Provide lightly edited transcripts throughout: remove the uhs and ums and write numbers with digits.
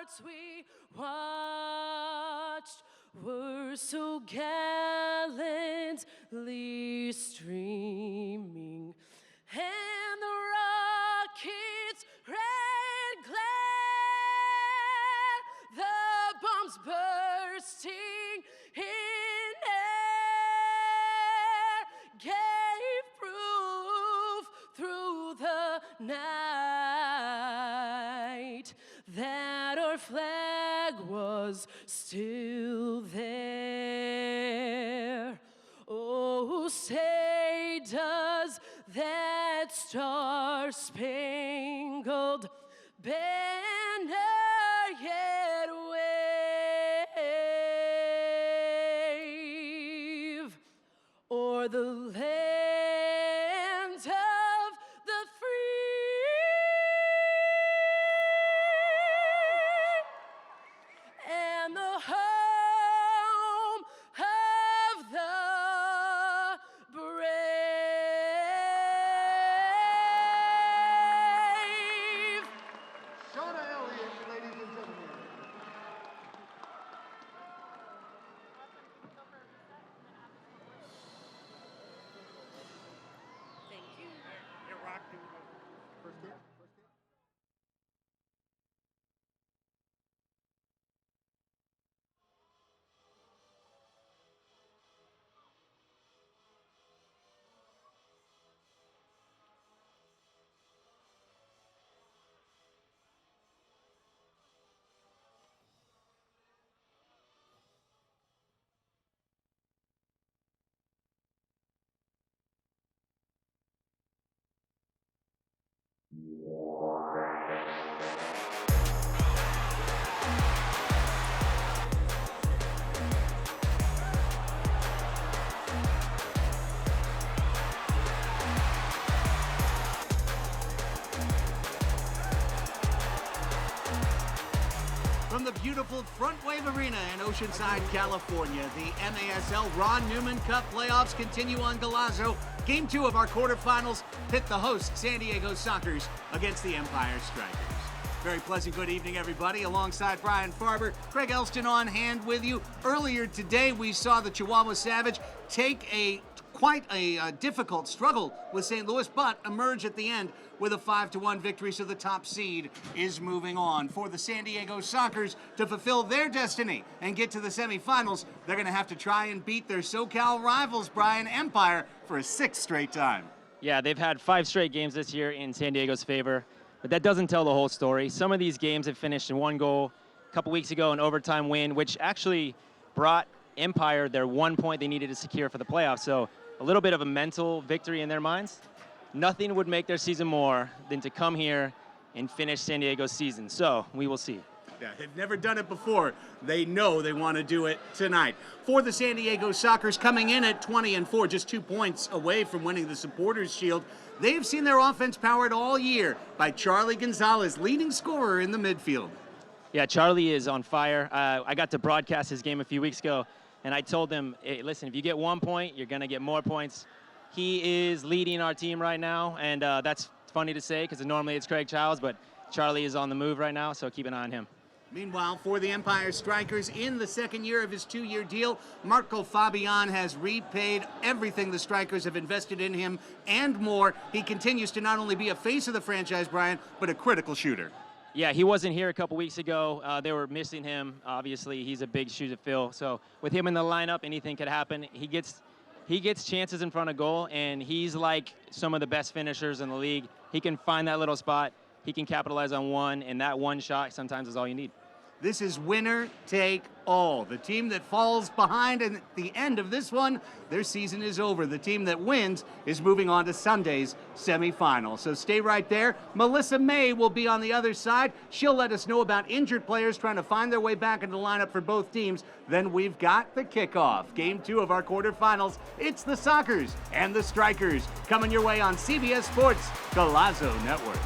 hearts we watched were so gallantly streaming, and the rocket's red glare, the bombs bursting in air, gave proof through the night that our flag was still there. Oh, say does that star-spangled banner yet wave o'er the land of the free and the home of the brave. Shauna Elliott, ladies and gentlemen. Thank you. Hey, Rock, do first hit. From the beautiful Frontwave Arena in Oceanside, California, the MASL Ron Newman Cup Playoffs continue on Galazo. Game 2 of our quarterfinals pit the host San Diego Sockers against the Empire Strykers. Very pleasant good evening, everybody. Alongside Brian Farber, Craig Elston on hand with you. Earlier today, we saw the Chihuahua Savage take quite a difficult struggle with St. Louis, but emerge at the end with a 5-1 victory, so the top seed is moving on. For the San Diego Sockers to fulfill their destiny and get to the semifinals, they're going to have to try and beat their SoCal rivals, Brian Empire, for a 6th straight time. Yeah, they've had 5 straight games this year in San Diego's favor, but that doesn't tell the whole story. Some of these games have finished in 1 goal. A couple weeks ago, an overtime win, which actually brought Empire their 1 point they needed to secure for the playoffs. So a little bit of a mental victory in their minds. Nothing would make their season more than to come here and finish San Diego's season. So we will see. Yeah, they've never done it before. They know they want to do it tonight. For the San Diego Sockers, coming in at 20-4, just 2 points away from winning the Supporters' Shield, they've seen their offense powered all year by Charlie Gonzalez, leading scorer in the midfield. Yeah, Charlie is on fire. I got to broadcast his game a few weeks ago, and I told him, hey, listen, if you get 1 point, you're going to get more points. He is leading our team right now, and that's funny to say because normally it's Craig Childs, but Charlie is on the move right now, so keep an eye on him. Meanwhile, for the Empire Strykers, in the 2nd year of his 2-year deal, Marco Fabian has repaid everything the Strikers have invested in him and more. He continues to not only be a face of the franchise, Brian, but a critical shooter. Yeah, he wasn't here a couple weeks ago. They were missing him. Obviously, he's a big shoe to fill. So with him in the lineup, anything could happen. He gets chances in front of goal, and he's like some of the best finishers in the league. He can find that little spot. He can capitalize on one, and that one shot sometimes is all you need. This is winner take all. The team that falls behind at the end of this one, their season is over. The team that wins is moving on to Sunday's semifinal. So stay right there. Melissa May will be on the other side. She'll let us know about injured players trying to find their way back into the lineup for both teams. Then we've got the kickoff. Game 2 of our quarterfinals. It's the Sockers and the Strikers coming your way on CBS Sports, Galazo Network.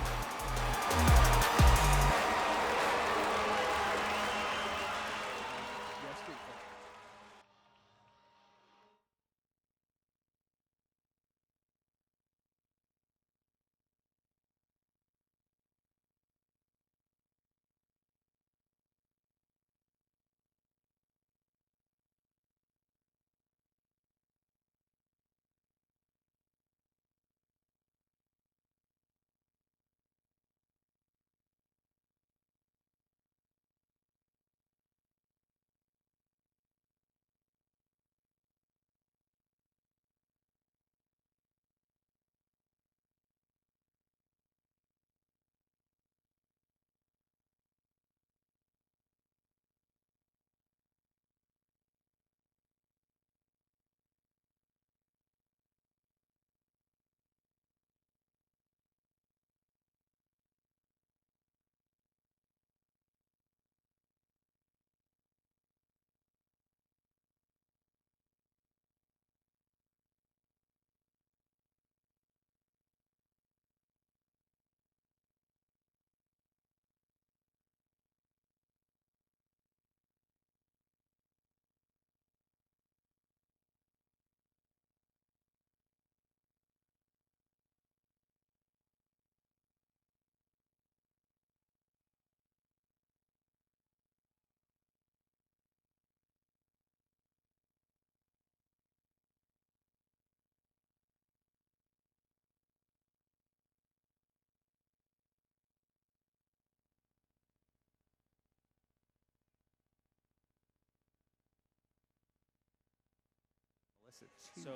It's a two. So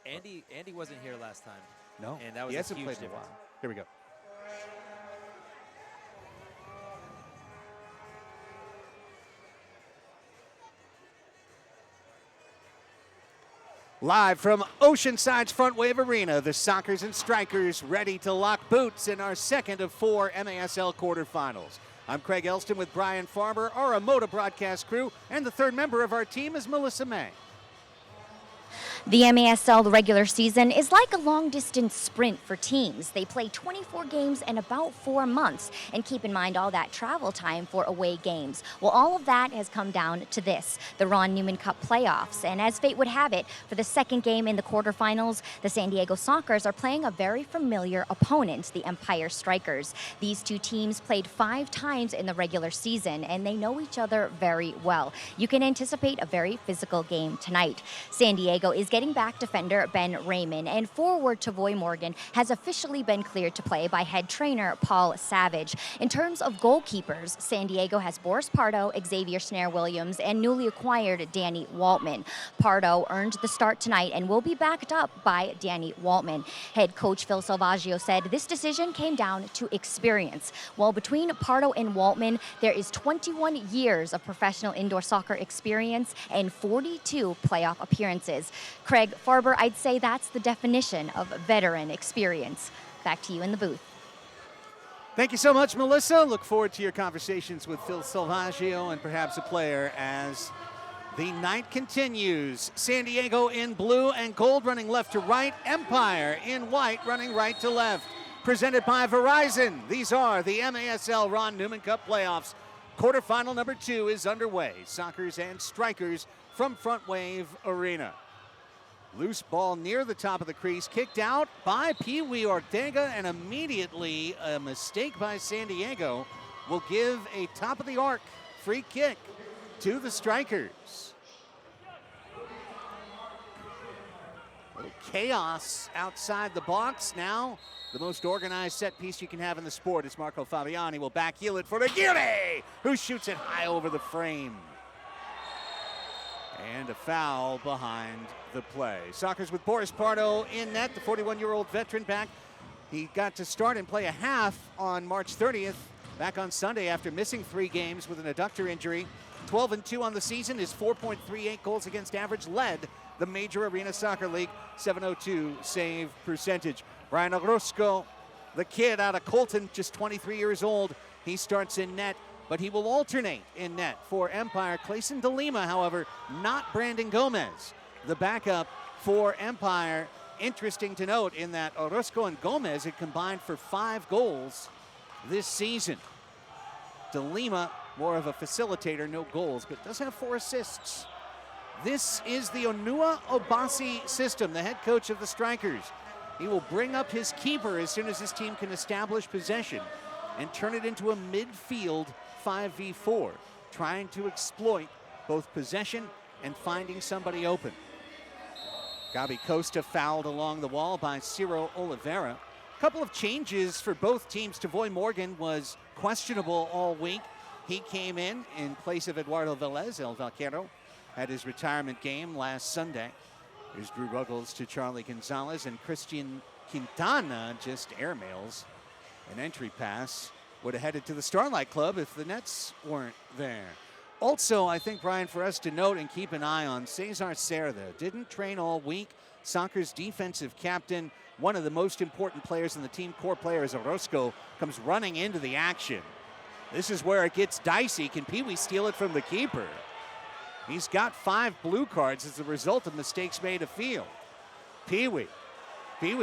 Andy wasn't here last time. No, and that was he a hasn't huge played in a difference. while. Here we go. Live from Oceanside's Frontwave Arena, the Sockers and Strykers ready to lock boots in our second of 4 MASL quarterfinals. I'm Craig Elston with Brian Farber, our Amoda broadcast crew, and the third member of our team is Melissa May. The MASL regular season is like a long-distance sprint for teams. They play 24 games in about 4 months, and keep in mind all that travel time for away games. Well, all of that has come down to this, the Ron Newman Cup Playoffs. And as fate would have it, for the second game in the quarterfinals, the San Diego Sockers are playing a very familiar opponent, the Empire Strykers. These two teams played 5 times in the regular season, and they know each other very well. You can anticipate a very physical game tonight. San Diego is getting back defender Ben Raymond, and forward Tavoy Morgan has officially been cleared to play by head trainer Paul Savage. In terms of goalkeepers, San Diego has Boris Pardo, Xavier Snare-Williams, and newly acquired Danny Waltman. Pardo earned the start tonight and will be backed up by Danny Waltman. Head coach Phil Salvaggio said this decision came down to experience. While between Pardo and Waltman, there is 21 years of professional indoor soccer experience and 42 playoff appearances. Craig Farber, I'd say that's the definition of veteran experience. Back to you in the booth. Thank you so much, Melissa. Look forward to your conversations with Phil Salvaggio and perhaps a player as the night continues. San Diego in blue and gold running left to right. Empire in white running right to left. Presented by Verizon. These are the MASL Ron Newman Cup Playoffs. Quarterfinal number 2 is underway. Sockers and Strykers from Frontwave Arena. Loose ball near the top of the crease, kicked out by Pee Wee Ortega, and immediately a mistake by San Diego will give a top of the arc free kick to the Strykers. A little chaos outside the box now. The most organized set piece you can have in the sport is Marco Fabiani will back heel it for Aguirre, who shoots it high over the frame. And a foul behind the play. Sockers with Boris Pardo in net, the 41-year-old veteran back. He got to start and play a half on March 30th, back on Sunday after missing 3 games with an adductor injury. 12-2 on the season, his 4.38 goals against average led the Major Arena Soccer League, 702 save percentage. Brian Orozco, the kid out of Colton, just 23 years old, he starts in net, but he will alternate in net for Empire. Clayson DeLima, however, not Brandon Gomez, the backup for Empire. Interesting to note in that Orozco and Gomez had combined for 5 goals this season. DeLima, more of a facilitator, no goals, but does have 4 assists. This is the Onua Obasi system, the head coach of the Strykers. He will bring up his keeper as soon as his team can establish possession and turn it into a midfield 5v4, trying to exploit both possession and finding somebody open. Gabi Costa fouled along the wall by Ciro Oliveira. A couple of changes for both teams. Tavoy Morgan was questionable all week. He came in place of Eduardo Velez. El Vaquero had his retirement game last Sunday. Here's Drew Ruggles to Charlie Gonzalez, and Christian Quintana just airmails an entry pass. Would have headed to the Starlight Club if the nets weren't there. Also, I think, Brian, for us to note and keep an eye on, Cesar Cerda didn't train all week. Soccer's defensive captain, one of the most important players in the team, core player is Orozco, comes running into the action. This is where it gets dicey. Can Pee Wee steal it from the keeper? He's got 5 blue cards as a result of mistakes made afield. Pee Wee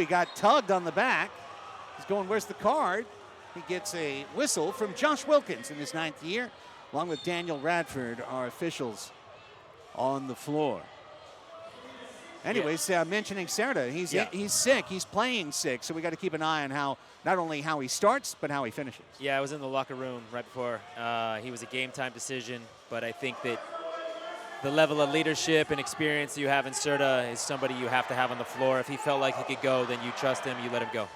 got tugged on the back. He's going, where's the card? He gets a whistle from Josh Wilkins in his 9th year, along with Daniel Radford, our officials on the floor. Anyways, mentioning Cerda, he's sick. He's playing sick, so we got to keep an eye on how, not only how he starts, but how he finishes. Yeah, I was in the locker room right before. He was a game-time decision, but I think that the level of leadership and experience you have in Cerda is somebody you have to have on the floor. If he felt like he could go, then you trust him, you let him go.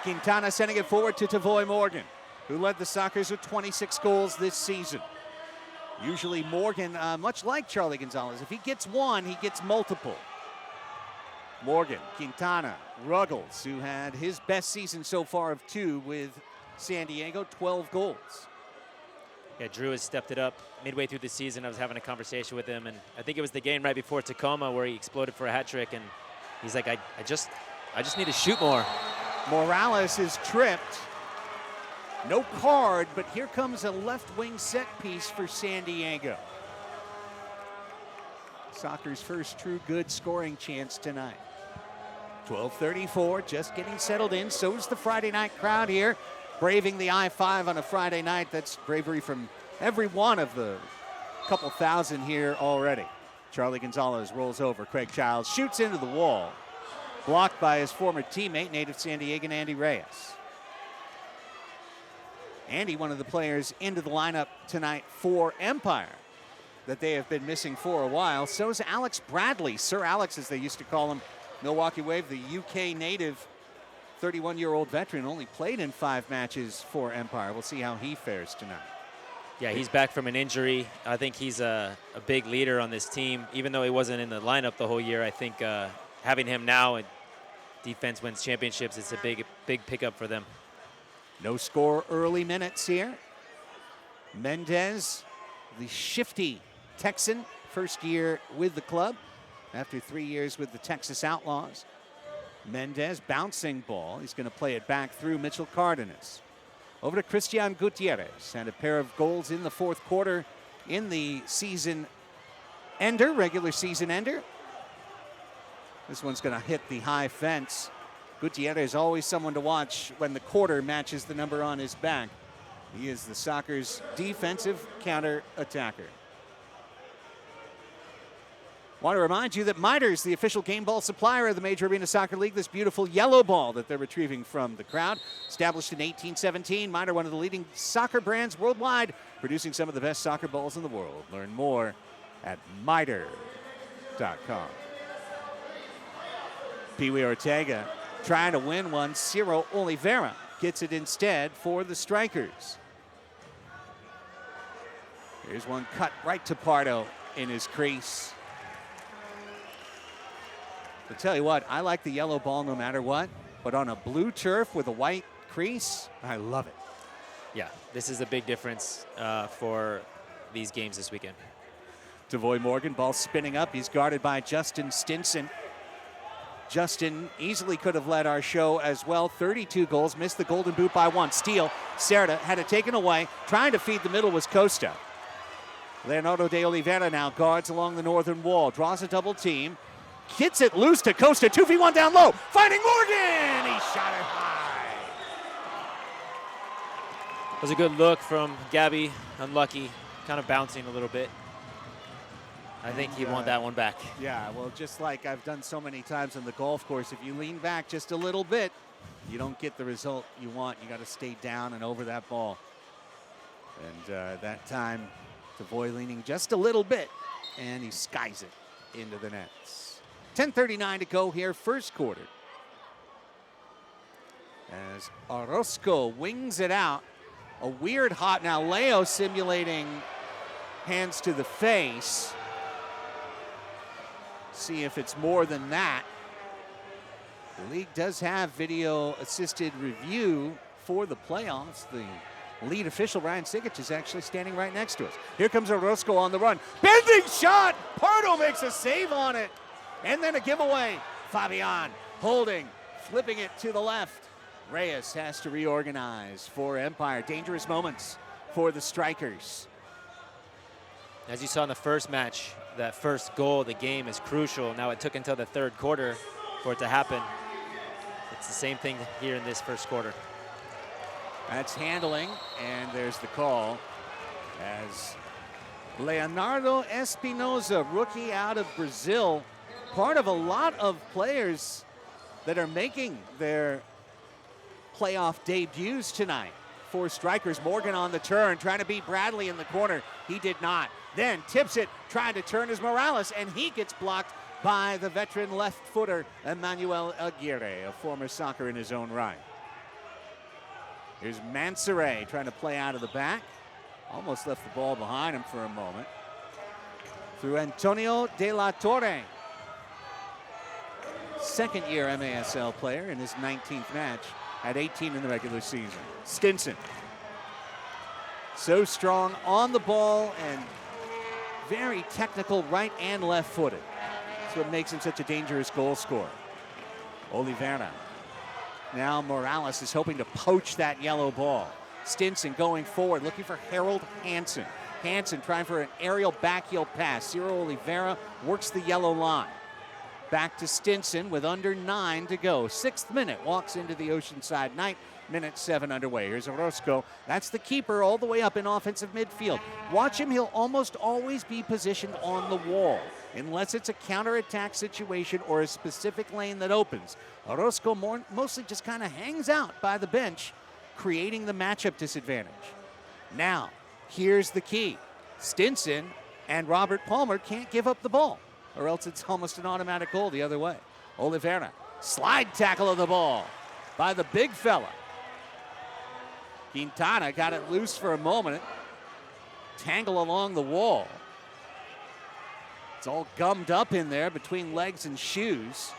Quintana sending it forward to Tavoy Morgan, who led the Sockers with 26 goals this season. Usually Morgan, much like Charlie Gonzalez, if he gets one, he gets multiple. Morgan, Quintana, Ruggles, who had his best season so far of 2 with San Diego, 12 goals. Yeah, Drew has stepped it up midway through the season. I was having a conversation with him, and I think it was the game right before Tacoma where he exploded for a hat trick, and he's like, I just need to shoot more. Morales is tripped. No card, but here comes a left wing set piece for San Diego. Soccer's first true good scoring chance tonight. 12:34, just getting settled in. So's the Friday night crowd here, braving the I-5 on a Friday night. That's bravery from every one of the couple thousand here already. Charlie Gonzalez rolls over. Craig Childs shoots into the wall. Blocked by his former teammate, native San Diegan Andy Reyes. Andy, one of the players into the lineup tonight for Empire that they have been missing for a while. So is Alex Bradley, Sir Alex as they used to call him, Milwaukee Wave, the UK native 31-year-old veteran, only played in 5 matches for Empire. We'll see how he fares tonight. Yeah, he's back from an injury. I think he's a big leader on this team. Even though he wasn't in the lineup the whole year, I think having him now, defense wins championships, it's a big pickup for them. No score early minutes here. Mendez, the shifty Texan, first year with the club after 3 years with the Texas Outlaws. Mendez, bouncing ball. He's going to play it back through Mitchell Cardenas. Over to Christian Gutierrez. Had a pair of goals in the 4th quarter in the season ender, regular season ender. This one's going to hit the high fence. Gutierrez always someone to watch when the quarter matches the number on his back. He is the Soccer's defensive counter-attacker. Want to remind you that Mitres, the official game ball supplier of the Major Arena Soccer League, this beautiful yellow ball that they're retrieving from the crowd. Established in 1817, Mitre, one of the leading soccer brands worldwide, producing some of the best soccer balls in the world. Learn more at mitre.com. Pee Wee Ortega trying to win one. Ciro Oliveira gets it instead for the Strykers. Here's one cut right to Pardo in his crease. I'll tell you what, I like the yellow ball no matter what, but on a blue turf with a white crease, I love it. Yeah, this is a big difference for these games this weekend. Devoy Morgan, ball spinning up. He's guarded by Justin Stinson. Justin easily could have led our show as well. 32 goals, missed the golden boot by 1. Steal, Cerda had it taken away. Trying to feed the middle was Costa. Leonardo de Oliveira now guards along the northern wall. Draws a double team. Gets it loose to Costa. 2v1 down low. Finding Morgan. He shot it high. It was a good look from Gabby. Unlucky. Kind of bouncing a little bit. I think he won that one back. Yeah, well, just like I've done so many times on the golf course, if you lean back just a little bit, you don't get the result you want. You got to stay down and over that ball. And that time, Devoy leaning just a little bit, and he skies it into the nets. 10:39 to go here, first quarter. As Orozco wings it out. A weird hot, now Leo simulating hands to the face. See if it's more than that. The league does have video assisted review for the playoffs. The lead official, Ryan Sigic, is actually standing right next to us. Here comes Orozco on the run. Bending shot! Pardo makes a save on it. And then a giveaway. Fabian holding, flipping it to the left. Reyes has to reorganize for Empire. Dangerous moments for the Strykers. As you saw in the first match, that first goal of the game is crucial. Now it took until the 3rd quarter for it to happen. It's the same thing here in this first quarter. That's handling, and there's the call as Leonardo Espinoza, rookie out of Brazil, part of a lot of players that are making their playoff debuts tonight for Strykers. Morgan on the turn, trying to beat Bradley in the corner. He did not. Then tips it, trying to turn is Morales, and he gets blocked by the veteran left footer, Emmanuel Aguirre, a former soccer in his own right. Here's Mansoret trying to play out of the back. Almost left the ball behind him for a moment. Through Antonio de la Torre. Second-year MASL player in his 19th match, at 18 in the regular season. Stinson. So strong on the ball and very technical right and left footed. That's what makes him such a dangerous goal scorer. Oliveira. Now Morales is hoping to poach that yellow ball. Stinson going forward, looking for Harold Hansen. Hansen trying for an aerial backheel pass. Ciro Oliveira works the yellow line. Back to Stinson with under 9 to go. 6th minute, walks into the Oceanside night. Minute 7 underway. Here's Orozco. That's the keeper all the way up in offensive midfield. Watch him. He'll almost always be positioned on the wall, unless it's a counterattack situation or a specific lane that opens. Orozco mostly just kind of hangs out by the bench, creating the matchup disadvantage. Now, here's the key. Stinson and Robert Palmer can't give up the ball, or else it's almost an automatic goal the other way. Oliveira, slide tackle of the ball by the big fella. Quintana got it loose for a moment. Tangle along the wall. It's all gummed up in there between legs and shoes.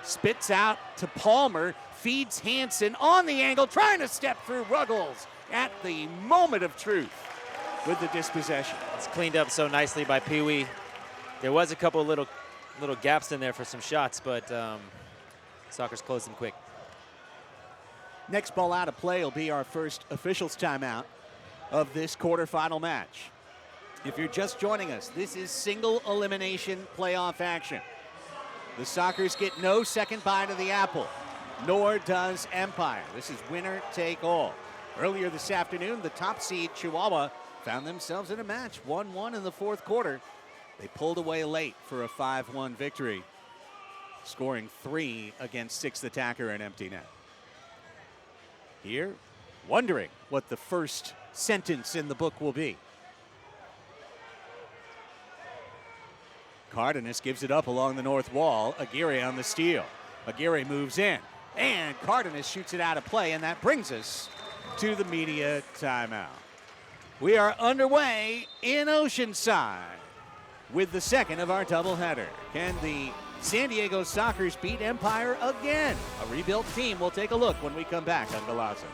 Spits out to Palmer, feeds Hansen on the angle, trying to step through Ruggles at the moment of truth with the dispossession. It's cleaned up so nicely by Pee Wee. There was a couple little gaps in there for some shots, but Sockers closed them quick. Next ball out of play will be our first officials timeout of this quarterfinal match. If you're just joining us, this is single elimination playoff action. The Sockers get no second bite of the apple, nor does Empire. This is winner take all. Earlier this afternoon, the top seed Chihuahua found themselves in a match, 1-1 in the fourth quarter. They pulled away late for a 5-1 victory, scoring 3 against 6th attacker and empty net. Here, wondering what the first sentence in the book will be. Cardenas gives it up along the north wall. Aguirre on the steal. Aguirre moves in, and Cardenas shoots it out of play, and that brings us to the media timeout. We are underway in Oceanside with the second of our doubleheader. Can the San Diego Sockers beat Empire again? A rebuilt team. We'll take a look when we come back on Golazo.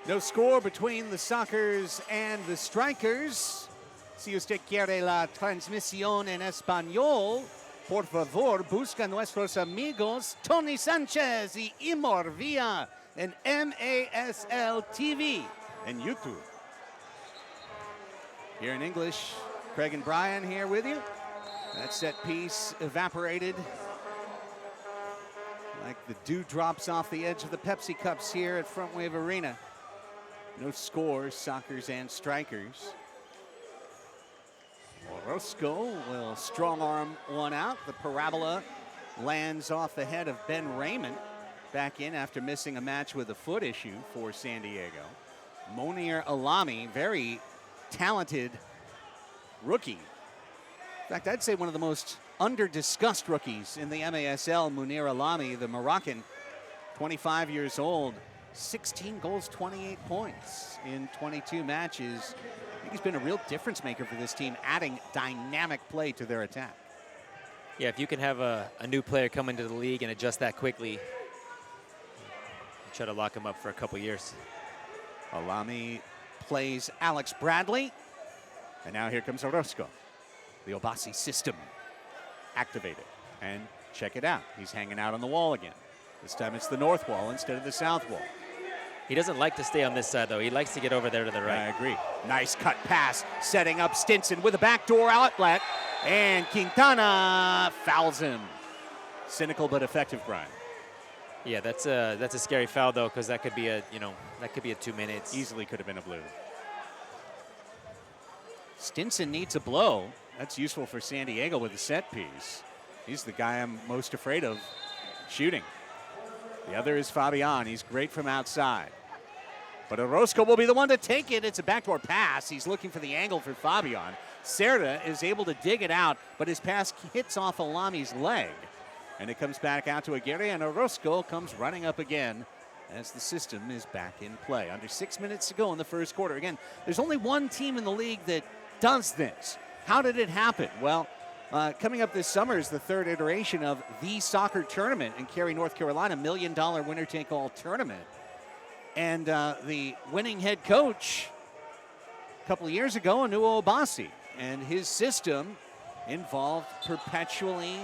No score between the Sockers and the Strykers. Si usted quiere la transmisión en español, por favor, busca nuestros amigos Tony Sanchez y Imor vía en MASL TV and YouTube. Here in English, Craig and Brian here with you. That set piece evaporated like the dew drops off the edge of the Pepsi cups here at Frontwave Arena. No scores, Sockers and Strykers. Orozco will strong arm one out. The parabola lands off the head of Ben Raymond. back in after missing a match with a foot issue for San Diego. Monir Alami, very talented rookie. In fact, I'd say one of the most under-discussed rookies in the MASL, Monir Alami, the Moroccan, 25 years old, 16 goals, 28 points in 22 matches. I think he's been a real difference maker for this team, adding dynamic play to their attack. Yeah, if you can have a new player come into the league and adjust that quickly, try to lock him up for a couple years. Alami plays Alex Bradley. And now here comes Orozco. The Obasi system activated. And check it out. He's hanging out on the wall again. This time it's the north wall instead of the south wall. He doesn't like to stay on this side, though. He likes to get over there to the right. I agree. Nice cut pass, setting up Stinson with a backdoor outlet. And Quintana fouls him. Cynical but effective, Brian. Yeah, that's a scary foul, though, because that could be a 2 minutes. Easily could have been a blue. Stinson needs a blow. That's useful for San Diego with the set piece. He's the guy I'm most afraid of shooting. The other is Fabian. He's great from outside. But Orozco will be the one to take it. It's a backdoor pass. He's looking for the angle for Fabian. Cerda is able to dig it out, but his pass hits off Alami's leg. And it comes back out to Aguirre, and Orozco comes running up again as the system is back in play. Under 6 minutes to go in the first quarter. Again, there's only one team in the league that does this. How did it happen? Well, coming up this summer is the third iteration of the soccer tournament in Cary, North Carolina, $1 million winner-take-all tournament. And the winning head coach a couple of years ago, Anuo Obasi, and his system involved perpetually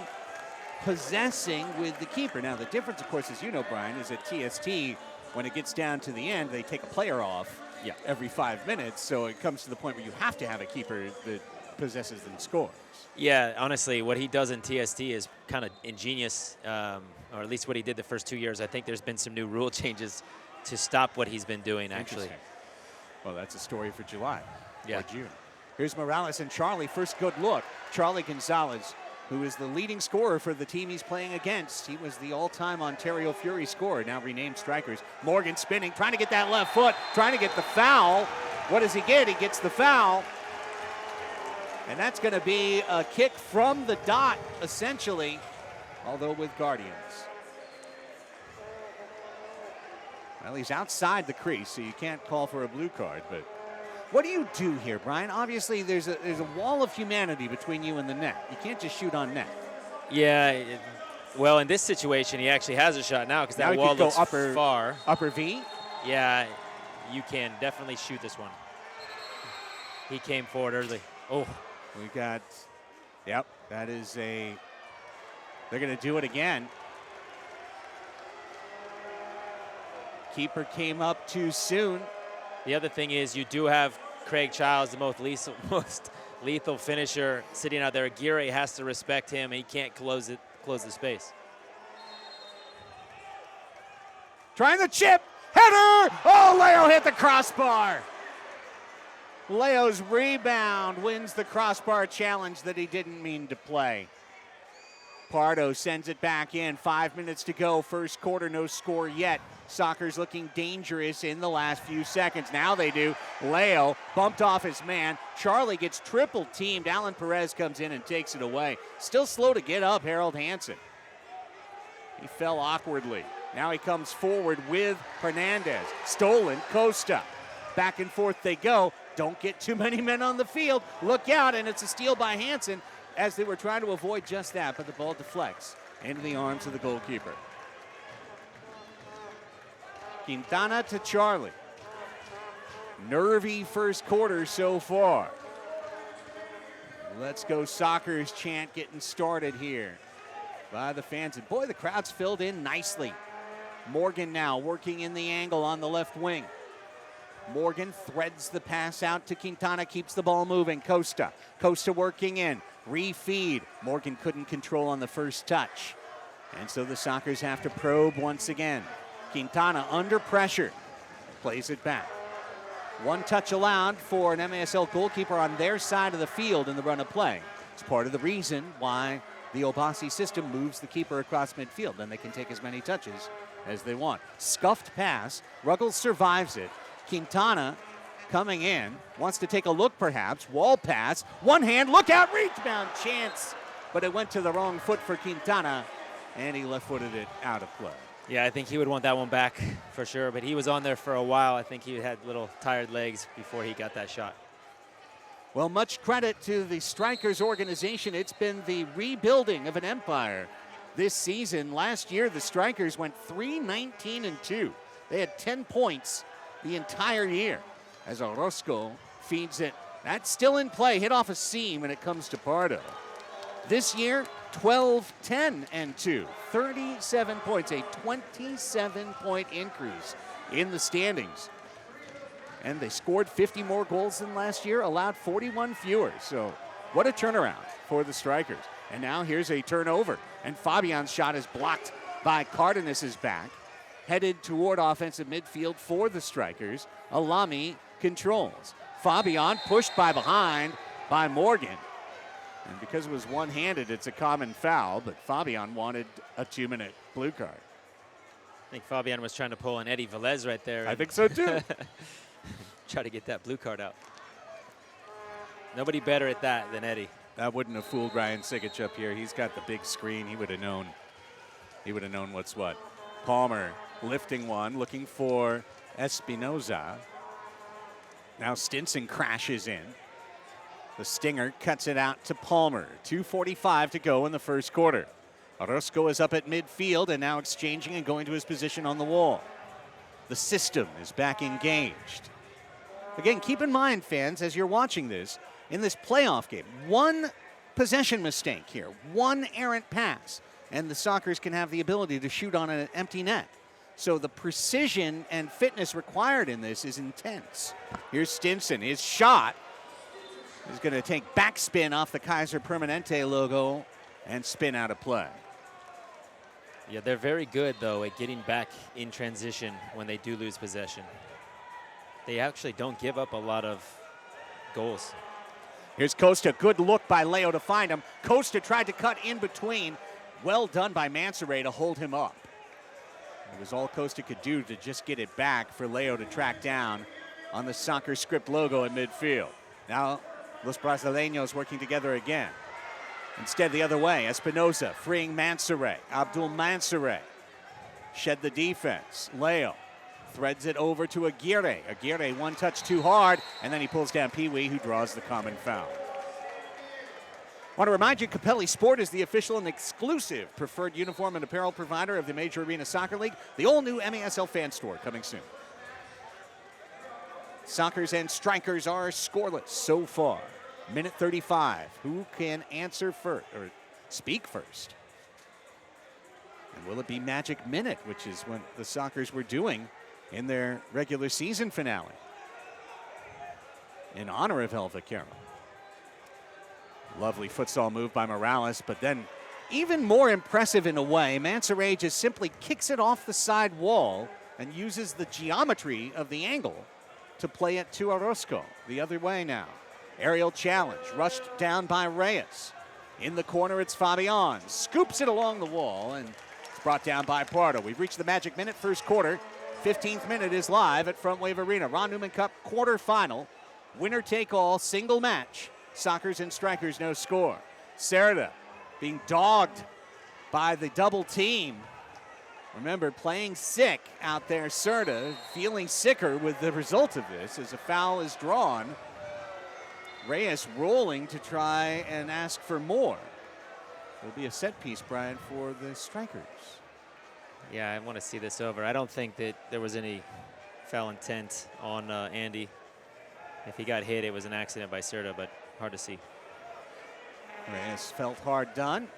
possessing with the keeper. Now, the difference, of course, as you know, Brian, is at TST, when it gets down to the end, they take a player off every 5 minutes. So it comes to the point where you have to have a keeper that possesses and scores. Yeah, honestly, what he does in TST is kind of ingenious, or at least what he did the first 2 years. I think there's been some new rule changes to stop what he's been doing, actually. Well, that's a story for July or June. Here's Morales and Charlie. First good look. Charlie Gonzalez, who is the leading scorer for the team he's playing against. He was the all-time Ontario Fury scorer, now renamed Strykers. Morgan spinning, trying to get that left foot, trying to get the foul. What does he get? He gets the foul. And that's going to be a kick from the dot, essentially, although with Guardians. Well, he's outside the crease, so you can't call for a blue card, but what do you do here, Brian? Obviously, there's a wall of humanity between you and the net. You can't just shoot on net. Yeah, well, in this situation, he actually has a shot now because that wall looks far. Upper V? Yeah, you can definitely shoot this one. He came forward early. Oh. We got, yep, that is they're going to do it again. Keeper came up too soon. The other thing is you do have Craig Childs, the most lethal finisher, sitting out there. Aguirre has to respect him, and he can't close the space. Trying the chip, header! Oh, Leo hit the crossbar. Leo's rebound wins the crossbar challenge that he didn't mean to play. Pardo sends it back in. 5 minutes to go. First quarter, no score yet. Soccer's looking dangerous in the last few seconds. Now they do. Leo bumped off his man. Charlie gets triple teamed. Alan Perez comes in and takes it away. Still slow to get up, Harold Hansen. He fell awkwardly. Now he comes forward with Hernandez. Stolen, Costa. Back and forth they go. Don't get too many men on the field. Look out, and it's a steal by Hansen as they were trying to avoid just that, but the ball deflects into the arms of the goalkeeper. Quintana to Charlie. Nervy first quarter so far. Let's go Soccer's chant getting started here by the fans. And boy, the crowd's filled in nicely. Morgan now working in the angle on the left wing. Morgan threads the pass out to Quintana, keeps the ball moving. Costa working in. Refeed. Morgan couldn't control on the first touch. And so the Sockers have to probe once again. Quintana under pressure. Plays it back. One touch allowed for an MASL goalkeeper on their side of the field in the run of play. It's part of the reason why The Obasi system moves the keeper across midfield. Then they can take as many touches as they want. Scuffed pass. Ruggles survives it. Quintana coming in. Wants to take a look perhaps. Wall pass. One hand. Look out. Rebound chance. But it went to the wrong foot for Quintana. And he left-footed it out of play. Yeah, I think he would want that one back for sure. But he was on there for a while. I think he had little tired legs before he got that shot. Well, much credit to the Strykers organization. It's been the rebuilding of an empire this season. Last year, the Strykers went 3-19-2. They had 10 points the entire year as Orozco feeds it. That's still in play, hit off a seam, and it comes to Pardo. This year, 12-10-2, 37 points, a 27-point increase in the standings. And they scored 50 more goals than last year, allowed 41 fewer. So what a turnaround for the Strykers. And now here's a turnover. And Fabian's shot is blocked by Cardenas' back. Headed toward offensive midfield for the Strykers. Alami controls. Fabian pushed by behind by Morgan. And because it was one-handed, it's a common foul, but Fabian wanted a 2-minute blue card. I think Fabian was trying to pull an Eddie Velez right there. I think so too. Try to get that blue card out. Nobody better at that than Eddie. That wouldn't have fooled Ryan Sigic up here. He's got the big screen. He would have known. He would have known what's what. Palmer lifting one, looking for Espinoza. Now Stinson crashes in. The Stinger cuts it out to Palmer. 2:45 to go in the first quarter. Orozco is up at midfield and now exchanging and going to his position on the wall. The system is back engaged. Again, keep in mind, fans, as you're watching this, in this playoff game, one possession mistake here, one errant pass, and the Sockers can have the ability to shoot on an empty net. So the precision and fitness required in this is intense. Here's Stinson. His shot is going to take backspin off the Kaiser Permanente logo and spin out of play. Yeah, they're very good, though, at getting back in transition when they do lose possession. They actually don't give up a lot of goals. Here's Costa. Good look by Leo to find him. Costa tried to cut in between. Well done by Mansoray to hold him up. It was all Costa could do to just get it back for Leo to track down on the soccer script logo in midfield. Now, Los Brasileños working together again. Instead, the other way, Espinoza freeing Mansoray. Abdul Mansoray shed the defense. Leo threads it over to Aguirre. Aguirre one touch too hard, and then he pulls down Pee-wee, who draws the common foul. Want to remind you, Capelli Sport is the official and exclusive preferred uniform and apparel provider of the Major Arena Soccer League. The all-new MASL fan store coming soon. Sockers and Strykers are scoreless so far. Minute 35. Who can answer first or speak first? And will it be Magic Minute, which is what the Sockers were doing in their regular season finale in honor of El Vaquero? Lovely futsal move by Morales, but then even more impressive in a way, Mansoray just simply kicks it off the side wall and uses the geometry of the angle to play it to Orozco. The other way now. Aerial challenge, rushed down by Reyes. In the corner, it's Fabian. Scoops it along the wall, and it's brought down by Pardo. We've reached the Magic Minute, first quarter. 15th minute is live at Frontwave Arena. Ron Newman Cup quarterfinal. Winner take all, single match. Sockers and Strykers, no score. Cerda being dogged by the double team. Remember, playing sick out there, Cerda feeling sicker with the result of this as a foul is drawn. Reyes rolling to try and ask for more. It'll be a set piece, Brian, for the Strykers. Yeah, I want to see this over. I don't think that there was any foul intent on Andy. If he got hit, it was an accident by Cerda, but hard to see. Reyes felt hard done.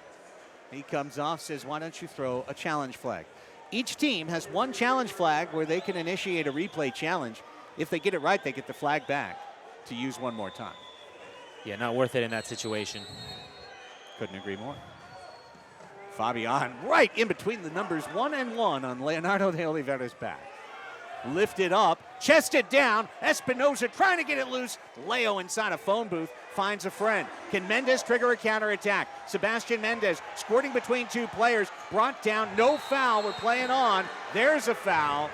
He comes off, says, why don't you throw a challenge flag? Each team has one challenge flag where they can initiate a replay challenge. If they get it right, they get the flag back to use one more time. Yeah, not worth it in that situation. Couldn't agree more. Fabian right in between the numbers 1 and 1 on Leonardo de Oliveira's back. Lifted up, chested down. Espinoza trying to get it loose. Leo inside a phone booth. finds a friend. Can Mendez trigger a counterattack? Sebastian Mendez squirting between two players, brought down, no foul, we're playing on. There's a foul.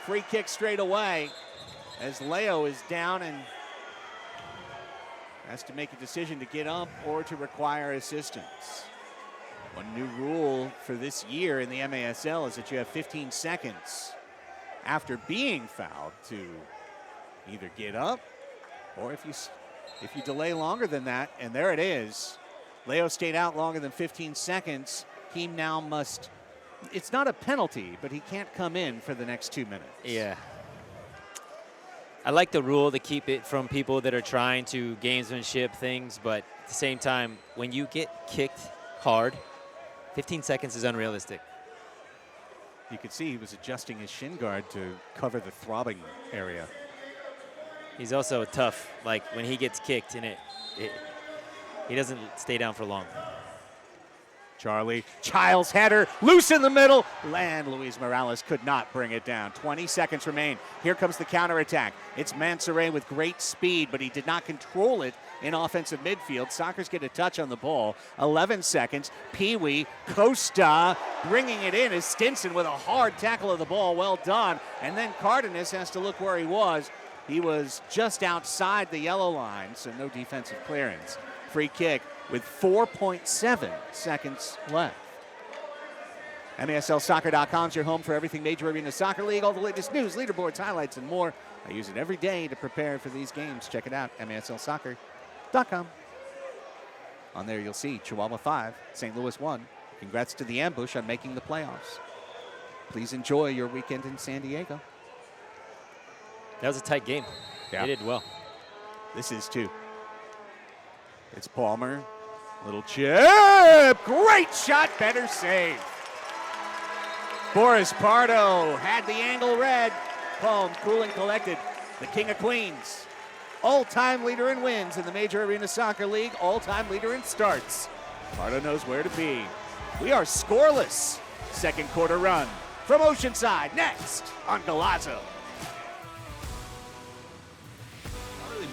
Free kick straight away as Leo is down and has to make a decision to get up or to require assistance. One new rule for this year in the MASL is that you have 15 seconds after being fouled to either get up or if you delay longer than that, and there it is. Leo stayed out longer than 15 seconds. He now must, it's not a penalty, but he can't come in for the next 2 minutes. Yeah. I like the rule to keep it from people that are trying to gamesmanship things, but at the same time, when you get kicked hard, 15 seconds is unrealistic. You could see he was adjusting his shin guard to cover the throbbing area. He's also tough, like when he gets kicked and he doesn't stay down for long. Charlie, Childs header, loose in the middle, and Luis Morales could not bring it down. 20 seconds remain. Here comes the counterattack. It's Mansoret with great speed, but he did not control it in offensive midfield. Sockers get a touch on the ball. 11 seconds. Pee-wee, Costa bringing it in as Stinson with a hard tackle of the ball. Well done. And then Cardenas has to look where he was. He was just outside the yellow line, so no defensive clearance. Free kick with 4.7 seconds left. MASLsoccer.com is your home for everything Major Arena Soccer League, all the latest news, leaderboards, highlights, and more. I use it every day to prepare for these games. Check it out, MASLsoccer.com. On there you'll see Chihuahua 5, St. Louis 1. Congrats to the Ambush on making the playoffs. Please enjoy your weekend in San Diego. That was a tight game. Yeah. They did well. This is too. It's Palmer. Little chip. Great shot. Better save. Boris Pardo had the angle read. Calm, cool, and collected. The King of Queens. All-time leader in wins in the Major Arena Soccer League. All-time leader in starts. Pardo knows where to be. We are scoreless. Second quarter run from Oceanside. Next on Galazzo.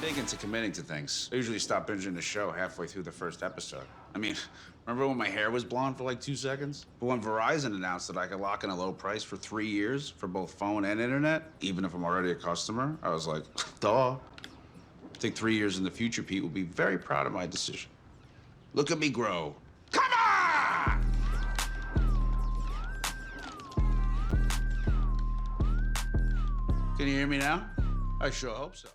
Big into committing to things. I usually stop binging the show halfway through the first episode. I mean, remember when my hair was blonde for like 2 seconds? But when Verizon announced that I could lock in a low price for 3 years for both phone and internet, even if I'm already a customer, I was like, duh. I think 3 years in the future, Pete will be very proud of my decision. Look at me grow. Come on! Can you hear me now? I sure hope so.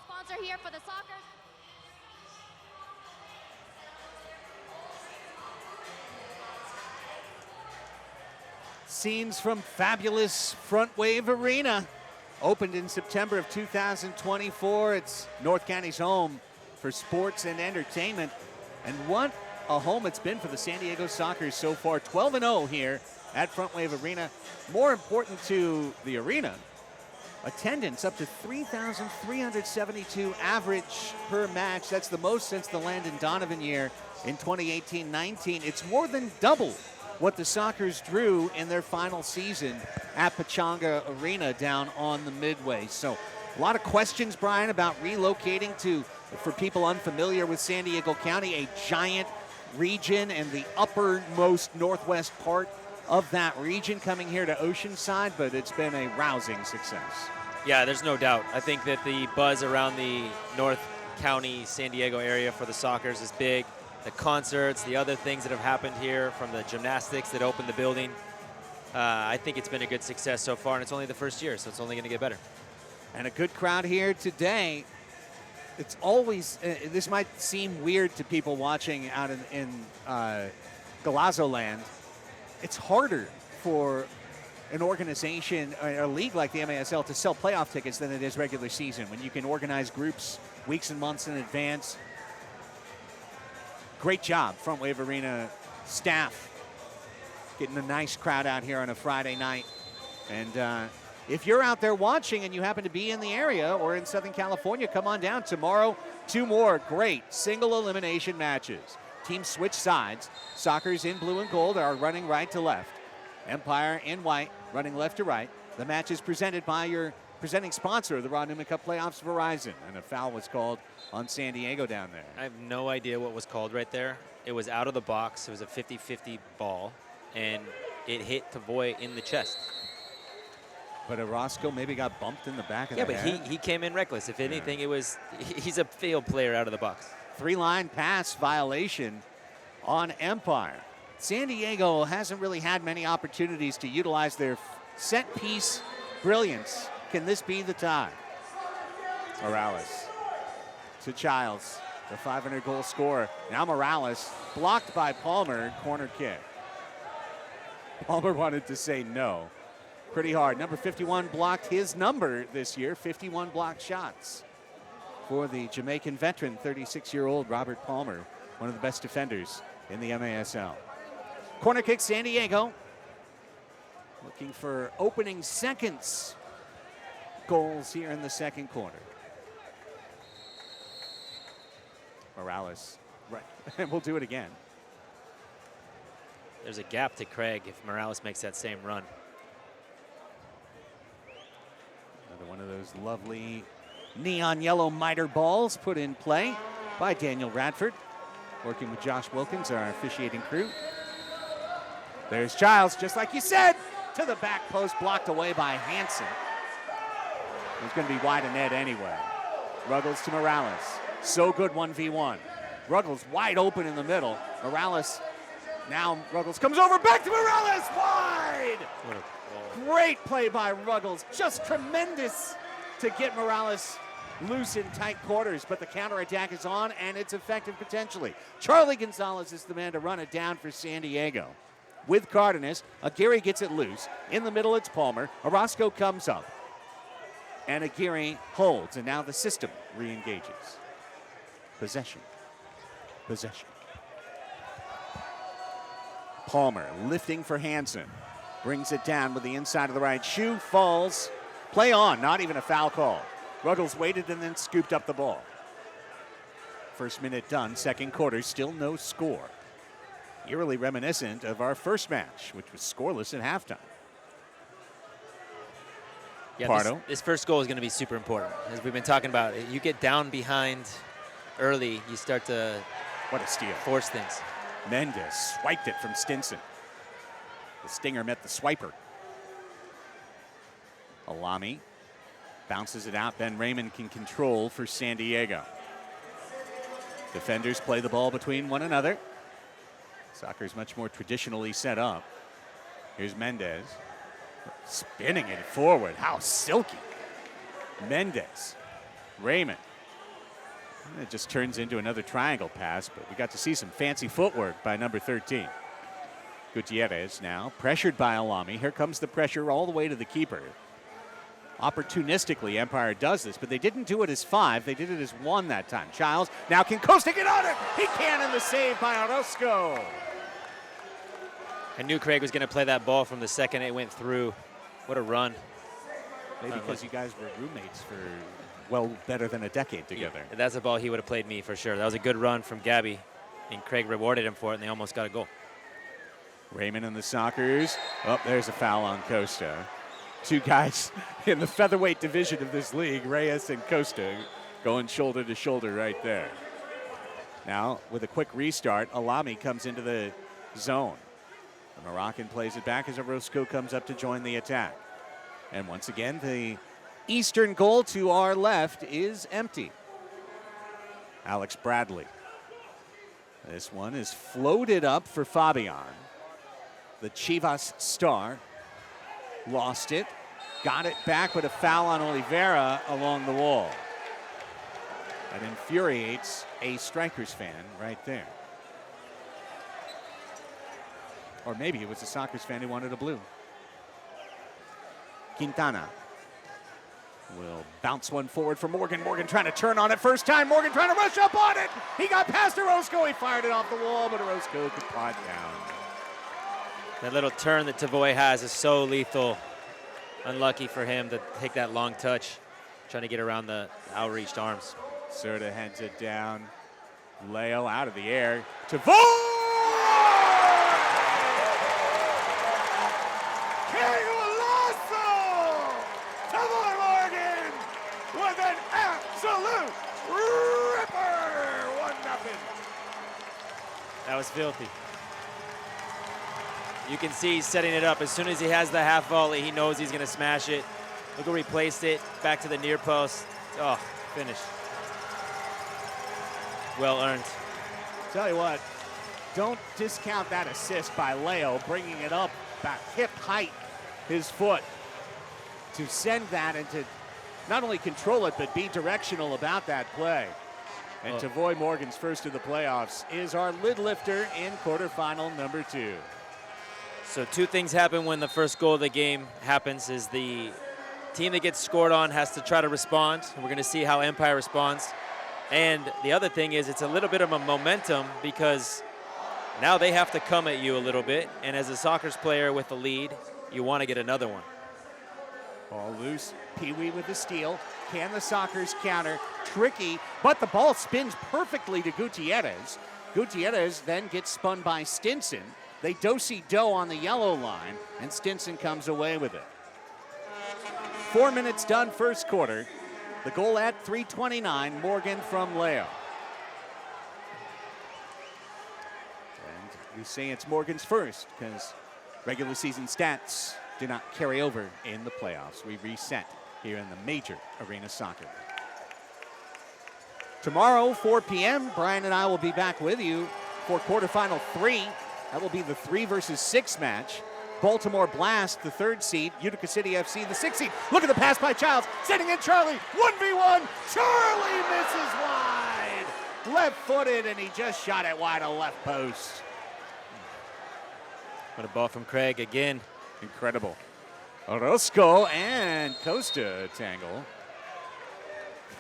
Sponsor here for the soccer. Scenes from fabulous Frontwave Arena. Opened in September of 2024. It's North County's home for sports and entertainment. And what a home it's been for the San Diego Sockers so far. 12-0 here at Frontwave Arena. More important to the arena, attendance up to 3,372 average per match. That's the most since the Landon Donovan year in 2018-19. It's more than double what the Sockers drew in their final season at Pechanga Arena down on the Midway. So a lot of questions, Brian, about relocating to, for people unfamiliar with San Diego County, a giant region and the uppermost northwest part of that region coming here to Oceanside, but it's been a rousing success. Yeah, there's no doubt. I think that the buzz around the North County, San Diego area for the Sockers is big. The concerts, the other things that have happened here, from the gymnastics that opened the building. I think it's been a good success so far, and it's only the first year, so it's only going to get better. And a good crowd here today. It's always, this might seem weird to people watching out in Galazo land. It's harder for an organization, a league like the MASL, to sell playoff tickets than it is regular season, when you can organize groups weeks and months in advance. Great job, Frontwave Arena staff, getting a nice crowd out here on a Friday night. And if you're out there watching and you happen to be in the area or in Southern California, come on down. Tomorrow, 2 more great single elimination matches. Teams switch sides. Sockers in blue and gold are running right to left. Empire in white, running left to right. The match is presented by your presenting sponsor, the Ron Newman Cup Playoffs, Verizon. And a foul was called on San Diego down there. I have no idea what was called right there. It was out of the box. It was a 50-50 ball, and it hit Tavoy in the chest. But Orozco maybe got bumped in the back of the head. Yeah, but he came in reckless. If anything, it was, he's a field player out of the box. 3-line pass violation on Empire. San Diego hasn't really had many opportunities to utilize their set piece brilliance. Can this be the time? Morales to Childs, the 500-goal scorer. Now Morales, blocked by Palmer, corner kick. Palmer wanted to say no. Pretty hard. Number 51 blocked his number this year, 51 blocked shots for the Jamaican veteran, 36-year-old Robert Palmer, one of the best defenders in the MASL. Corner kick, San Diego. Looking for opening seconds goals here in the second quarter. Morales, right, and we'll do it again. There's a gap to Craig if Morales makes that same run. Another one of those lovely neon yellow miter balls put in play by Daniel Radford, working with Josh Wilkins, our officiating crew. There's Childs, just like you said, to the back post, blocked away by Hansen. He's going to be wide of net anyway. Ruggles to Morales. So good 1v1. Ruggles wide open in the middle. Morales, now Ruggles comes over, back to Morales, wide! What a ball. Great play by Ruggles, just tremendous to get Morales loose in tight quarters, but the counterattack is on and it's effective potentially. Charlie Gonzalez is the man to run it down for San Diego. With Cardenas, Aguirre gets it loose. In the middle, it's Palmer. Orozco comes up. And Aguirre holds, and now the system re-engages. Possession. Possession. Palmer lifting for Hansen. Brings it down with the inside of the right shoe. Falls. Play on. Not even a foul call. Ruggles waited and then scooped up the ball. First minute done. Second quarter. Still no score. Eerily reminiscent of our first match, which was scoreless at halftime. Yeah, Pardo. this first goal is going to be super important. As we've been talking about, you get down behind early, you start to What a steal. force things. Mendez swiped it from Stinson. The stinger met the swiper. Alami bounces it out. Ben Raymond can control for San Diego. Defenders play the ball between one another. Soccer is much more traditionally set up. Here's Mendez. Spinning it forward. How silky. Mendez. Raymond. And it just turns into another triangle pass, but we got to see some fancy footwork by number 13. Gutierrez now pressured by Alami. Here comes the pressure all the way to the keeper. Opportunistically, Empire does this, but they didn't do it as 5. They did it as 1 that time. Childs now can Costa get on it. He can, and the save by Orozco. I knew Craig was going to play that ball from the second it went through. What a run. Maybe because you guys were roommates for, well, better than a decade together. Yeah, that's a ball he would have played me for sure. That was a good run from Gabby, and Craig rewarded him for it, and they almost got a goal. Raymond and the Sockers. Oh, there's a foul on Costa. Two guys in the featherweight division of this league, Reyes and Costa, going shoulder to shoulder right there. Now, with a quick restart, Alami comes into the zone. The Moroccan plays it back as Orozco comes up to join the attack. And once again, the eastern goal to our left is empty. Alex Bradley. This one is floated up for Fabian. The Chivas star lost it, got it back with a foul on Oliveira along the wall. That infuriates a Strykers fan right there. Or maybe it was a Sockers fan who wanted a blue. Quintana will bounce one forward for Morgan. Morgan trying to turn on it first time. Morgan trying to rush up on it. He got past Orozco. He fired it off the wall, but Orozco could pot down. That little turn that Tavoy has is so lethal. Unlucky for him to take that long touch, trying to get around the outreached arms. Serta heads it down. Leo out of the air. Tavoy! King Lasso! Tavoy Morgan with an absolute ripper! 1-0. That was filthy. You can see he's setting it up. As soon as he has the half volley, he knows he's going to smash it. Look where he placed it, back to the near post. Oh, finished. Well earned. Tell you what, don't discount that assist by Leo, bringing it up about hip height, his foot, to send that and to not only control it, but be directional about that play. And Tavoy Morgan's first of the playoffs is our lid lifter in quarterfinal number 2. So two things happen when the first goal of the game happens is the team that gets scored on has to try to respond. And we're going to see how Empire responds. And the other thing is it's a little bit of a momentum because now they have to come at you a little bit. And as a Sockers player with the lead, you want to get another one. Ball loose. Pee-wee with the steal. Can the Sockers counter? Tricky, but the ball spins perfectly to Gutierrez. Gutierrez then gets spun by Stinson. They do-si-do on the yellow line, and Stinson comes away with it. 4 minutes done first quarter. The goal at 3:29, Morgan from Leo. And we say it's Morgan's first because regular season stats do not carry over in the playoffs. We reset here in the major arena soccer. Tomorrow, 4 p.m., Brian and I will be back with you for quarterfinal 3. That will be the 3 versus 6 match. Baltimore Blast, the 3rd seed. Utica City FC, the 6th seed. Look at the pass by Childs. Setting in Charlie. 1v1. Charlie misses wide. Left-footed, and he just shot it wide of left post. What a ball from Craig again. Incredible. Orozco and Costa tangle.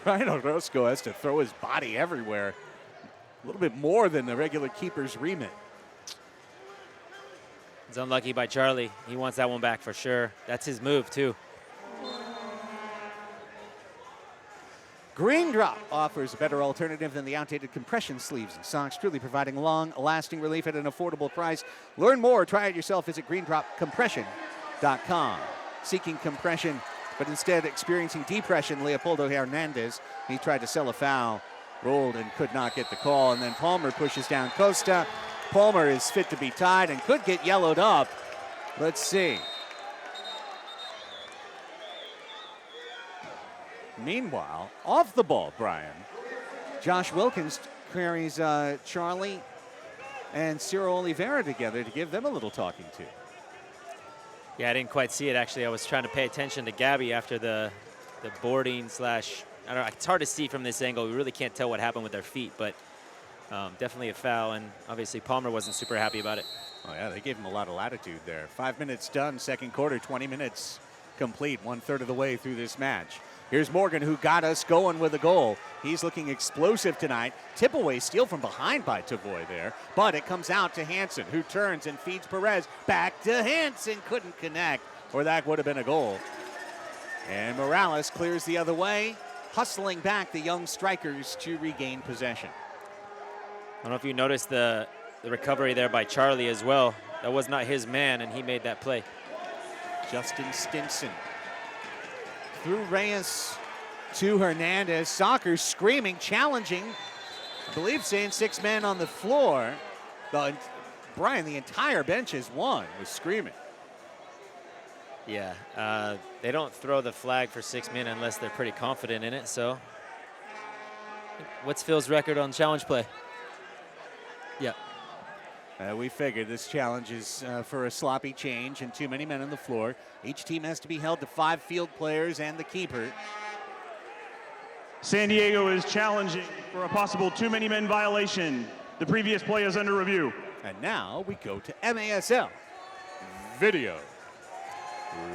Ryan Orozco has to throw his body everywhere. A little bit more than the regular keeper's remit. It's unlucky by Charlie. He wants that one back for sure. That's his move, too. Green Drop offers a better alternative than the outdated compression sleeves and socks, truly providing long-lasting relief at an affordable price. Learn more, try it yourself. Visit greendropcompression.com. Seeking compression, but instead experiencing depression, Leopoldo Hernandez. He tried to sell a foul, rolled and could not get the call, and then Palmer pushes down Costa. Palmer is fit to be tied and could get yellowed up. Let's see. Meanwhile, off the ball, Brian, Josh Wilkins carries Charlie and Ciro Oliveira together to give them a little talking to. Yeah, I didn't quite see it, actually. I was trying to pay attention to Gabby after the boarding slash, I don't know, it's hard to see from this angle. We really can't tell what happened with their feet, but definitely a foul, and obviously Palmer wasn't super happy about it. Oh, yeah, they gave him a lot of latitude there. 5 minutes done, second quarter, 20 minutes complete, 1/3 of the way through this match. Here's Morgan, who got us going with a goal. He's looking explosive tonight. Tip away, steal from behind by Tavoy there, but it comes out to Hansen, who turns and feeds Perez. Back to Hansen, couldn't connect, or that would have been a goal. And Morales clears the other way, hustling back the young Strykers to regain possession. I don't know if you noticed the recovery there by Charlie as well. that was not his man, and he made that play. Justin Stinson through Reyes to Hernandez. Sockers screaming, challenging. I believe saying 6 men on the floor. Brian, the entire bench is was screaming. Yeah, they don't throw the flag for 6 men unless they're pretty confident in it. So, what's Phil's record on challenge play? Yeah. We figured this challenge is for a sloppy change and too many men on the floor. Each team has to be held to 5 field players and the keeper. San Diego is challenging for a possible too many men violation. The previous play is under review. And now we go to MASL video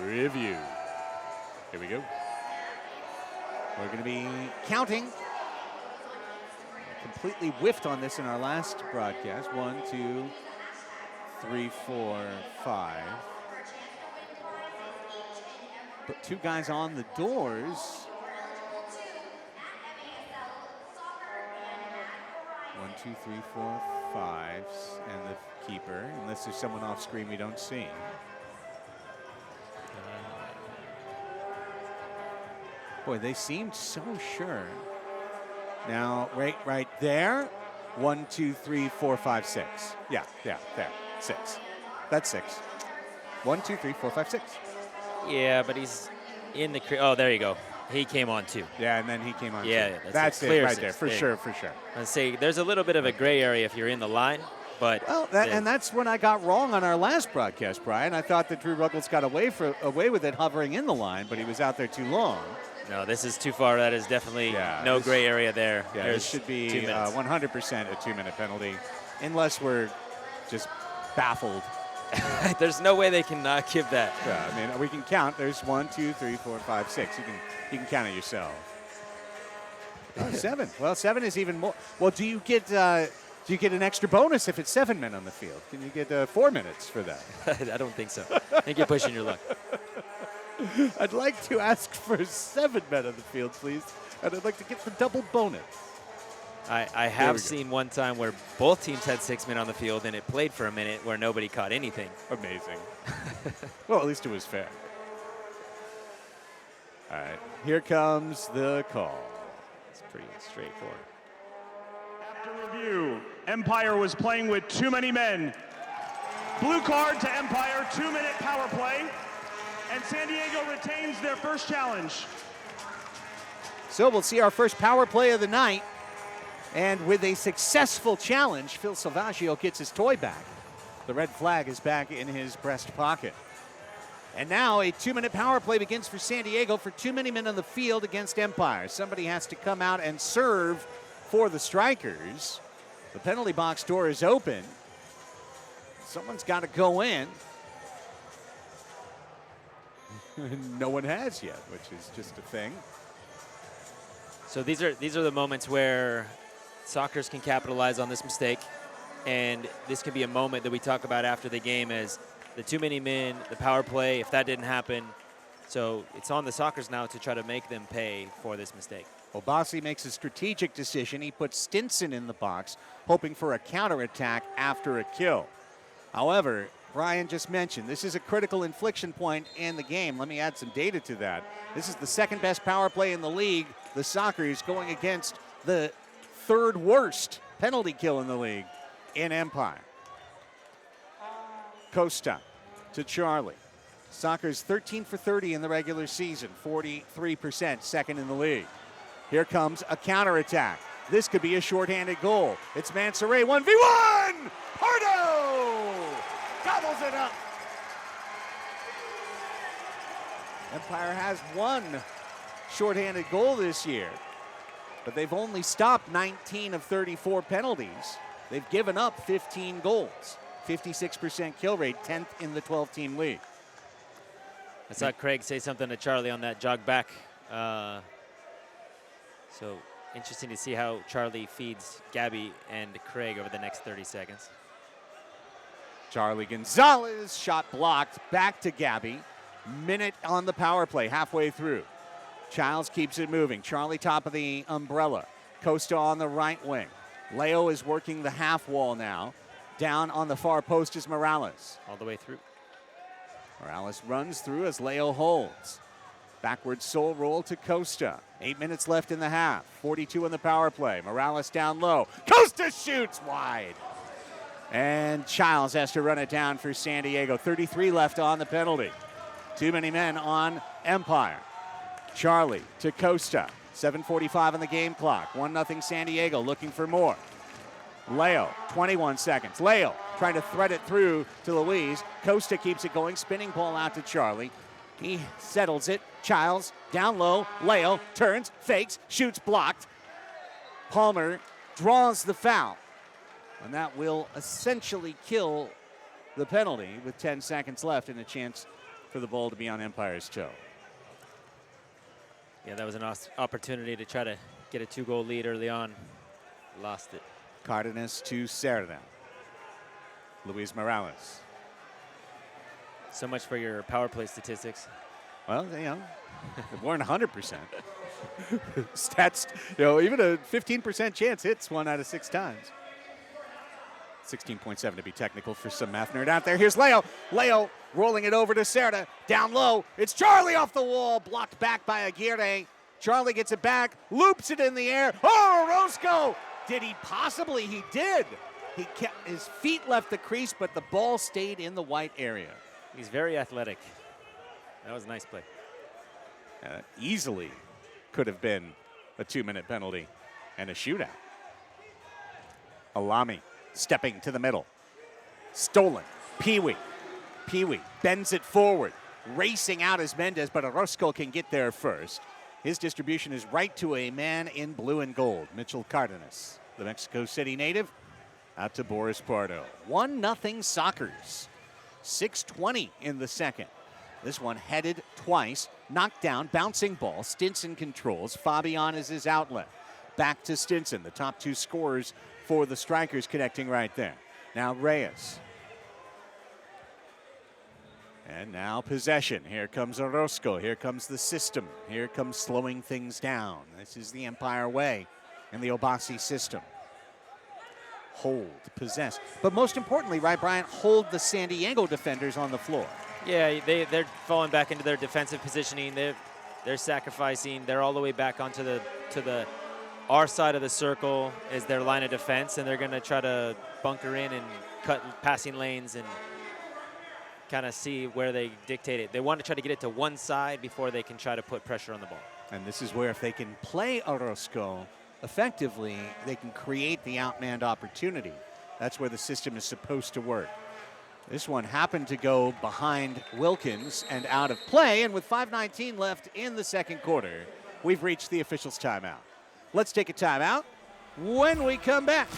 review. Here we go. We're going to be counting. Completely whiffed on this in our last broadcast. 1, 2, 3, 4, 5. Put 2 guys on the doors. 1, 2, 3, 4, 5, and the keeper, unless there's someone off screen we don't see. Boy, they seemed so sure. Now, right there. 1, 2, 3, 4, 5, 6. Yeah, there. 6. That's 6. 1, 2, 3, 4, 5, 6. Yeah, but he's in the. Oh, there you go. He came on too. Yeah, and then he came on. Yeah, too. yeah, that's it clear right 6. there, for sure. I'd say there's a little bit of a gray area if you're in the line, but. Well, and that's when I got wrong on our last broadcast, Brian. I thought that Drew Ruggles got away with it hovering in the line, but he was out there too long. No, this is too far. That is definitely no gray area there. Yeah, There's this should be 2 minutes. 100% a 2-minute penalty, unless we're just baffled. There's no way they can not give that. Yeah, I mean, we can count. There's 1, 2, 3, 4, 5, 6. You can count it yourself. Oh, 7. Well, 7 is even more. Well, do you get an extra bonus if it's 7 men on the field? Can you get 4 minutes for that? I don't think so. I think you're pushing your luck. I'd like to ask for 7 men on the field, please, and I'd like to get the double bonus. I have seen one time where both teams had 6 men on the field, and it played for a minute where nobody caught anything. Amazing. Well, at least it was fair. All right, here comes the call. It's pretty straightforward. After review, Empire was playing with too many men. Blue card to Empire, 2-minute power play. And San Diego retains their first challenge. So we'll see our first power play of the night. And with a successful challenge, Phil Salvaggio gets his toy back. The red flag is back in his breast pocket. And now a 2-minute power play begins for San Diego for too many men on the field against Empire. Somebody has to come out and serve for the Strykers. The penalty box door is open. Someone's got to go in. No one has yet, which is just a thing. So these are the moments where Sockers can capitalize on this mistake, and this can be a moment that we talk about after the game as the too many men, the power play, if that didn't happen. So it's on the Sockers now to try to make them pay for this mistake. Obasi makes a strategic decision. He puts Stinson in the box, hoping for a counterattack after a kill. However, Brian just mentioned, this is a critical inflection point in the game. Let me add some data to that. This is the 2nd best power play in the league. The Sockers going against the 3rd worst penalty kill in the league in Empire. Costa to Charlie. Sockers 13 for 30 in the regular season, 43%, 2nd in the league. Here comes a counterattack. This could be a shorthanded goal. It's Mansoray, 1v1! Pardo gobbles it up. Empire has 1 shorthanded goal this year, but they've only stopped 19 of 34 penalties. They've given up 15 goals, 56% kill rate, 10th in the 12-team league. I saw Craig say something to Charlie on that jog back. So interesting to see how Charlie feeds Gabby and Craig over the next 30 seconds. Charlie Gonzalez, shot blocked, back to Gabby. Minute on the power play, halfway through. Childs keeps it moving. Charlie top of the umbrella. Costa on the right wing. Leo is working the half wall now. Down on the far post is Morales. All the way through. Morales runs through as Leo holds. Backward soul roll to Costa. 8 minutes left in the half. 42 on the power play. Morales down low. Costa shoots wide. And Childs has to run it down for San Diego. 33 left on the penalty. Too many men on Empire. Charlie to Costa. 7:45 on the game clock. 1-0 San Diego looking for more. Leo, 21 seconds. Leo trying to thread it through to Luis. Costa keeps it going. Spinning ball out to Charlie. He settles it. Childs down low. Leo turns, fakes, shoots, blocked. Palmer draws the foul. And that will essentially kill the penalty with 10 seconds left and a chance for the ball to be on Empire's toe. Yeah, that was an opportunity to try to get a 2-goal lead early on. Lost it. Cardenas to Cerda. Luis Morales. So much for your power play statistics. Well, you know, it weren't 100%. Stats, you know, even a 15% chance hits 1 out of 6 times. 16.7 to be technical for some math nerd out there. Here's Leo. Leo rolling it over to Cerda. Down low. It's Charlie off the wall. Blocked back by Aguirre. Charlie gets it back. Loops it in the air. Oh, Orozco. Did he possibly? He did. He kept his feet left the crease, but the ball stayed in the white area. He's very athletic. That was a nice play. Easily could have been a 2-minute penalty and a shootout. Alami stepping to the middle. Stolen. Pee-wee. Pee-wee bends it forward. Racing out as Mendez, but Orozco can get there first. His distribution is right to a man in blue and gold, Mitchell Cardenas, the Mexico City native, out to Boris Pardo. 1-0 Sockers. 6:20 in the second. This one headed twice, knocked down, bouncing ball. Stinson controls. Fabian is his outlet. Back to Stinson, the top 2 scorers for the Strikers connecting right there. Now Reyes. And now possession. Here comes Orozco. Here comes the system. Here comes slowing things down. This is the Empire way in the Obasi system. Hold, possess. But most importantly, right, Brian, hold the San Diego defenders on the floor. Yeah, they're falling back into their defensive positioning. They're sacrificing. They're all the way back onto the our side of the circle is their line of defense, and they're going to try to bunker in and cut passing lanes and kind of see where they dictate it. They want to try to get it to one side before they can try to put pressure on the ball. And this is where if they can play Orozco effectively, they can create the outmanned opportunity. That's where the system is supposed to work. This one happened to go behind Wilkins and out of play, and with 5:19 left in the second quarter, we've reached the officials' timeout. Let's take a timeout. When we come back,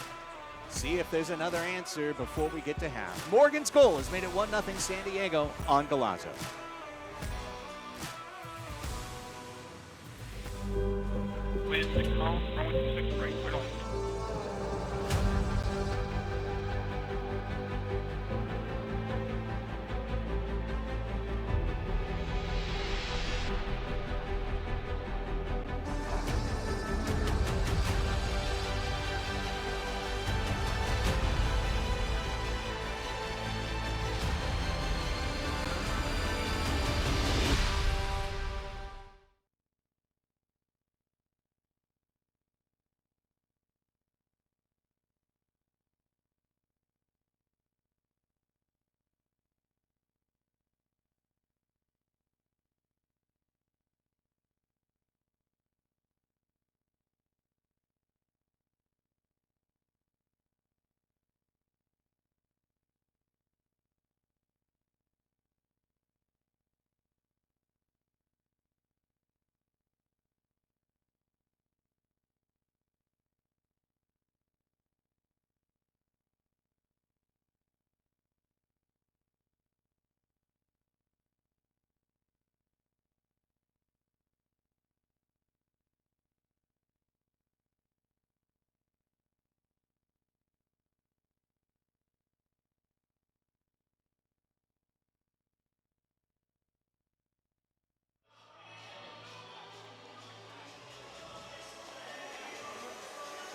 see if there's another answer before we get to half. Morgan's goal has made it 1-0 San Diego on Galazzo. With 6 miles, runway 6 right, clear on.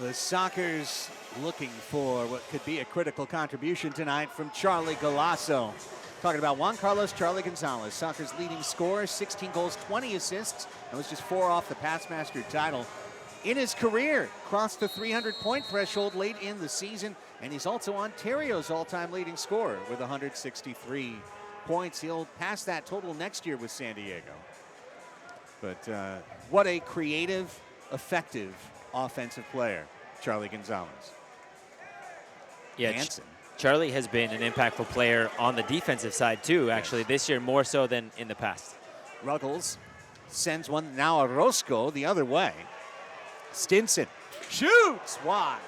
The Sockers looking for what could be a critical contribution tonight from Charlie Galasso. Talking about Juan Carlos Charlie Gonzalez, Sockers' leading scorer, 16 goals, 20 assists. That was just 4 off the Passmaster title. In his career, crossed the 300-point threshold late in the season, and he's also Ontario's all-time leading scorer with 163 points. He'll pass that total next year with San Diego. But what a creative, effective offensive player, Charlie Gonzalez. Yeah, Hansen. Charlie has been an impactful player on the defensive side too, actually, this year more so than in the past. Ruggles sends one, now Orozco the other way. Stinson shoots wide.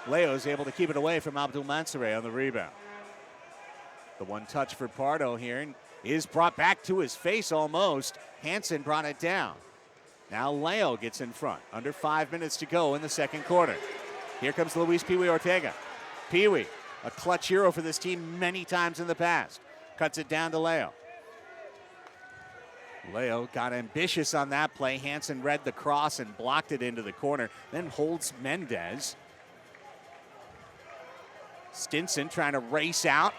Leo's able to keep it away from Abdul Mansoure on the rebound. The one touch for Pardo here is brought back to his face almost. Hansen brought it down. Now Leo gets in front. Under 5 minutes to go in the second quarter. Here comes Luis Pee Wee Ortega. Pee Wee, a clutch hero for this team many times in the past. Cuts it down to Leo. Leo got ambitious on that play. Hansen read the cross and blocked it into the corner. Then holds Mendez. Stinson trying to race out.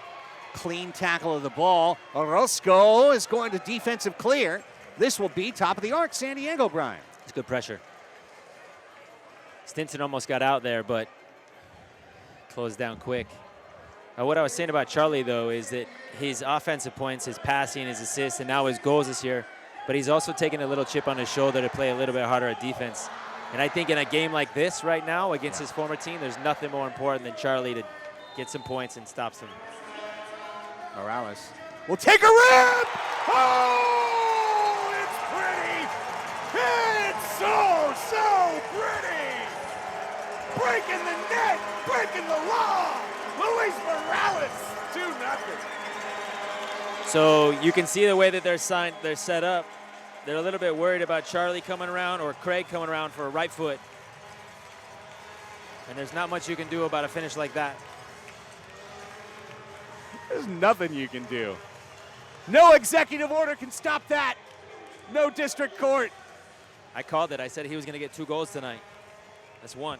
Clean tackle of the ball. Orozco is going to defensive clear. This will be top of the arc, San Diego, Brian. It's good pressure. Stinson almost got out there, but closed down quick. What I was saying about Charlie, though, is that his offensive points, his passing, his assists, and now his goals this year, but he's also taking a little chip on his shoulder to play a little bit harder at defense. And I think in a game like this right now against his former team, there's nothing more important than Charlie to get some points and stop some. Morales will take a rip! Oh, it's pretty! It's so pretty! Breaking the net, breaking the law! Luis Morales, 2-0. So you can see the way that they're set up. They're a little bit worried about Charlie coming around or Craig coming around for a right foot. And there's not much you can do about a finish like that. There's nothing you can do. No executive order can stop that. No district court. I called it. I said he was going to get 2 goals tonight. That's 1.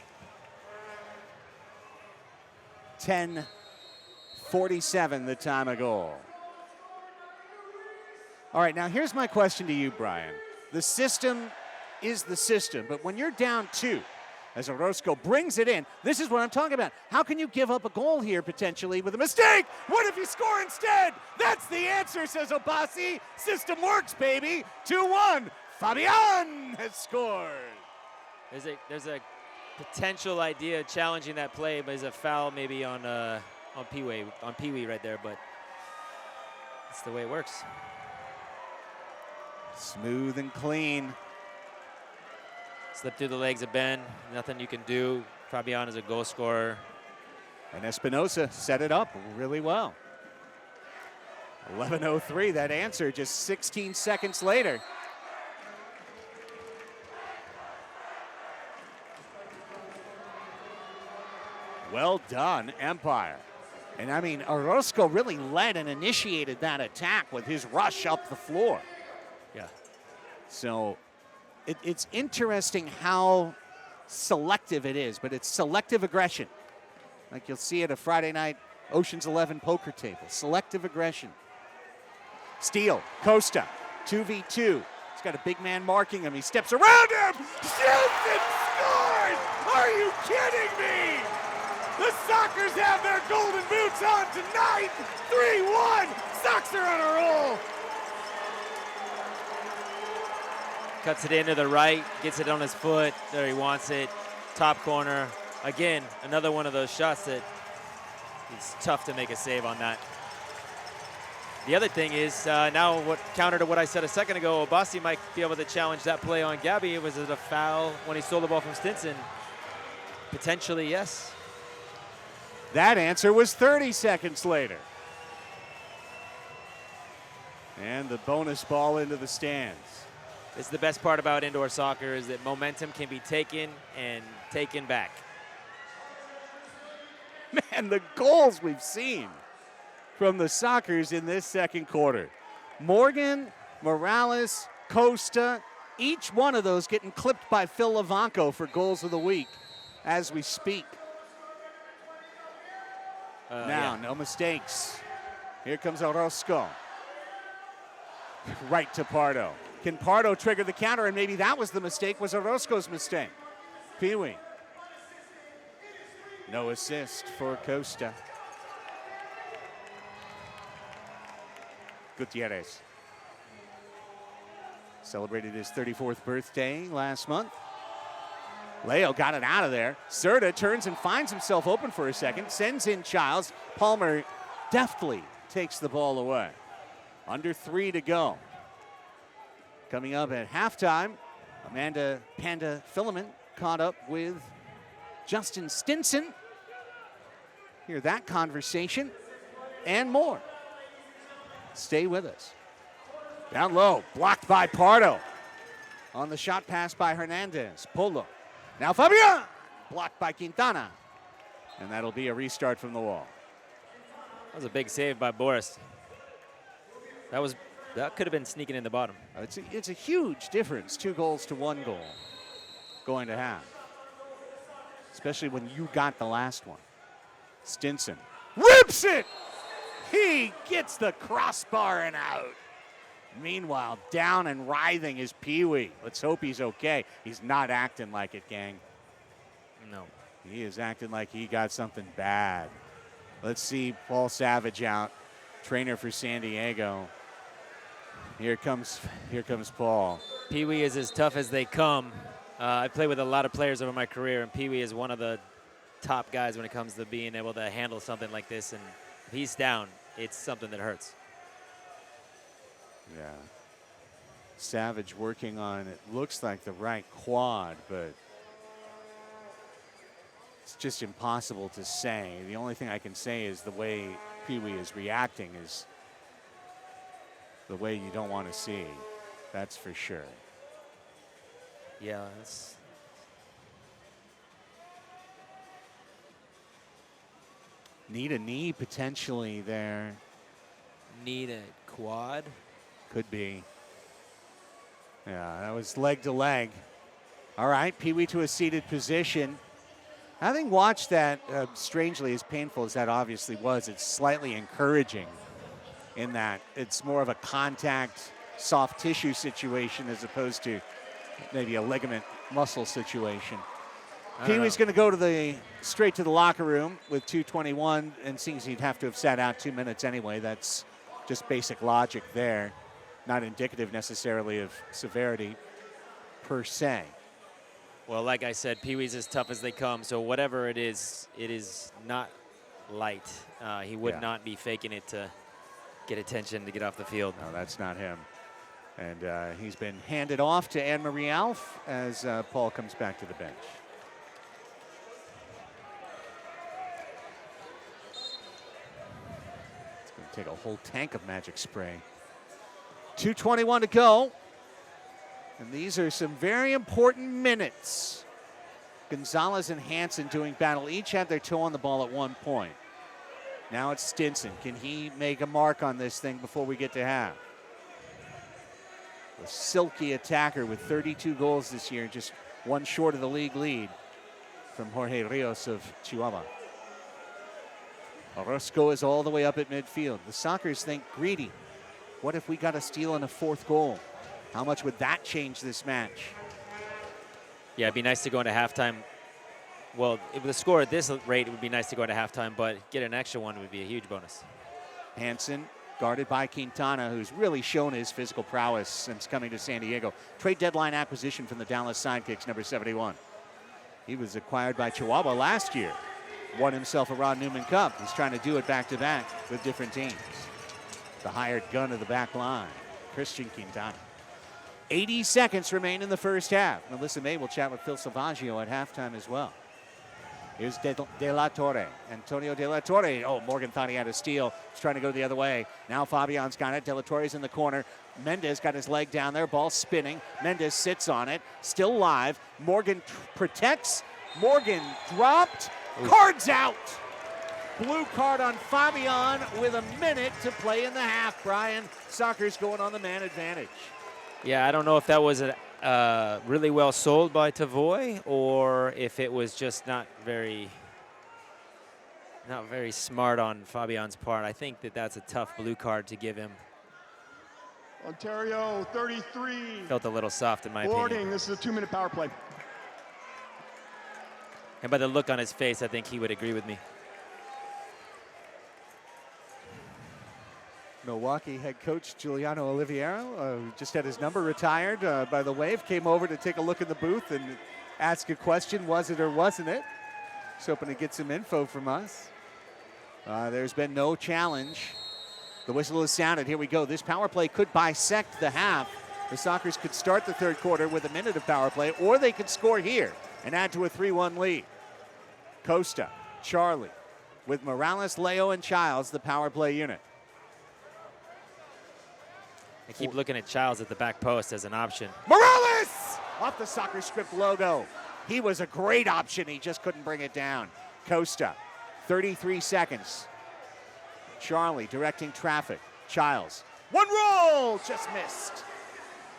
10:47 the time of goal. All right, now here's my question to you, Brian. The system is the system, but when you're down 2, as Orozco brings it in, this is what I'm talking about. How can you give up a goal here potentially with a mistake? What if you score instead? That's the answer, says Obasi. System works, baby. 2-1. Fabian has scored. There's a potential idea challenging that play, but there's a foul maybe on Pee Wee right there, but that's the way it works. Smooth and clean. Slip through the legs of Ben. Nothing you can do. Fabian is a goal scorer. And Espinosa set it up really well. 11:03, that answer just 16 seconds later. Well done, Empire. And I mean, Orozco really led and initiated that attack with his rush up the floor. Yeah. So it's interesting how selective it is, but it's selective aggression. Like you'll see at a Friday night Ocean's 11 poker table. Selective aggression. Steele, Costa, 2v2. He's got a big man marking him. He steps around him, shoots and scores! Are you kidding me? The Sockers have their golden boots on tonight. 3-1. Sox are on a roll. Cuts it into the right, gets it on his foot. There he wants it. Top corner. Again, another one of those shots that it's tough to make a save on that. The other thing is now what counter to what I said a second ago, Obasi might be able to challenge that play on Gabby. Was it a foul when he stole the ball from Stinson? Potentially, yes. That answer was 30 seconds later. And the bonus ball into the stands. It's the best part about indoor soccer is that momentum can be taken and taken back. Man, the goals we've seen from the Sockers in this second quarter. Morgan, Morales, Costa, each one of those getting clipped by Phil Levanco for goals of the week. as we speak. Now, no mistakes. Here comes Orozco. Right to Pardo. Can Pardo trigger the counter? And maybe that was the mistake, was Orozco's mistake. Pee-wee. No assist for Costa. Gutierrez. Celebrated his 34th birthday last month. Leo got it out of there. Serta turns and finds himself open for a second. Sends in Childs. Palmer deftly takes the ball away. Under 3 to go. Coming up at halftime, Amanda Panda Filament caught up with Justin Stinson. Hear that conversation and more. Stay with us. Down low, blocked by Pardo. On the shot pass by Hernandez. Polo. Now Fabian, blocked by Quintana. And that'll be a restart from the wall. That was a big save by Boris. That could have been sneaking in the bottom. It's a huge difference, 2 goals to 1 goal going to half. Especially when you got the last one. Stinson rips it! He gets the crossbar and out. Meanwhile, down and writhing is Pee-wee. Let's hope he's okay. He's not acting like it, gang. No. He is acting like he got something bad. Let's see Paul Savage out, trainer for San Diego. Here comes Paul. Pee-wee is as tough as they come. I played with a lot of players over my career, and Pee-wee is one of the top guys when it comes to being able to handle something like this. And if he's down, it's something that hurts. Yeah. Savage working on, it looks like the right quad, but it's just impossible to say. The only thing I can say is the way Pee-wee is reacting is the way you don't want to see. That's for sure. Yeah, that's... Need a knee potentially there. Need a quad? Could be. Yeah, that was leg to leg. All right, Pee-wee to a seated position. Having watched that, strangely, as painful as that obviously was, it's slightly encouraging in that it's more of a contact, soft tissue situation as opposed to maybe a ligament muscle situation. Pee-wee's going to go straight to the locker room with 2:21, and seems he'd have to have sat out 2 minutes anyway. That's just basic logic there. Not indicative necessarily of severity per se. Well, like I said, Pee-wee's as tough as they come, so whatever it is not light. He would not be faking it to get attention to get off the field. No, that's not him. And he's been handed off to Anne-Marie Alf as Paul comes back to the bench. It's going to take a whole tank of magic spray. 2:21 to go. And these are some very important minutes. Gonzalez and Hansen doing battle. Each had their toe on the ball at one point. Now it's Stinson. Can he make a mark on this thing before we get to half? A silky attacker with 32 goals this year, just one short of the league lead from Jorge Rios of Chihuahua. Orozco is all the way up at midfield. The Sockers think greedy. What if we got a steal and a 4th goal? How much would that change this match? Yeah, it'd be nice to go into halftime. Well, with a score at this rate, it would be nice to go into halftime, but get an extra one would be a huge bonus. Hansen guarded by Quintana, who's really shown his physical prowess since coming to San Diego. Trade deadline acquisition from the Dallas Sidekicks, number 71. He was acquired by Chihuahua last year. Won himself a Ron Newman Cup. He's trying to do it back-to-back with different teams. The hired gun of the back line, Christian Quintana. 80 seconds remain in the first half. Melissa May will chat with Phil Salvaggio at halftime as well. Here's De La Torre. Antonio De La Torre. Oh, Morgan thought he had a steal. He's trying to go the other way. Now Fabian's got it. De La Torre's in the corner. Mendez got his leg down there. Ball spinning. Mendez sits on it. Still live. Morgan protects. Morgan dropped. Ooh. Cards out. Blue card on Fabian with a minute to play in the half. Brian, Sockers going on the man advantage. Yeah, I don't know if that was really well sold by Tavoy or if it was just not very smart on Fabian's part. I think that that's a tough blue card to give him. Ontario, 33. Felt a little soft in my Boarding. opinion. This is a 2-minute power play. And by the look on his face, I think he would agree with me. Milwaukee head coach Giuliano Oliviero, who just had his number retired by the Wave, came over to take a look in the booth and ask a question, was it or wasn't it? Just hoping to get some info from us. There's been no challenge. The whistle is sounded. Here we go. This power play could bisect the half. The Sockers could start the third quarter with a minute of power play, or they could score here and add to a 3-1 lead. Costa, Charlie, with Morales, Leo, and Childs, the power play unit. I keep looking at Childs at the back post as an option. Morales! Off the soccer script logo. He was a great option. He just couldn't bring it down. Costa, 33 seconds. Charlie directing traffic. Childs, one roll, just missed.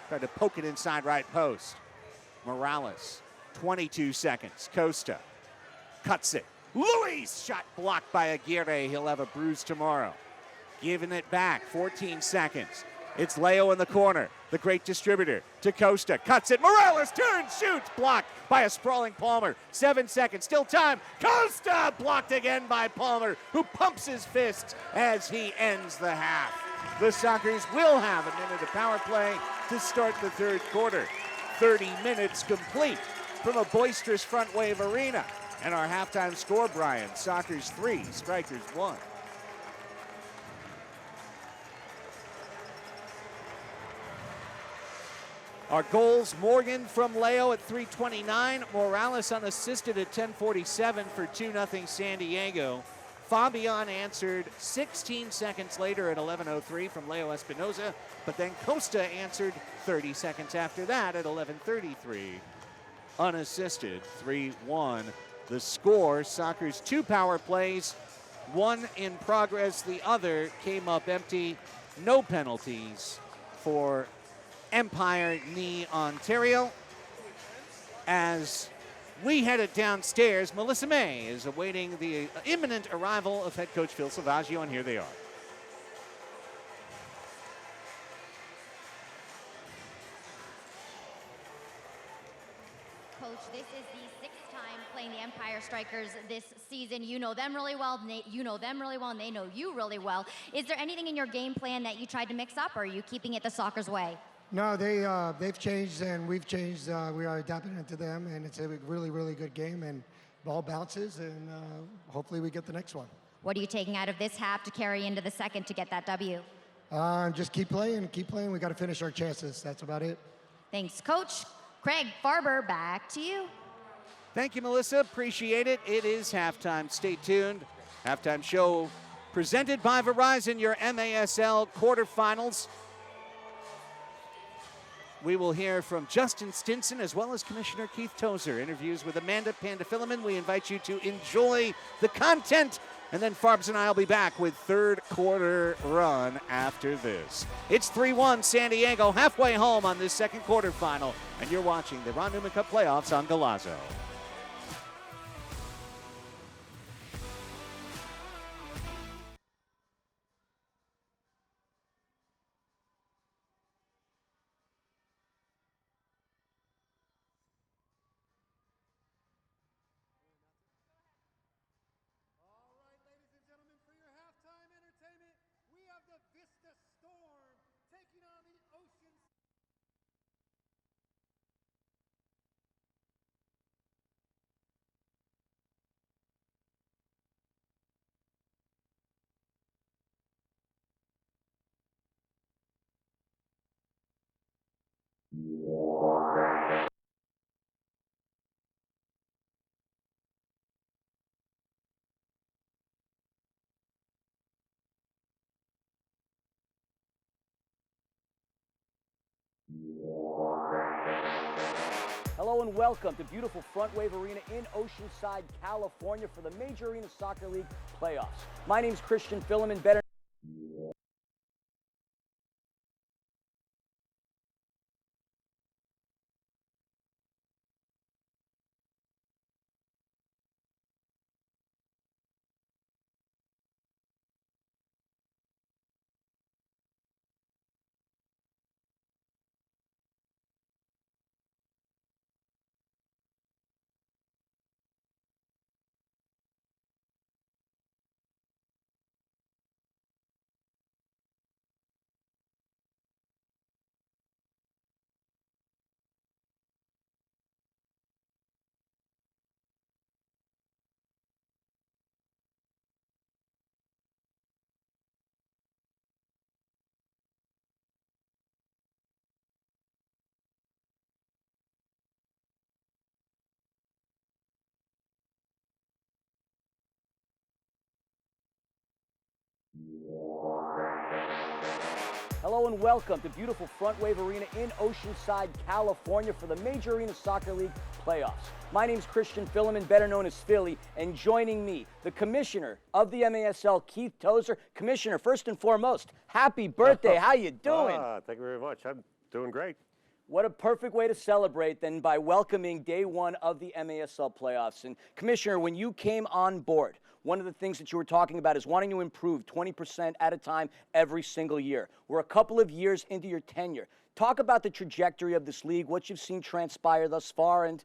Tried to poke it inside right post. Morales, 22 seconds. Costa cuts it. Luis, shot blocked by Aguirre. He'll have a bruise tomorrow. Giving it back, 14 seconds. It's Leo in the corner, the great distributor to Costa. Cuts it, Morales turns, shoots, blocked by a sprawling Palmer. 7 seconds, still time. Costa blocked again by Palmer, who pumps his fist as he ends the half. The Sockers will have a minute of power play to start the third quarter. 30 minutes complete from a boisterous Frontwave arena. And our halftime score, Brian, Sockers 3, Strykers 1. Our goals, Morgan from Leo at 3:29. Morales unassisted at 10:47 for 2-0 San Diego. Fabian answered 16 seconds later at 11:03 from Leo Espinoza, but then Costa answered 30 seconds after that at 11:33. Unassisted, 3-1. The score, Sockers 2 power plays, 1 in progress, the other came up empty. No penalties for Empire Knee Ontario. As we headed downstairs, Melissa May is awaiting the imminent arrival of head coach Phil Salvaggio, and here they are. Coach, this is the 6th time playing the Empire Strykers this season. You know them really well, you know them really well, and they know you really well. Is there anything in your game plan that you tried to mix up, or are you keeping it the Sockers way? No, they've changed and we've changed. We are adapting into them, and it's a really, really good game. And ball bounces, and hopefully we get the next one. What are you taking out of this half to carry into the second to get that W? Just keep playing, keep playing. We got to finish our chances. That's about it. Thanks, Coach. Craig Farber, back to you. Thank you, Melissa. Appreciate it. It is halftime. Stay tuned. Halftime show presented by Verizon, your MASL quarterfinals. We will hear from Justin Stinson as well as Commissioner Keith Tozer. Interviews with Amanda Pandafiliman. We invite you to enjoy the content. And then Farbs and I will be back with third quarter run after this. It's 3-1 San Diego, halfway home on this second quarterfinal. And you're watching the Ron Newman Cup Playoffs on Golazo. taking on the Oceanside. Hello and welcome to beautiful Frontwave Arena in Oceanside, California for the Major Arena Soccer League playoffs. My name's Christian Filliman, better Hello and welcome to beautiful Frontwave Arena in Oceanside, California for the Major Arena Soccer League playoffs. My name's Christian Filliman, better known as Philly, and joining me, the Commissioner of the MASL, Keith Tozer. Commissioner, first and foremost, happy birthday. How you doing? Thank you very much. I'm doing great. What a perfect way to celebrate than by welcoming day one of the MASL playoffs. And Commissioner, when you came on board, one of the things that you were talking about is wanting to improve 20% at a time every single year. We're a couple of years into your tenure. Talk about the trajectory of this league, what you've seen transpire thus far, and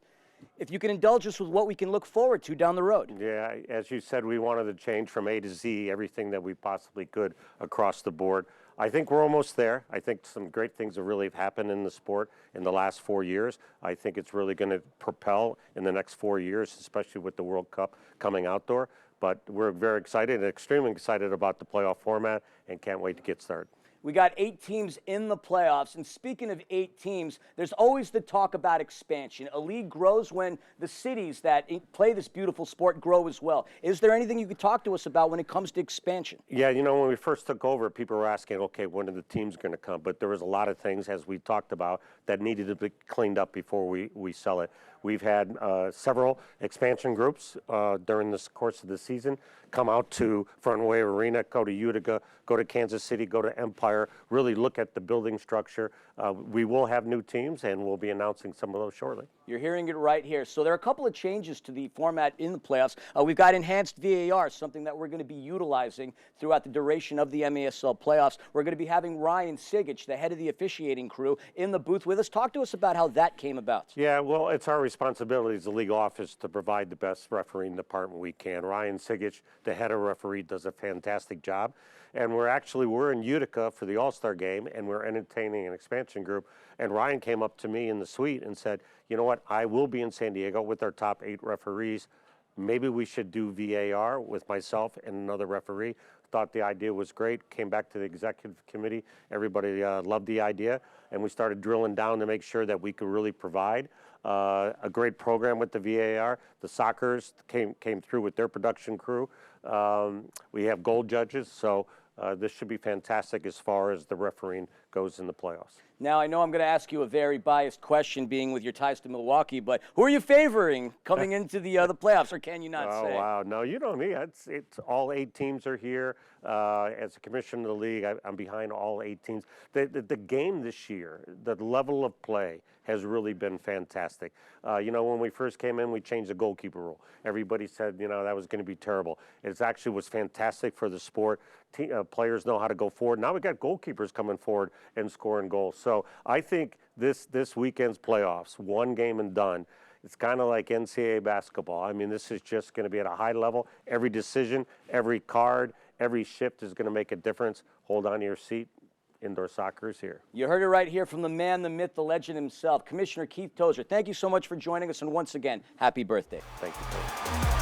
if you can indulge us with what we can look forward to down the road. Yeah, as you said, we wanted to change from A to Z, everything that we possibly could across the board. I think we're almost there. I think some great things have really happened in the sport in the last 4 years. I think it's really going to propel in the next 4 years, especially with the World Cup coming outdoor. But we're very excited and extremely excited about the playoff format and can't wait to get started. We got 8 teams in the playoffs, and speaking of 8 teams, there's always the talk about expansion. A league grows when the cities that play this beautiful sport grow as well. Is there anything you could talk to us about when it comes to expansion? Yeah, you know, when we first took over, people were asking, okay, when are the teams going to come? But there was a lot of things, as we talked about, that needed to be cleaned up before we sell it. We've had several expansion groups during this course of the season come out to Frontwave Arena, go to Utica, go to Kansas City, go to Empire, really look at the building structure. We will have new teams, and we'll be announcing some of those shortly. You're hearing it right here. So there are a couple of changes to the format in the playoffs. We've got enhanced VAR, something that we're going to be utilizing throughout the duration of the MASL playoffs. We're going to be having Ryan Sigich, the head of the officiating crew, in the booth with us. Talk to us about how that came about. Yeah, well, it's our responsibility as the league office to provide the best refereeing department we can. Ryan Sigich, the head of referee, does a fantastic job. And we're in Utica for the All-Star game, and we're entertaining an expansion group. And Ryan came up to me in the suite and said, you know what, I will be in San Diego with our top 8 referees. Maybe we should do VAR with myself and another referee. Thought the idea was great. Came back to the executive committee. Everybody loved the idea. And we started drilling down to make sure that we could really provide a great program with the VAR. The Sockers came through with their production crew. We have gold judges, so this should be fantastic as far as the refereeing goes in the playoffs. Now, I know I'm going to ask you a very biased question, being with your ties to Milwaukee, but who are you favoring coming into the playoffs, or can you not say? Oh, wow. No, you know me. It's all 8 teams are here. As a commissioner of the league, I'm behind all 8 teams. The game this year, the level of play has really been fantastic. You know, when we first came in, we changed the goalkeeper rule. Everybody said, you know, that was going to be terrible. It actually was fantastic for the sport. Players know how to go forward. Now we got goalkeepers coming forward and scoring goals. So I think this weekend's playoffs, one game and done. It's kind of like NCAA basketball. I mean, this is just going to be at a high level. Every decision, every card, every shift is going to make a difference. Hold on to your seat. Indoor soccer is here. You heard it right here from the man, the myth, the legend himself, Commissioner Keith Tozer. Thank you so much for joining us, and once again, happy birthday. Thank you, Coach.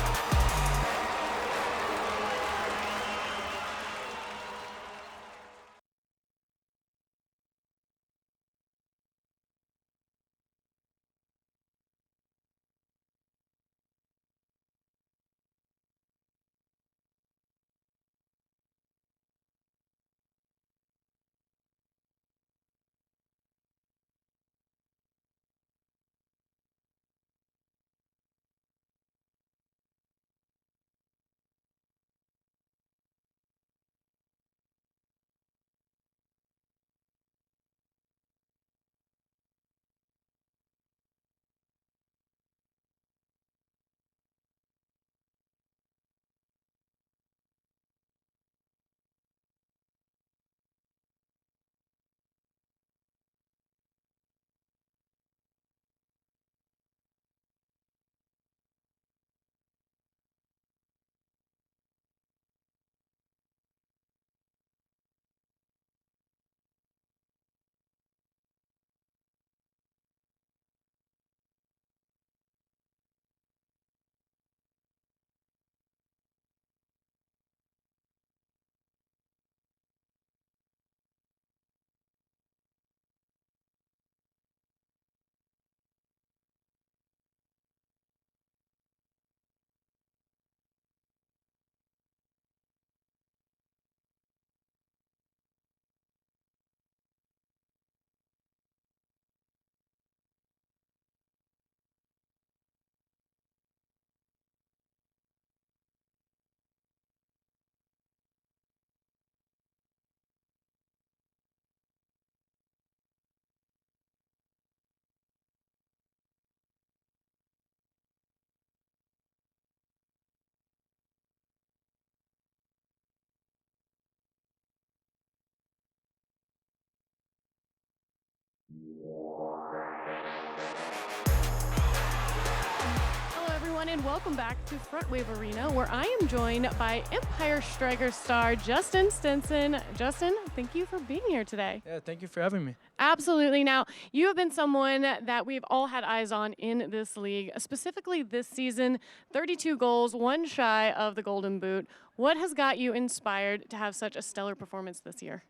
and welcome back to Frontwave Arena, where I am joined by Empire Strykers star Justin Stinson. Justin, thank you for being here today. Yeah, thank you for having me. Absolutely. Now, you have been someone that we've all had eyes on in this league, specifically this season, 32 goals, one shy of the Golden Boot. What has got you inspired to have such a stellar performance this year?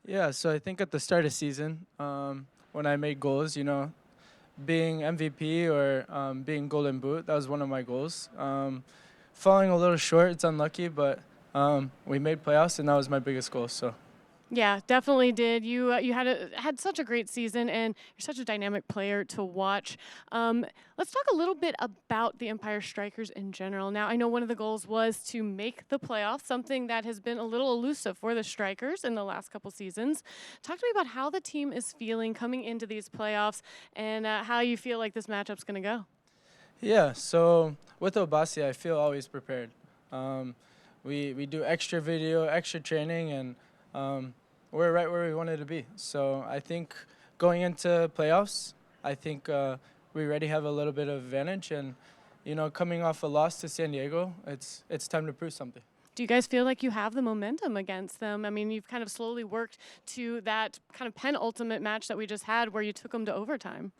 Yeah, so I think at the start of season, when I made goals, being MVP or being Golden Boot, that was one of my goals. Falling a little short, it's unlucky, but we made playoffs, and that was my biggest goal. So. Yeah, definitely did. You had such a great season, and you're such a dynamic player to watch. Let's talk a little bit about the Empire Strykers in general. Now, I know one of the goals was to make the playoffs, something that has been a little elusive for the Strykers in the last couple seasons. Talk to me about how the team is feeling coming into these playoffs and how you feel like this matchup's going to go. Yeah, so with Obasi, I feel always prepared. We do extra video, extra training, and we're right where we wanted to be. So I think going into playoffs, I think we already have a little bit of advantage. And, coming off a loss to San Diego, it's time to prove something. Do you guys feel like you have the momentum against them? I mean, you've kind of slowly worked to that kind of penultimate match that we just had where you took them to overtime.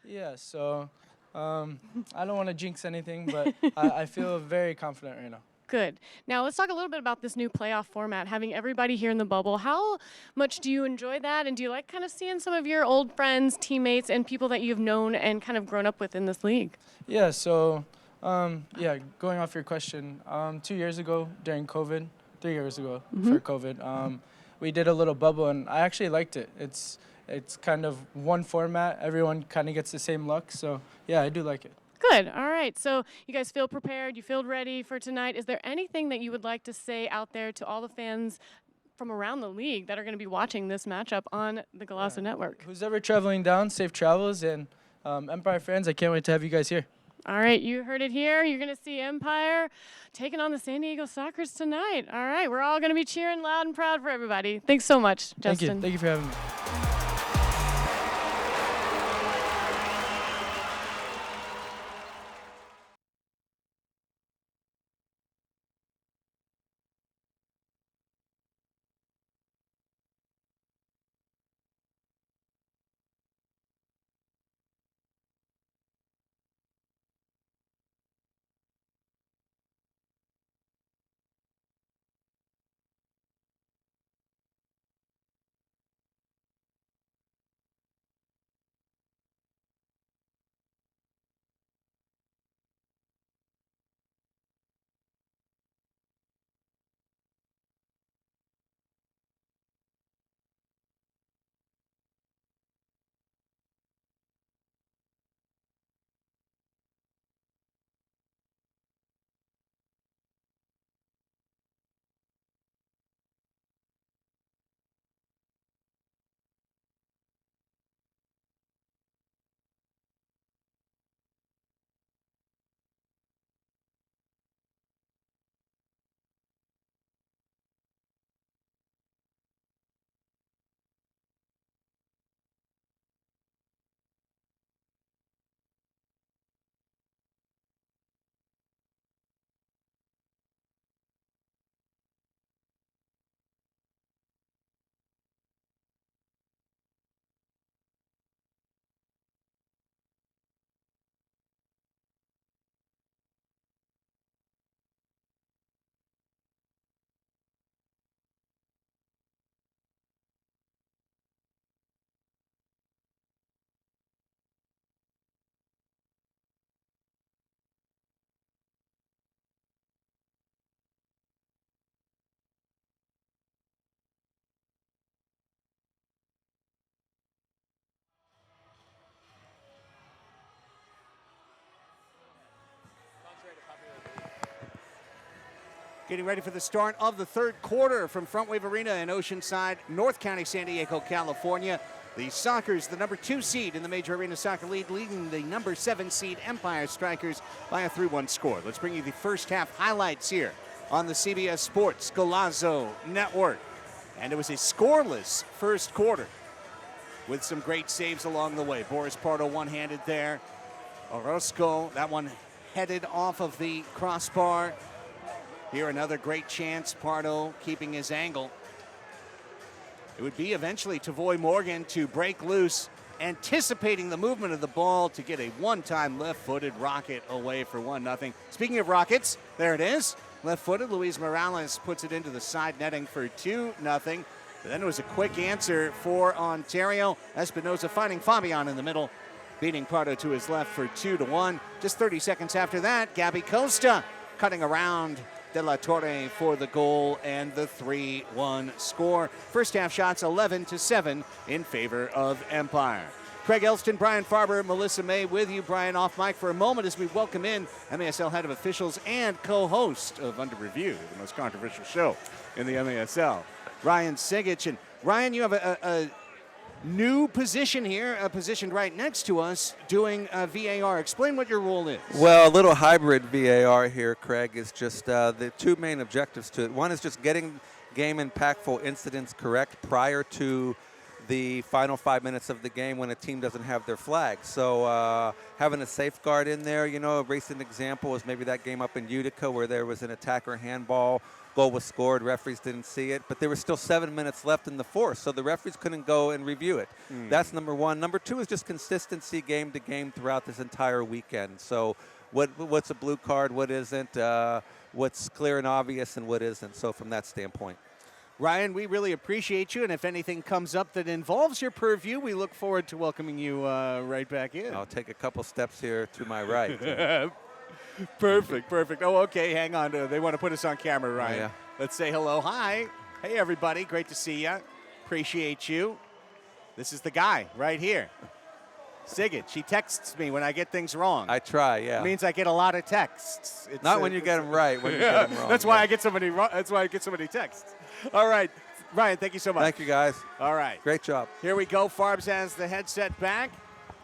Yeah, so I don't want to jinx anything, but I feel very confident right now. Good. Now let's talk a little bit about this new playoff format, having everybody here in the bubble. How much do you enjoy that, and do you like kind of seeing some of your old friends, teammates, and people that you've known and kind of grown up with in this league? Yeah, so, going off your question, 2 years ago during COVID, 3 years ago for COVID, we did a little bubble, and I actually liked it. It's kind of one format. Everyone kind of gets the same luck, so, yeah, I do like it. Good. All right. So you guys feel prepared. You feel ready for tonight. Is there anything that you would like to say out there to all the fans from around the league that are going to be watching this matchup on the Golazo Network? Who's ever traveling down, safe travels, and Empire fans, I can't wait to have you guys here. All right. You heard it here. You're going to see Empire taking on the San Diego Sockers tonight. All right. We're all going to be cheering loud and proud for everybody. Thanks so much, Justin. Thank you for having me. Getting ready for the start of the third quarter from Frontwave Arena in Oceanside, North County, San Diego, California. The Sockers, the number 2 seed in the Major Arena Soccer League, leading the number 7 seed Empire Strykers by a 3-1 score. Let's bring you the first half highlights here on the CBS Sports Golazo Network. And it was a scoreless first quarter with some great saves along the way. Boris Pardo one-handed there. Orozco, that one headed off of the crossbar. Here another great chance, Pardo keeping his angle. It would be eventually Tavoy Morgan to break loose, anticipating the movement of the ball to get a one-time left-footed rocket away for 1-0. Speaking of rockets, there it is. Left-footed, Luis Morales puts it into the side netting for 2-0. But then it was a quick answer for Ontario. Espinoza finding Fabian in the middle, beating Pardo to his left for 2-1. Just 30 seconds after that, Gabby Costa cutting around De La Torre for the goal and the 3-1 score. First half shots 11-7 in favor of Empire. Craig Elston, Brian Farber, Melissa May with you. Brian off mic for a moment as we welcome in MASL head of officials and co-host of Under Review, the most controversial show in the MASL, Ryan Sigich. And Ryan, you have a new position here, positioned right next to us, doing VAR. Explain what your role is. Well, a little hybrid VAR here, Craig, is just the two main objectives to it. One is just getting game impactful incidents correct prior to the final 5 minutes of the game when a team doesn't have their flag. So having a safeguard in there, you know, a recent example was maybe that game up in Utica where there was an attacker handball. Goal was scored, referees didn't see it, but there was still 7 minutes left in the fourth, so the referees couldn't go and review it. That's number one. Number two is just consistency game to game throughout this entire weekend. So what's a blue card, what isn't, what's clear and obvious, and what isn't. So from that standpoint. Ryan, we really appreciate you, and if anything comes up that involves your purview, we look forward to welcoming you right back in. I'll take a couple steps here to my right. Perfect, perfect. Oh, okay, hang on. They want to put us on camera, Ryan. Yeah. Let's say hello. Hi. Hey, everybody. Great to see you. Appreciate you. This is the guy right here. Sigurd. She texts me when I get things wrong. I try, yeah. It means I get a lot of texts. Not when you get them right, when you get them wrong. That's why I get so many. That's why I get so many texts. All right, Ryan. Thank you so much. Thank you, guys. All right. Great job. Here we go. Farbs has the headset back.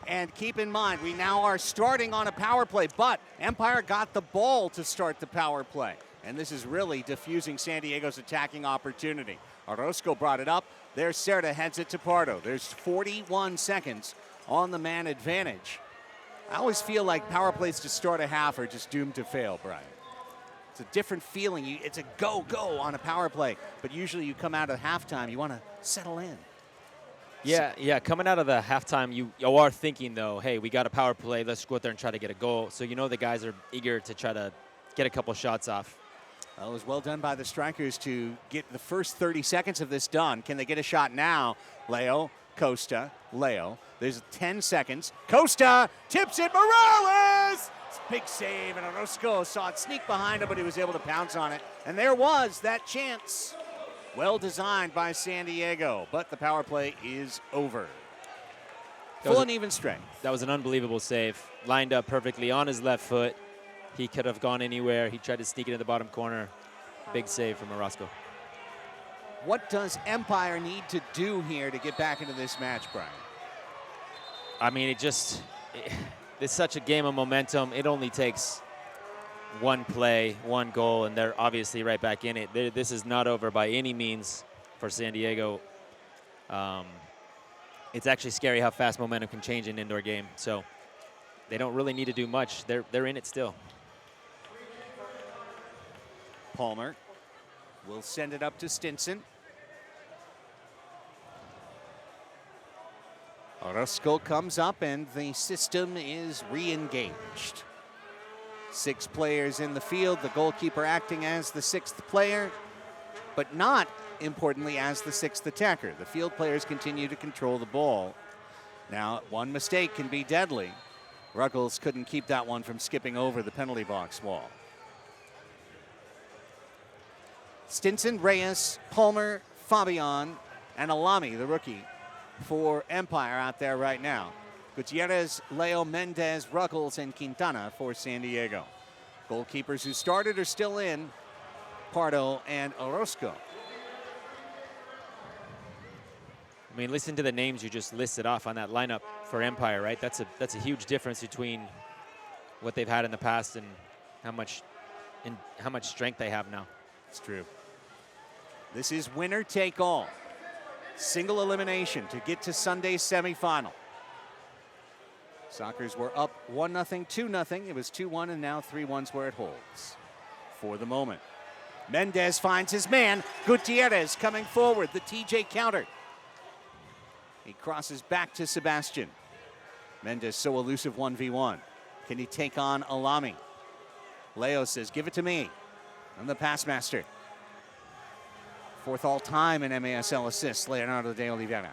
And keep in mind, we now are starting on a power play, but Empire got the ball to start the power play. And this is really diffusing San Diego's attacking opportunity. Orozco brought it up. There's Cerda, heads it to Pardo. There's 41 seconds on the man advantage. I always feel like power plays to start a half are just doomed to fail, Brian. It's a different feeling. It's a go-go on a power play, but usually you come out of halftime, you want to settle in. Yeah, coming out of the halftime, you are thinking, though, hey, we got a power play. Let's go out there and try to get a goal. So you know the guys are eager to try to get a couple shots off. Well, it was well done by the Strikers to get the first 30 seconds of this done. Can they get a shot now? Leo, Costa, Leo. There's 10 seconds. Costa tips it. Morales! Big save, and Orozco saw it sneak behind him, but he was able to pounce on it. And there was that chance. Well designed by San Diego, but the power play is over. Full and even strength. That was an unbelievable save. Lined up perfectly on his left foot. He could have gone anywhere. He tried to sneak it in the bottom corner. Big save from Orozco. What does Empire need to do here to get back into this match, Brian? I mean, it's such a game of momentum. It only takes one play, one goal, and they're obviously right back in it. This is not over by any means for San Diego. It's actually scary how fast momentum can change in an indoor game. So they don't really need to do much. They're in it still. Palmer will send it up to Stinson. Orozco comes up, and the system is re-engaged. 6 players in the field, the goalkeeper acting as the 6th player, but not, importantly, as the 6th attacker. The field players continue to control the ball. Now, one mistake can be deadly. Ruggles couldn't keep that one from skipping over the penalty box wall. Stinson, Reyes, Palmer, Fabian, and Alami, the rookie, for Empire out there right now. Gutierrez, Leo, Mendez, Ruggles, and Quintana for San Diego. Goalkeepers who started are still in, Pardo and Orozco. I mean, listen to the names you just listed off on that lineup for Empire, right? That's a huge difference between what they've had in the past and how much strength they have now. It's true. This is winner take all. Single elimination to get to Sunday's semifinal. Sockers were up 1-0, 2-0. It was 2-1, and now 3-1's where it holds for the moment. Mendez finds his man. Gutierrez coming forward. The TJ counter. He crosses back to Sebastian. Mendez so elusive 1v1. Can he take on Alami? Leo says, give it to me. I'm the pass master. Fourth all-time in MASL assists, Leonardo de Oliveira.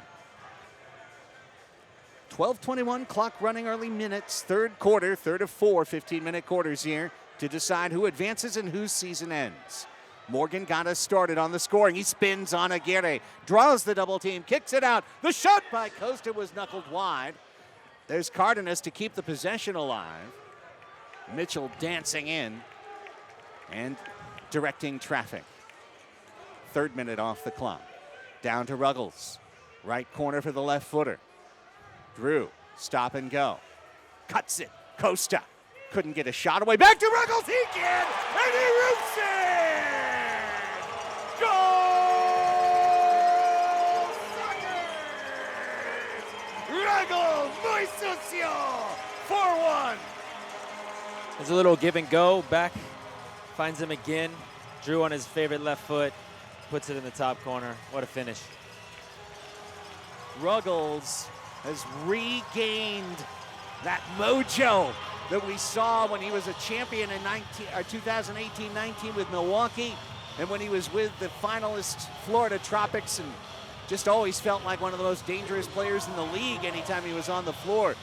12:21, clock running, early minutes. Third quarter, third of 4 15-minute quarters here to decide who advances and whose season ends. Morgan got us started on the scoring. He spins on Aguirre, draws the double team, kicks it out. The shot by Costa was knuckled wide. There's Cardenas to keep the possession alive. Mitchell dancing in and directing traffic. Third minute off the clock. Down to Ruggles. Right corner for the left footer. Drew, stop and go. Cuts it. Costa couldn't get a shot away. Back to Ruggles. He can, and he roots it. Goal! Sockers! Ruggles, muy sucio. 4-1. There's a little give and go. Back, finds him again. Drew on his favorite left foot, puts it in the top corner. What a finish. Ruggles has regained that mojo that we saw when he was a champion in 2018-19 with Milwaukee, and when he was with the finalist Florida Tropics, and just always felt like one of the most dangerous players in the league anytime he was on the floor.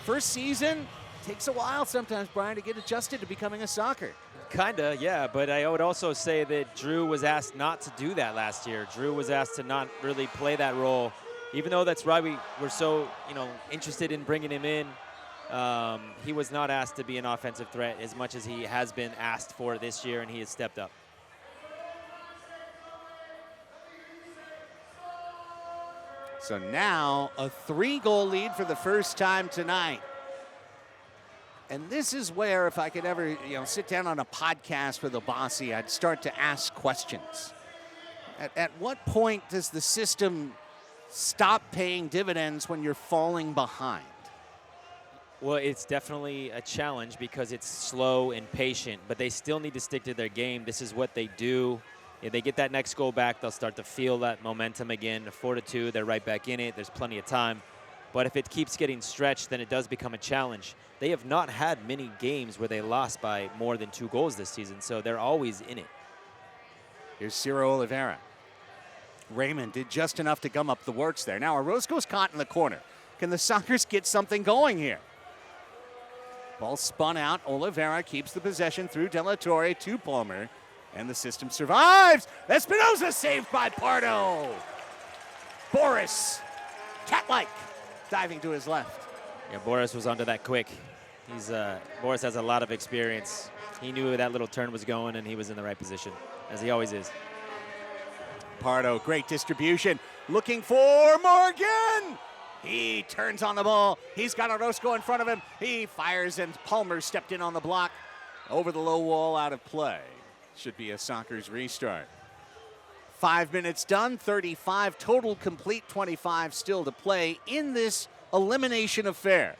First season, takes a while sometimes, Brian, to get adjusted to becoming a soccer. Kinda, yeah, but I would also say that Drew was asked not to do that last year. Drew was asked to not really play that role, even though that's why we were so, interested in bringing him in. He was not asked to be an offensive threat as much as he has been asked for this year, and he has stepped up. So now a 3-goal lead for the first time tonight. And this is where, if I could ever, sit down on a podcast with Obasi, I'd start to ask questions. At what point does the system stop paying dividends when you're falling behind? Well, it's definitely a challenge because it's slow and patient, but they still need to stick to their game. This is what they do. If they get that next goal back, they'll start to feel that momentum again. 4-2, they're right back in it. There's plenty of time. But if it keeps getting stretched, then it does become a challenge. They have not had many games where they lost by more than 2 goals this season, so they're always in it. Here's Ciro Oliveira. Raymond did just enough to gum up the works there. Now Orozco's caught in the corner. Can the Sockers get something going here? Ball spun out. Oliveira keeps the possession through De La Torre to Palmer. And the system survives. Espinosa saved by Pardo. Boris, cat-like, diving to his left. Yeah, Boris was onto that quick. Boris has a lot of experience. He knew where that little turn was going, and he was in the right position, as he always is. Pardo, great distribution. Looking for Morgan. He turns on the ball. He's got Orozco in front of him. He fires, and Palmer stepped in on the block. Over the low wall, out of play. Should be a Sockers restart. 5 minutes done, 35 total complete, 25 still to play in this elimination affair.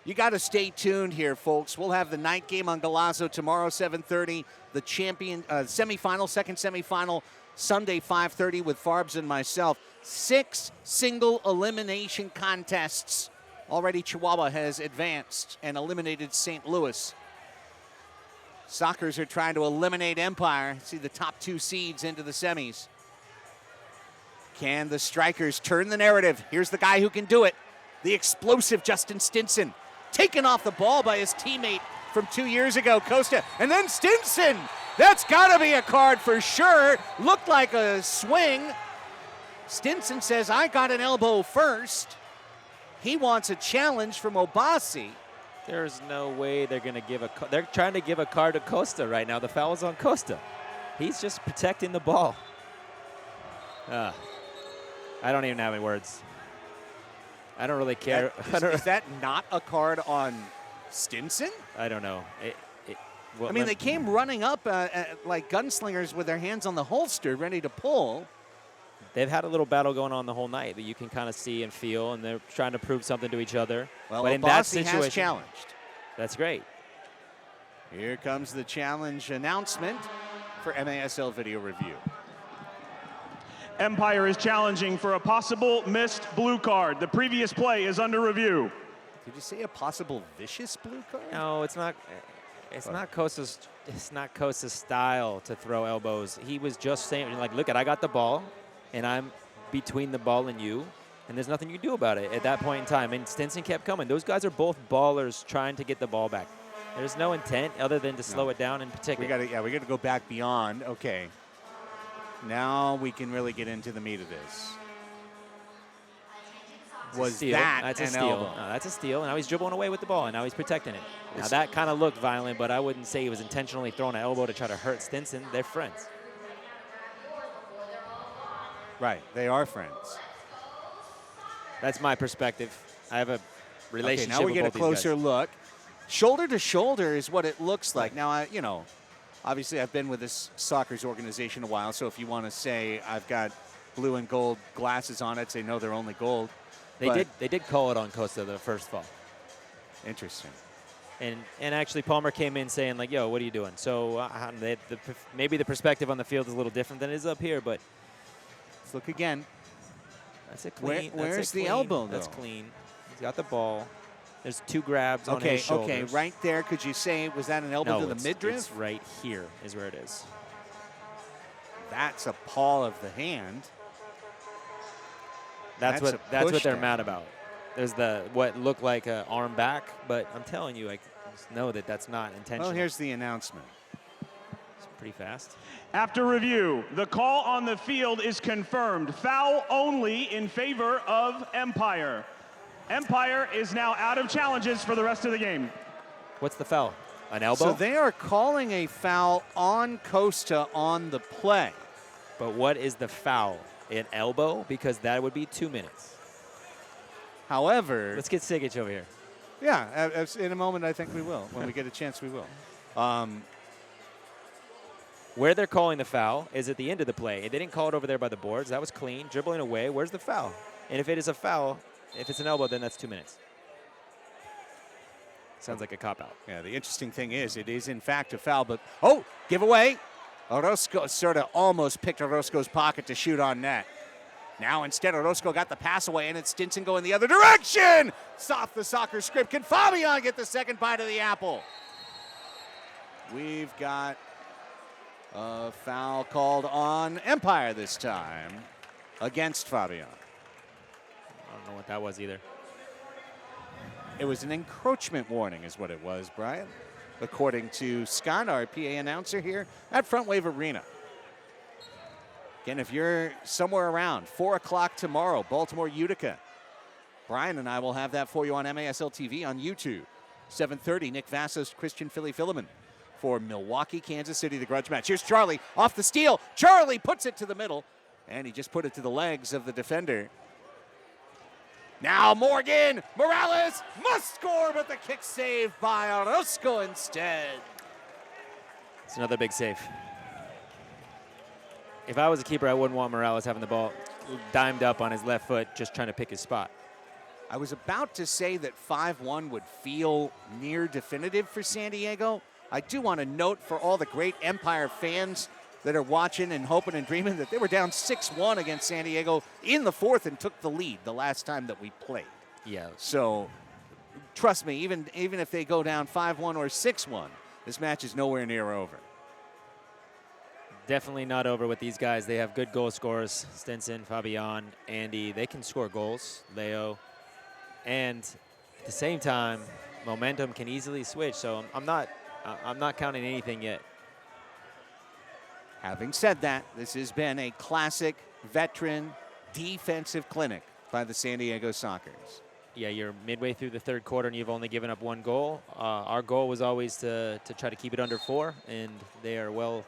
You got to stay tuned here, folks. We'll have the night game on Galazo tomorrow, 7:30. The champion semifinal, second semifinal, Sunday, 5:30 with Farbs and myself. 6 single elimination contests. Already Chihuahua has advanced and eliminated St. Louis. Sockers are trying to eliminate Empire. See the top 2 seeds into the semis. Can the Strykers turn the narrative? Here's the guy who can do it. The explosive Justin Stinson. Taken off the ball by his teammate from 2 years ago, Costa. And then Stinson. That's got to be a card for sure. Looked like a swing. Stinson says, I got an elbow first. He wants a challenge from Obasi. There's no way they're going to give a – they're trying to give a card to Costa right now. The foul's on Costa. He's just protecting the ball. I don't even have any words. I don't really care. Is that not a card on Stinson? I don't know. They came running up like gunslingers with their hands on the holster, ready to pull. they've had a little battle going on the whole night that you can kind of see and feel, and they're trying to prove something to each other. Well, but in that Obasi situation, has challenged. That's great. Here comes the challenge announcement for MASL Video Review. Empire is challenging for a possible missed blue card. The previous play is under review. Did you say a possible vicious blue card? No, it's not. It's not Costa's. It's not Costa's style to throw elbows. He was just saying, like, look, I got the ball, and I'm between the ball and you, and there's nothing you can do about it at that point in time. And Stinson kept coming. Those guys are both ballers trying to get the ball back. There's no intent other than to slow it down and protect it. We got to go back beyond. Okay. Now we can really get into the meat of this. Was that that's an a steal? elbow? No, that's a steal. And now he's dribbling away with the ball, and now he's protecting it. Now that kind of looked violent, but I wouldn't say he was intentionally throwing an elbow to try to hurt Stinson. They're friends. Right, they are friends. That's my perspective. I have a relationship. Okay, now we with get a both these guys. closer look. Shoulder to shoulder is what it looks like. Now, obviously I've been with this Soccer's organization a while, so if you want to say I've got blue and gold glasses on, I'd say no, they're only gold. They did call it on Costa the first fall. Interesting. And actually Palmer came in saying, like, yo, what are you doing? So maybe the perspective on the field is a little different than it is up here, but let's look again. That's a clean. Where's the elbow, though? That's clean. He's got the ball. There's two grabs on his shoulders. Okay, right there. Could you say, was that an elbow to the midriff? It's right here is where it is. That's a paw of the hand. That's what they're mad about. There's what looked like an arm back, but I'm telling you, I just know that that's not intentional. Well, here's the announcement. It's pretty fast. After review, the call on the field is confirmed. Foul only in favor of Empire. Empire is now out of challenges for the rest of the game. What's the foul? An elbow? So they are calling a foul on Costa on the play. But what is the foul? An elbow? Because that would be 2 minutes. However, let's get Sigic over here. Yeah, in a moment I think we will. When we get a chance, we will. Where they're calling the foul is at the end of the play. They didn't call it over there by the boards. That was clean, dribbling away. Where's the foul? And if it is a foul, if it's an elbow, then that's 2 minutes. Sounds like a cop-out. Yeah, the interesting thing is it is in fact a foul, but giveaway. Orozco sort of almost picked Orozco's pocket to shoot on net. Now instead Orozco got the pass away, and it's Stinson going the other direction. Off the soccer script. Can Fabian get the second bite of the apple? We've got a foul called on Empire this time against Fabian. I don't know what that was either. It was an encroachment warning is what it was, Brian, according to Scott, our PA announcer here at Frontwave Arena. Again, if you're somewhere around 4 o'clock tomorrow, Baltimore, Utica, Brian and I will have that for you on MASL TV on YouTube. 7:30, Nick Vassos, Christian Philly Philemon for Milwaukee, Kansas City, the grudge match. Here's Charlie off the steal. Charlie puts it to the middle, and he just put it to the legs of the defender. Now Morgan Morales must score, but the kick saved by Orozco instead. It's another big save. If I was a keeper, I wouldn't want Morales having the ball dimed up on his left foot, just trying to pick his spot. I was about to say that 5-1 would feel near definitive for San Diego. I do want to note for all the great Empire fans that are watching and hoping and dreaming that they were down 6-1 against San Diego in the fourth and took the lead the last time that we played. Yeah. So trust me, even if they go down 5-1 or 6-1, this match is nowhere near over. Definitely not over with these guys. They have good goal scorers. Stinson, Fabian, Andy. They can score goals. Leo. And at the same time, momentum can easily switch. So I'm not counting anything yet. Having said that, this has been a classic veteran defensive clinic by the San Diego Sockers. Yeah, you're midway through the third quarter and you've only given up one goal. Our goal was always to try to keep it under 4, and they are well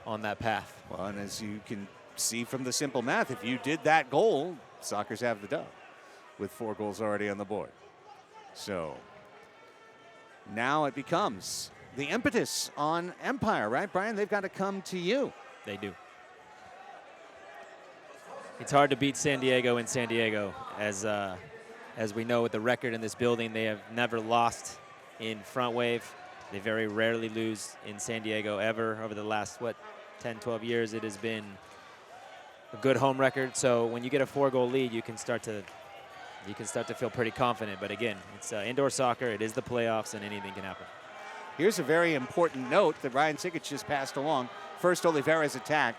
on that path. Well, and as you can see from the simple math, if you did that goal, Sockers have the dub with 4 goals already on the board. So now it becomes the impetus on Empire, right, Brian? They've got to come to you. They do. It's hard to beat San Diego in San Diego. As we know with the record in this building, they have never lost in Frontwave. They very rarely lose in San Diego ever. Over the last, 10, 12 years, it has been a good home record. So when you get a 4-goal lead, you can start to feel pretty confident. But again, it's indoor soccer. It is the playoffs, and anything can happen. Here's a very important note that Ryan Sigic just passed along. First, Oliveira's attack.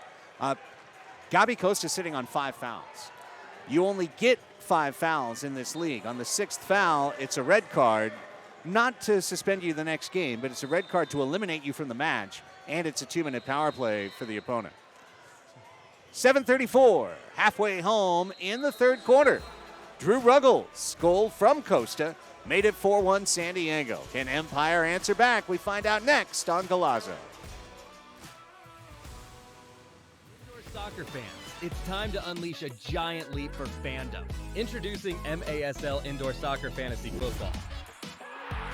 Gabi Costa sitting on 5 fouls. You only get 5 fouls in this league. On the 6th foul, it's a red card, not to suspend you the next game, but it's a red card to eliminate you from the match, and it's a 2-minute power play for the opponent. 7:34, halfway home in the third quarter. Drew Ruggles, goal from Costa, made it 4-1 San Diego. Can Empire answer back? We find out next on Galazzo. Soccer fans, it's time to unleash a giant leap for fandom. Introducing MASL Indoor Soccer Fantasy Football.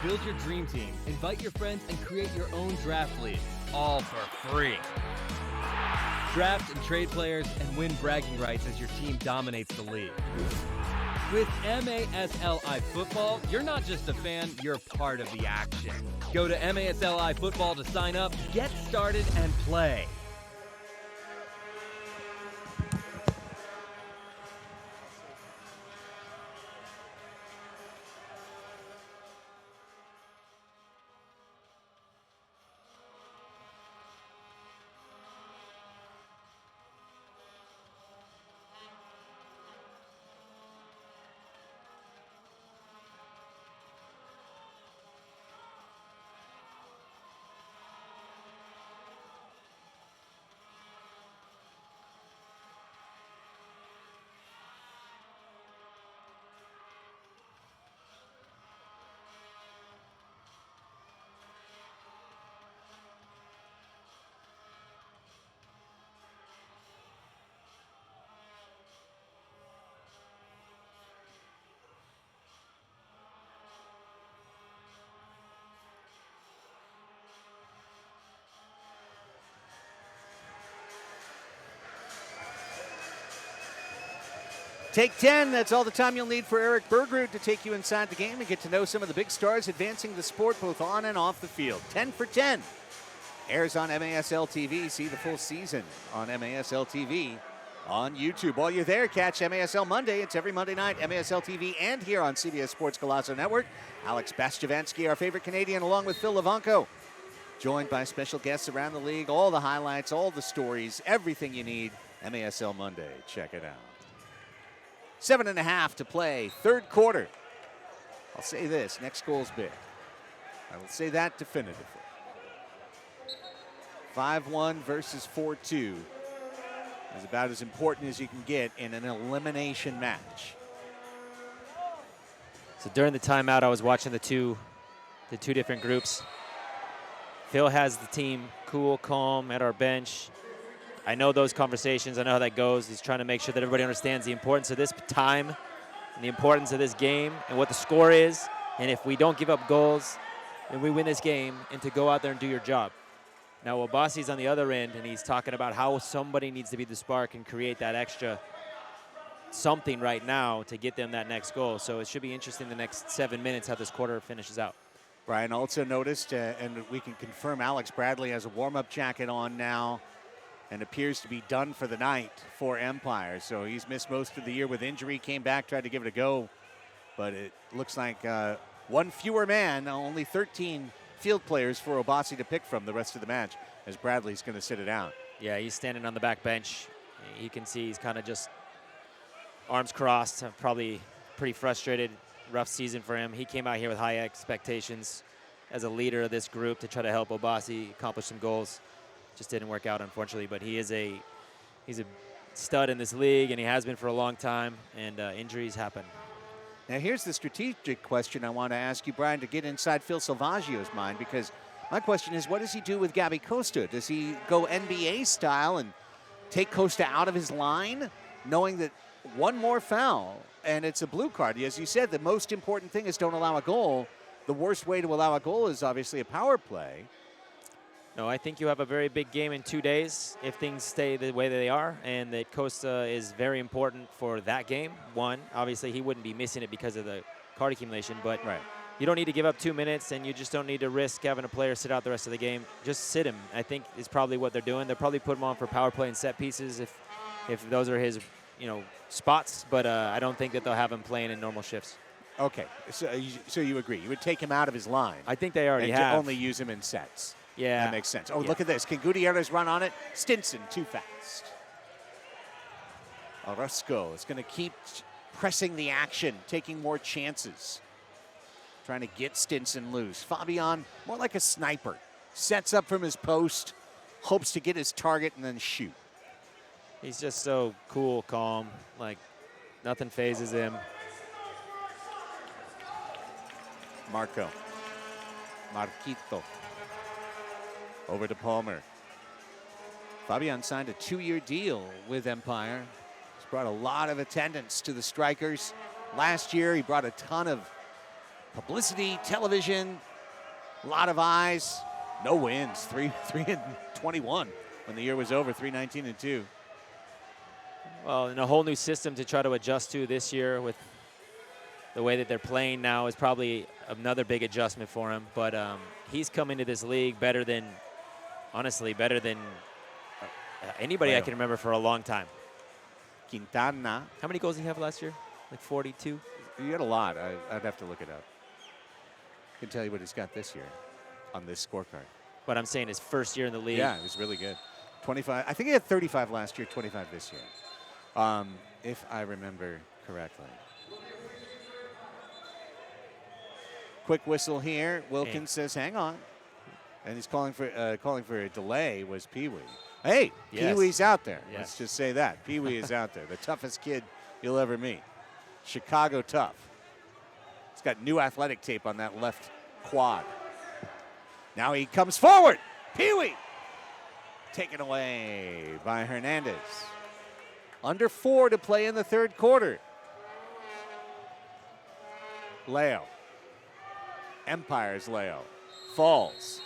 Build your dream team, invite your friends, and create your own draft league, all for free. Draft and trade players and win bragging rights as your team dominates the league. With MASLI Football, you're not just a fan, you're part of the action. Go to MASLI Football to sign up, get started, and play. Take 10, that's all the time you'll need for Eric Bergrud to take you inside the game and get to know some of the big stars advancing the sport both on and off the field. 10 for 10 airs on MASL TV. See the full season on MASL TV on YouTube. While you're there, catch MASL Monday. It's every Monday night, MASL TV and here on CBS Sports Galazzo Network. Alex Bastiavansky, our favorite Canadian, along with Phil Levanko, joined by special guests around the league, all the highlights, all the stories, everything you need. MASL Monday. Check it out. 7.5 to play, third quarter. I'll say this, next goal's big. I will say that definitively. 5-1 versus 4-2 is about as important as you can get in an elimination match. So during the timeout, I was watching the two different groups. Phil has the team cool, calm at our bench. I know those conversations. I know how that goes. He's trying to make sure that everybody understands the importance of this time and the importance of this game and what the score is. And if we don't give up goals, then we win this game, and to go out there and do your job. Now, Obasi's on the other end, and he's talking about how somebody needs to be the spark and create that extra something right now to get them that next goal. So it should be interesting the next 7 minutes how this quarter finishes out. Brian also noticed, and we can confirm Alex Bradley has a warm-up jacket on now and appears to be done for the night for Empire. So he's missed most of the year with injury, came back, tried to give it a go, but it looks like one fewer man, only 13 field players for Obasi to pick from the rest of the match, as Bradley's going to sit it out. Yeah, he's standing on the back bench. You can see he's kind of just arms crossed, probably pretty frustrated. Rough season for him. He came out here with high expectations as a leader of this group to try to help Obasi accomplish some goals. Just didn't work out, unfortunately, but he's a stud in this league, and he has been for a long time, and injuries happen. Now here's the strategic question I want to ask you, Brian, to get inside Phil Salvaggio's mind, because my question is, what does he do with Gabi Costa? Does he go NBA style and take Costa out of his line, knowing that one more foul and it's a blue card? As you said, the most important thing is don't allow a goal. The worst way to allow a goal is obviously a power play. No, I think you have a very big game in 2 days if things stay the way that they are, and that Costa is very important for that game. One, obviously he wouldn't be missing it because of the card accumulation, but you don't need to give up 2 minutes, and you just don't need to risk having a player sit out the rest of the game. Just sit him, I think, is probably what they're doing. They'll probably put him on for power play and set pieces if those are his, spots, but I don't think that they'll have him playing in normal shifts. Okay, so you agree. You would take him out of his line. I think they already and have. only use him in sets. Yeah. That makes sense. Oh, look at this. Can Gutierrez run on it? Stinson, too fast. Orozco is going to keep pressing the action, taking more chances. Trying to get Stinson loose. Fabian, more like a sniper. Sets up from his post, hopes to get his target and then shoot. He's just so cool, calm, like nothing phases him. Marquito. Over to Palmer. Fabian signed a 2-year deal with Empire. He's brought a lot of attendance to the Strikers. Last year, he brought a ton of publicity, television, a lot of eyes. No wins, 3-21 when the year was over, 3-19-2. Well, and a whole new system to try to adjust to this year with the way that they're playing now is probably another big adjustment for him. But he's come into this league better than, honestly, better than anybody I can remember for a long time. Quintana. How many goals did he have last year? Like 42? He had a lot. I'd have to look it up. I can tell you what he's got this year on this scorecard. But I'm saying his first year in the league. Yeah, he was really good. 25. I think he had 35 last year, 25 this year, if I remember correctly. Quick whistle here. Wilkins says, "Hang on," and he's calling for a delay. Was Pee Wee? Hey, yes. Pee Wee's out there. Yes. Let's just say that Pee Wee is out there. The toughest kid you'll ever meet. Chicago tough. He's got new athletic tape on that left quad. Now he comes forward. Pee Wee taken away by Hernandez. Under 4 to play in the third quarter. Leo. Empire's Leo. Falls.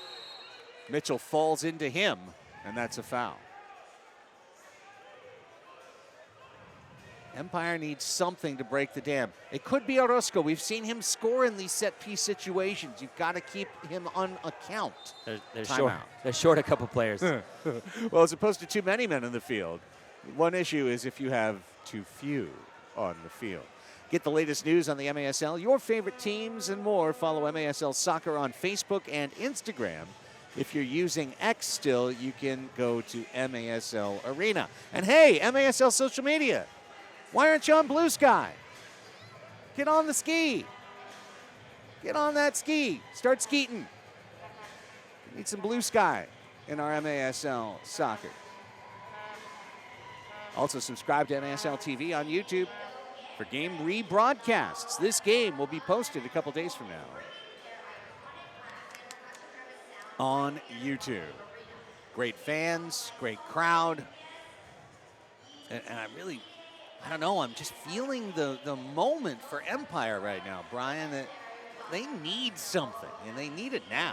Mitchell falls into him, and that's a foul. Empire needs something to break the dam. It could be Orozco. We've seen him score in these set-piece situations. You've got to keep him on account. They're short a couple players. Well, as opposed to too many men in the field. One issue is if you have too few on the field. Get the latest news on the MASL, your favorite teams, and more. Follow MASL Soccer on Facebook and Instagram. If you're using X still, you can go to MASL Arena. And hey, MASL social media. Why aren't you on Blue Sky? Get on the ski. Get on that ski. Start skeeting. We need some Blue Sky in our MASL Soccer. Also subscribe to MASL TV on YouTube for game rebroadcasts. This game will be posted a couple days from now on YouTube. Great fans, great crowd. And I don't know, I'm just feeling the moment for Empire right now, Brian, that they need something, and they need it now.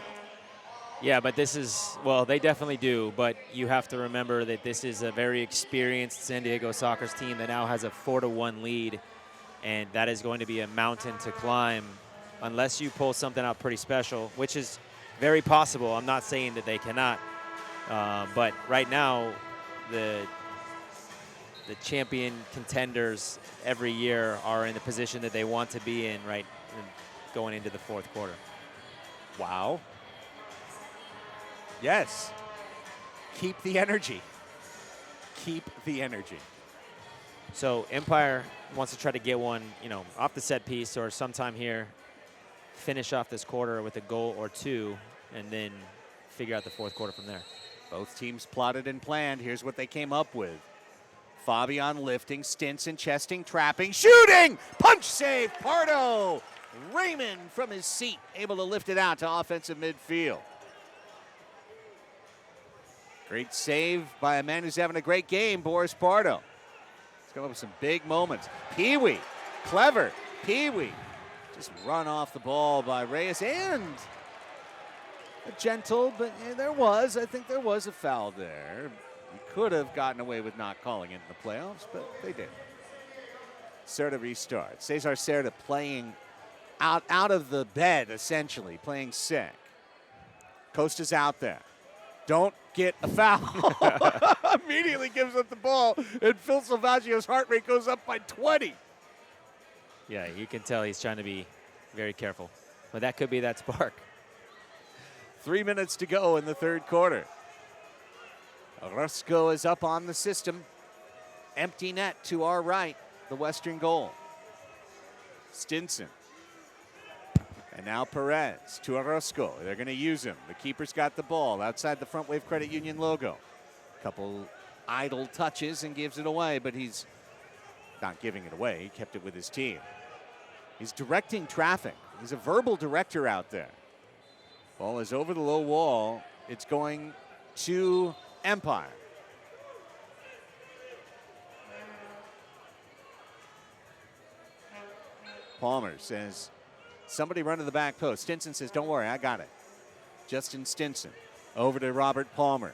Yeah, but they definitely do, but you have to remember that this is a very experienced San Diego Soccer's team that now has a 4-1 lead, and that is going to be a mountain to climb unless you pull something out pretty special, which is very possible. I'm not saying that they cannot, but right now, the champion contenders every year are in the position that they want to be in going into the fourth quarter. Wow. Yes. Keep the energy. Keep the energy. So Empire wants to try to get one, off the set piece or sometime here, finish off this quarter with a goal or two, and then figure out the fourth quarter from there. Both teams plotted and planned. Here's what they came up with. Fabian lifting, Stinson chesting, trapping, shooting! Punch save, Pardo! Raymond from his seat, able to lift it out to offensive midfield. Great save by a man who's having a great game, Boris Pardo. He's come up with some big moments. Pee Wee, clever. Pee Wee, just run off the ball by Reyes, and gentle, but I think there was a foul there. You could have gotten away with not calling it in the playoffs, but they did. Cerda restarts. Cesar Cerda playing out of the bed, essentially, playing sick. Costa's out there. Don't get a foul. Immediately gives up the ball, and Phil Salvaggio's heart rate goes up by 20. Yeah, you can tell he's trying to be very careful. But that could be that spark. 3 minutes to go in the third quarter. Orozco is up on the system. Empty net to our right, the western goal. Stinson. And now Perez to Orozco. They're going to use him. The keeper's got the ball outside the Frontwave Credit Union logo. Couple idle touches and gives it away, but he's not giving it away. He kept it with his team. He's directing traffic. He's a verbal director out there. Ball is over the low wall. It's going to Empire. Palmer says, somebody run to the back post. Stinson says, don't worry, I got it. Justin Stinson over to Robert Palmer.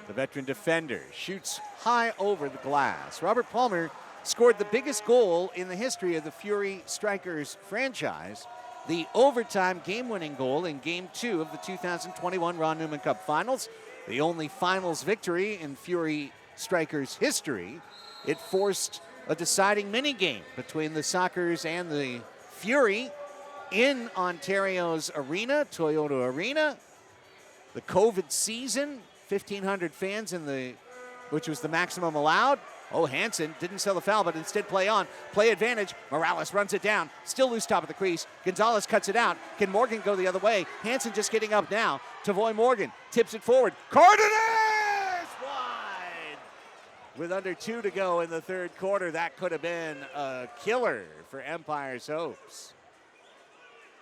The veteran defender shoots high over the glass. Robert Palmer scored the biggest goal in the history of the Fury Strykers franchise, the overtime game-winning goal in Game 2 of the 2021 Ron Newman Cup Finals, the only finals victory in Fury Strykers history. It forced a deciding mini-game between the Sockers and the Fury in Ontario's arena, Toyota Arena. The COVID season, 1,500 fans which was the maximum allowed. Oh, Hansen didn't sell the foul, but instead play on. Play advantage. Morales runs it down. Still loose top of the crease. Gonzalez cuts it out. Can Morgan go the other way? Hansen just getting up now. Tavoy Morgan tips it forward. Cardenas wide. With under 2 to go in the third quarter, that could have been a killer for Empire's hopes.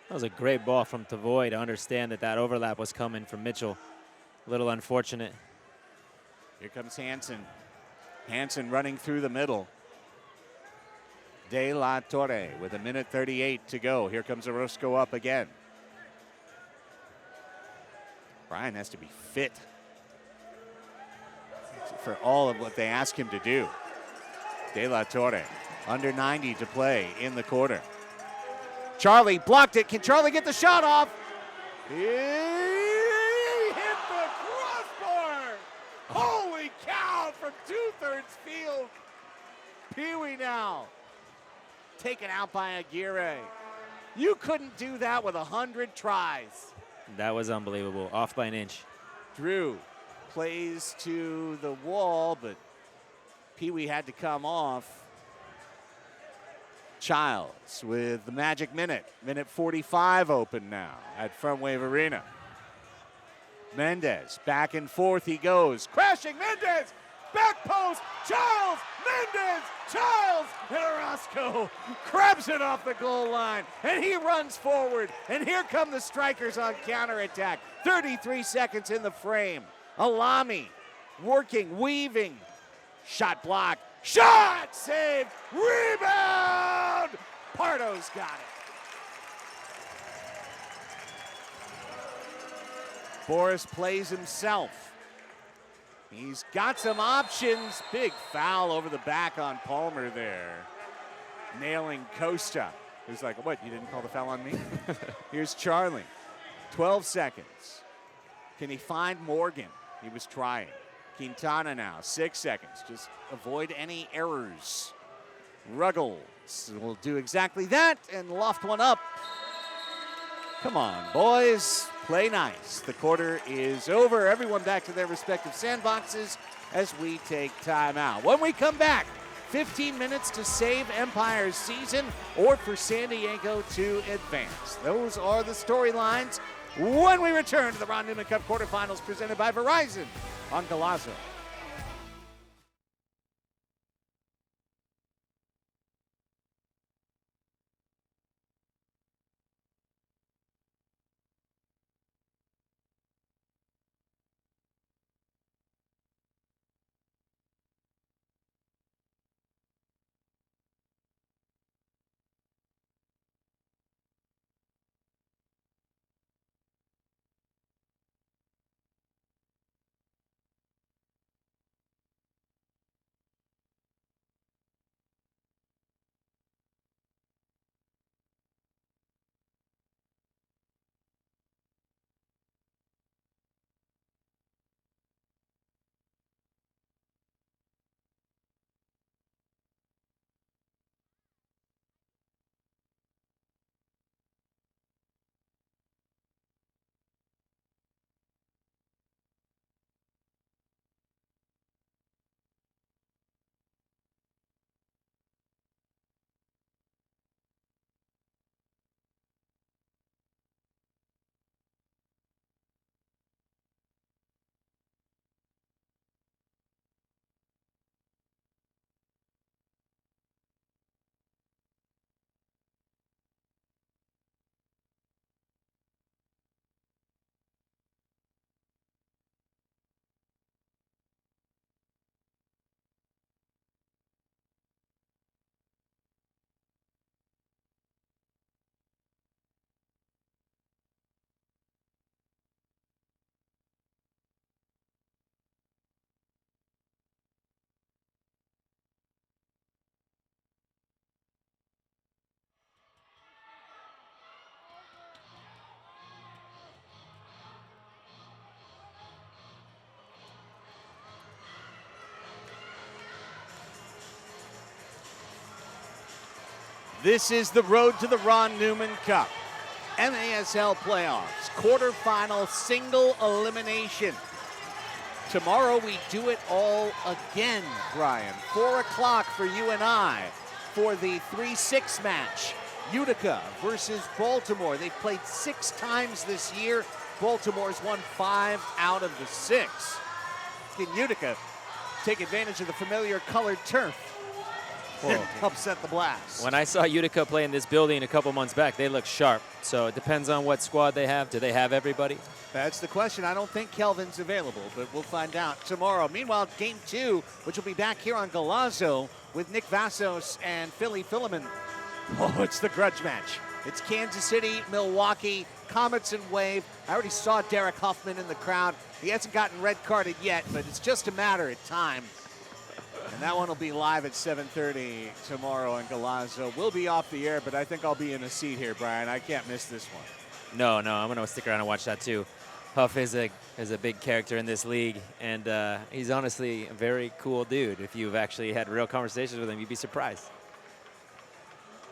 That was a great ball from Tavoy to understand that overlap was coming from Mitchell. A little unfortunate. Here comes Hansen. Hansen running through the middle. De La Torre with 1:38 to go. Here comes Orozco up again. Brian has to be fit for all of what they ask him to do. De La Torre, under 90 to play in the quarter. Charlie blocked it. Can Charlie get the shot off? He hit the crossbar. Holy cow, from 2/3 field. Pee Wee now taken out by Aguirre. You couldn't do that with 100 tries. That was unbelievable. Off by an inch. Drew plays to the wall, but Pee Wee had to come off. Childs with the magic minute. Minute 45 open now at Frontwave Arena. Mendez, back and forth he goes. Crashing Mendez, back post, Childs, Mendez, Childs, and Orozco grabs it off the goal line, and he runs forward, and here come the Strikers on counterattack. 33 seconds in the frame. Alami working, weaving, shot block, shot, save, rebound! Pardo's got it. Boris plays himself. He's got some options. Big foul over the back on Palmer there. Nailing Costa. Who's like, what, you didn't call the foul on me? Here's Charlie. 12 seconds. Can he find Morgan? He was trying. Quintana now, 6 seconds. Just avoid any errors. Ruggles will do exactly that and loft one up. Come on, boys. Play nice. The quarter is over. Everyone back to their respective sandboxes as we take time out. When we come back, 15 minutes to save Empire's season or for San Diego to advance. Those are the storylines when we return to the Ron Newman Cup quarterfinals presented by Verizon on Golazo. This is the road to the Ron Newman Cup. MASL playoffs, quarterfinal single elimination. Tomorrow we do it all again, Brian. 4 o'clock for you and I for the 3-6 match. Utica versus Baltimore. They've played 6 times this year. Baltimore's won 5 out of the 6. Can Utica take advantage of the familiar colored turf and help set the blast? When I saw Utica play in this building a couple months back, they look sharp. So it depends on what squad they have. Do they have everybody? That's the question. I don't think Kelvin's available, but we'll find out tomorrow. Meanwhile, game 2, which will be back here on Galazzo with Nick Vassos and Philly Philemon. Oh, it's the grudge match. It's Kansas City, Milwaukee, Comets and Wave. I already saw Derek Huffman in the crowd. He hasn't gotten red carded yet, but it's just a matter of time. And that one will be live at 7:30 tomorrow in Galazzo. We'll be off the air, but I think I'll be in a seat here, Brian. I can't miss this one. No, I'm going to stick around and watch that too. Huff is a big character in this league, and he's honestly a very cool dude. If you've actually had real conversations with him, you'd be surprised.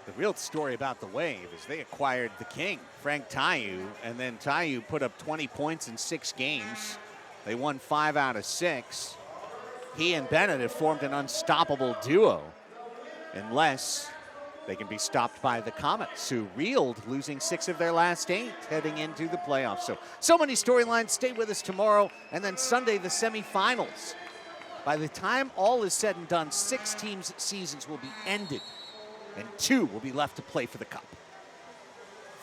The real story about the Wave is they acquired the king, Frank Tayu, and then Tayu put up 20 points in 6 games. They won 5 out of 6. He and Bennett have formed an unstoppable duo, unless they can be stopped by the Comets, who reeled, losing 6 of their last 8 heading into the playoffs. So many storylines. Stay with us tomorrow, and then Sunday, the semifinals. By the time all is said and done, 6 teams' seasons will be ended, and 2 will be left to play for the Cup.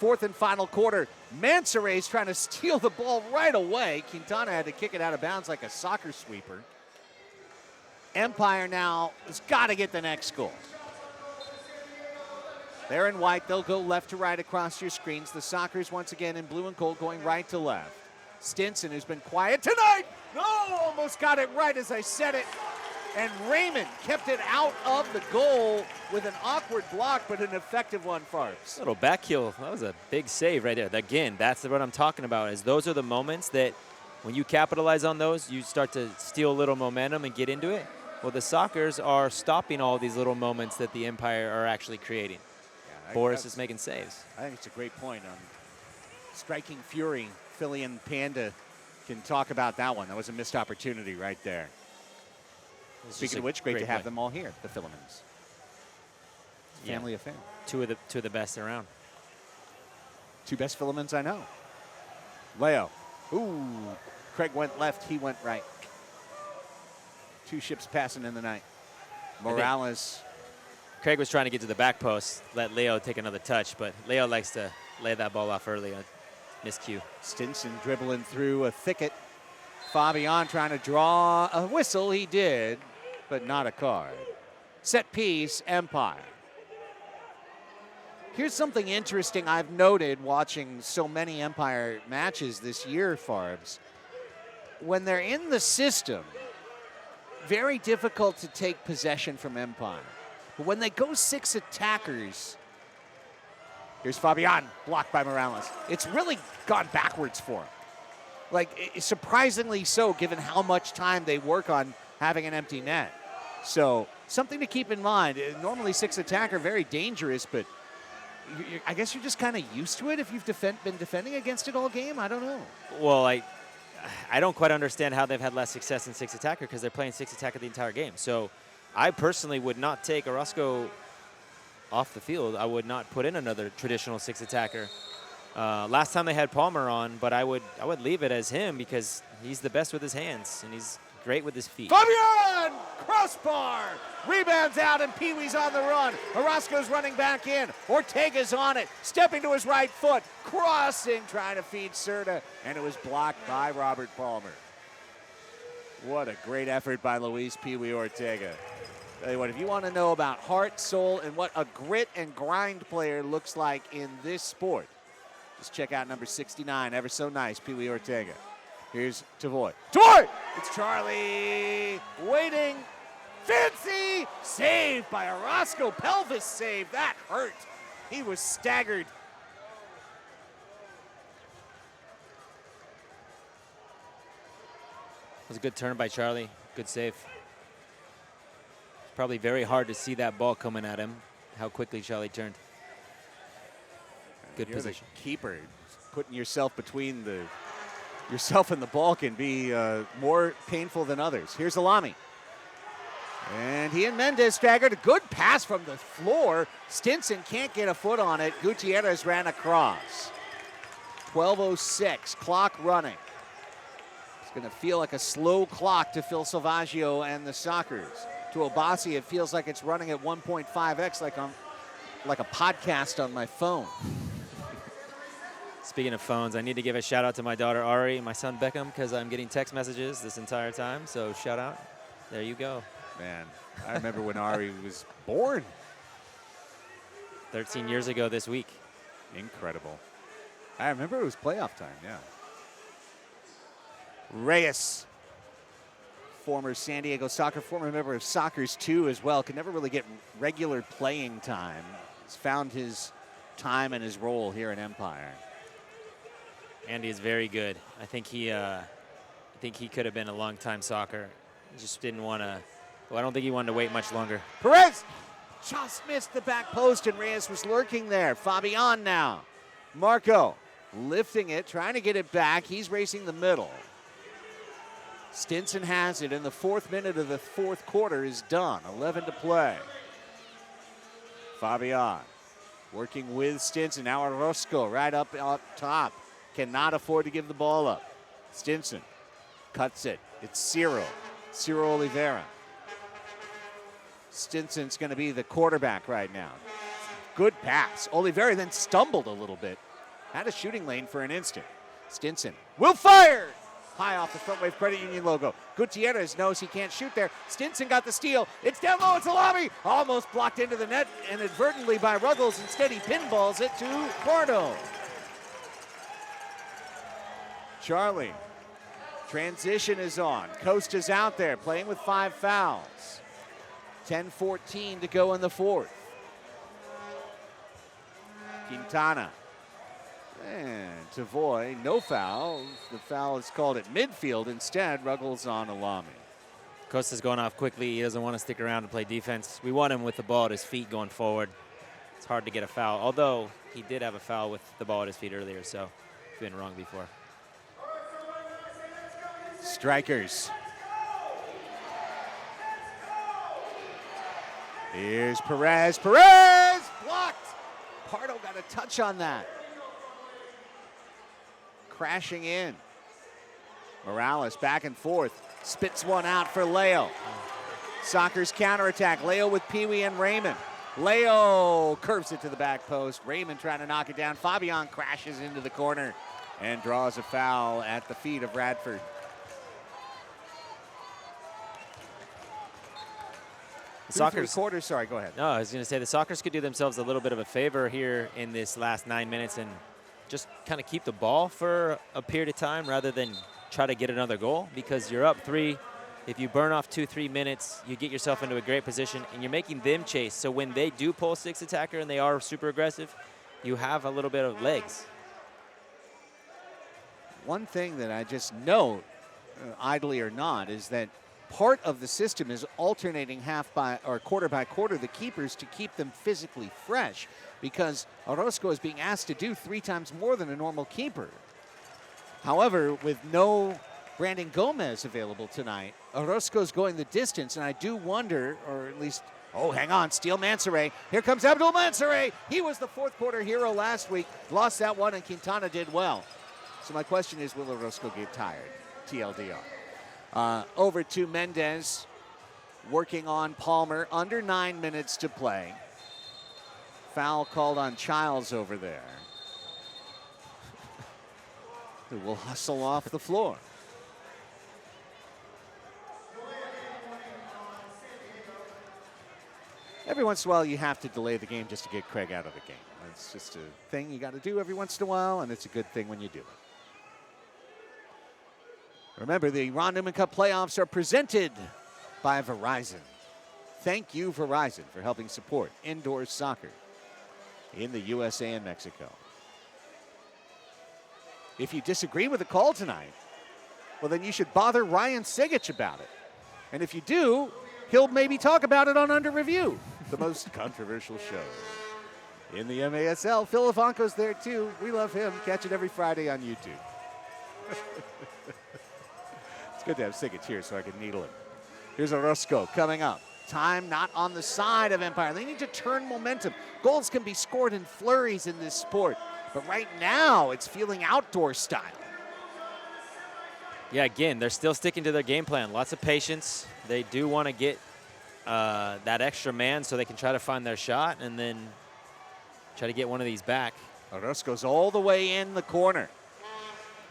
4th and final quarter, Mansour's trying to steal the ball right away. Quintana had to kick it out of bounds like a soccer sweeper. Empire now has got to get the next goal. They're in white. They'll go left to right across your screens. The Sockers once again in blue and gold going right to left. Stinson, who's been quiet tonight. No, almost got it right as I said it. And Raymond kept it out of the goal with an awkward block, but an effective one, Farbs. Little back heel. That was a big save right there. Again, that's what I'm talking about, is those are the moments that when you capitalize on those, you start to steal a little momentum and get into it. Well, the Sockers are stopping all these little moments that the Empire are actually creating. Yeah, Boris is making saves. I think it's a great point on striking fury. Philly and Panda can talk about that one. That was a missed opportunity right there. Speaking of which, great to have them all here, the Philemons. Family affair. Two of the best around. 2 best Philemons I know. Leo. Ooh. Craig went left, he went right. 2 ships passing in the night. Morales. Craig was trying to get to the back post, let Leo take another touch, but Leo likes to lay that ball off early. Miscue. Stinson dribbling through a thicket. Fabian trying to draw a whistle. He did, but not a card. Set piece, Empire. Here's something interesting I've noted watching so many Empire matches this year, Farbs. When they're in the system, very difficult to take possession from Empire. But when they go 6 attackers, here's Fabian, blocked by Morales. It's really gone backwards for him. Like, surprisingly so, given how much time they work on having an empty net. So, something to keep in mind. Normally 6 attacker, very dangerous, but I guess you're just kind of used to it if you've been defending against it all game. I don't know. Well, I don't quite understand how they've had less success in 6 attacker because they're playing 6 attacker the entire game. So I personally would not take Orozco off the field. I would not put in another traditional 6 attacker. Last time they had Palmer on, but I would leave it as him because he's the best with his hands and he's great with his feet. Fabian! Crossbar! Rebounds out and Pee-wee's on the run. Orozco's running back in. Ortega's on it. Stepping to his right foot. Crossing, trying to feed Serta. And it was blocked by Robert Palmer. What a great effort by Luis Pee-wee Ortega. Tell you what, if you want to know about heart, soul, and what a grit and grind player looks like in this sport, just check out number 69, ever so nice, Pee-wee Ortega. Here's Tavoy. Tavoy! It's Charlie waiting. Fancy save by Orozco. Pelvis save. That hurt. He was staggered. It was a good turn by Charlie. Good save. It's probably very hard to see that ball coming at him. how quickly Charlie turned. Good You're position. The keeper, putting yourself between yourself and the ball can be more painful than others. Here's Alami. And he and Mendez staggered. A good pass from the floor. Stinson can't get a foot on it. Gutierrez ran across. 12:06, clock running. It's going to feel like a slow clock to Phil Salvaggio and the Sockers. To Obasi, it feels like it's running at 1.5x, like a podcast on my phone. Speaking of phones, I need to give a shout out to my daughter Ari and my son Beckham because I'm getting text messages this entire time. So shout out. There you go. Man, I remember when Ari was born. 13 years ago this week. Incredible. I remember it was playoff time, yeah. Reyes, former San Diego Soccer, former member of Sockers 2 as well, could never really get regular playing time. He's found his time and his role here in Empire. Andy is very good. I think he could have been a long-time Soccer. He just didn't want to. Well, I don't think he wanted to wait much longer. Perez just missed the back post, and Reyes was lurking there. Fabian now. Marco lifting it, trying to get it back. He's racing the middle. Stinson has it, and the 4th minute of the 4th quarter is done. 11 to play. Fabian working with Stinson. Now Orozco right up top. Cannot afford to give the ball up. Stinson cuts it. It's Ciro Oliveira. Stinson's going to be the quarterback right now. Good pass. Oliveira then stumbled a little bit. Had a shooting lane for an instant. Stinson will fire! High off the Frontwave Credit Union logo. Gutierrez knows he can't shoot there. Stinson got the steal. It's down low. It's Alami. Almost blocked into the net inadvertently by Ruggles. Instead, he pinballs it to Pardo. Charlie. Transition is on. Costa's out there playing with 5 fouls. 10:14 to go in the 4th. Quintana. And Tavoy, no foul. The foul is called at midfield. Instead, Ruggles on Alami. Costa's going off quickly. He doesn't want to stick around and play defense. We want him with the ball at his feet going forward. It's hard to get a foul, although he did have a foul with the ball at his feet earlier, so he's been wrong before. Strykers. Here's Perez. Perez blocked. Pardo got a touch on that. Crashing in. Morales back and forth. Spits one out for Leo. Sockers counterattack. Leo with Pee-wee and Raymond. Leo curves it to the back post. Raymond trying to knock it down. Fabian crashes into the corner and draws a foul at the feet of Radford. Sockers quarters. Sorry, go ahead. No, I was going to say the Sockers could do themselves a little bit of a favor here in this last 9 minutes and just kind of keep the ball for a period of time rather than try to get another goal, because you're up 3. If you burn off 2-3 minutes, you get yourself into a great position and you're making them chase. So when they do pull 6 attacker and they are super aggressive, you have a little bit of legs. One thing that I just note, idly or not, is that part of the system is alternating quarter by quarter the keepers to keep them physically fresh, because Orozco is being asked to do 3 times more than a normal keeper. However, with no Brandon Gomez available tonight, Orozco's going the distance, and I do wonder, or at least, oh, hang on, steal Mansoray. Here comes Abdul Mansoray. He was the 4th quarter hero last week, lost that one, and Quintana did well. So my question is, will Orozco get tired? TLDR. Over to Mendez, working on Palmer. Under 9 minutes to play. Foul called on Childs over there, who will hustle off the floor. Every once in a while, you have to delay the game just to get Craig out of the game. It's just a thing you got to do every once in a while, and it's a good thing when you do it. Remember, the Ron Newman Cup Playoffs are presented by Verizon. Thank you, Verizon, for helping support indoor soccer in the USA and Mexico. If you disagree with the call tonight, well, then you should bother Ryan Sigich about it. And if you do, he'll maybe talk about it on Under Review. the most controversial show in the MASL. Phil Ivanko's there too. We love him. Catch it every Friday on YouTube. It's good to have Sigic here so I can needle him. Here's Orozco coming up. Time not on the side of Empire. They need to turn momentum. Goals can be scored in flurries in this sport, but right now it's feeling outdoor style. Yeah, again, they're still sticking to their game plan. Lots of patience. They do want to get that extra man so they can try to find their shot and then try to get one of these back. Orozco's all the way in the corner.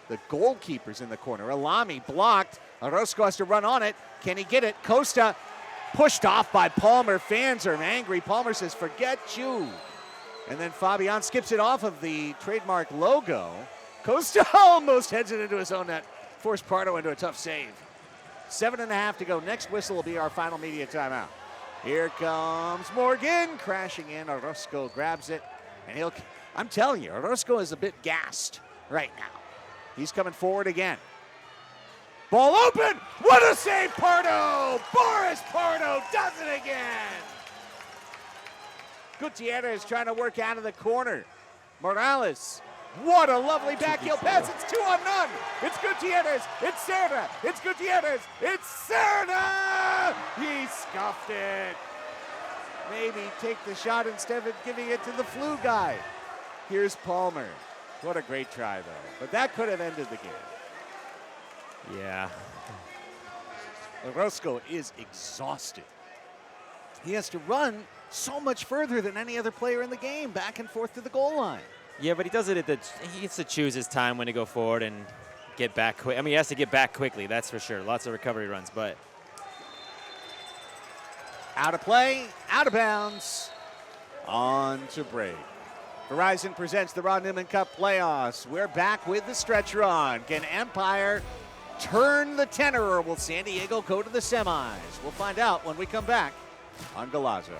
The goalkeeper's in the corner. Alami blocked. Orozco has to run on it. Can he get it? Costa pushed off by Palmer. Fans are angry. Palmer says, forget you. And then Fabian skips it off of the trademark logo. Costa almost heads it into his own net. Forced Pardo into a tough save. 7.5 to go. Next whistle will be our final media timeout. Here comes Morgan crashing in. Orozco grabs it. And I'm telling you, Orozco is a bit gassed right now. He's coming forward again. Ball open. What a save, Pardo. Boris Pardo does it again. Gutierrez trying to work out of the corner. Morales. What a lovely backheel pass. It's 2-on-none. It's Gutierrez. It's Serna. It's Gutierrez. It's Serna. He scuffed it. Maybe take the shot instead of giving it to the flu guy. Here's Palmer. What a great try, though. But that could have ended the game. Yeah. Orozco is exhausted. He has to run so much further than any other player in the game, back and forth to the goal line. Yeah, but he does it he gets to choose his time when to go forward and get back quick. I mean, he has to get back quickly, that's for sure. Lots of recovery runs, but. Out of play, out of bounds, on to break. Verizon presents the Ron Newman Cup Playoffs. We're back with the stretch run. Can Empire turn the tenor, or will San Diego go to the semis? We'll find out when we come back on Golazo.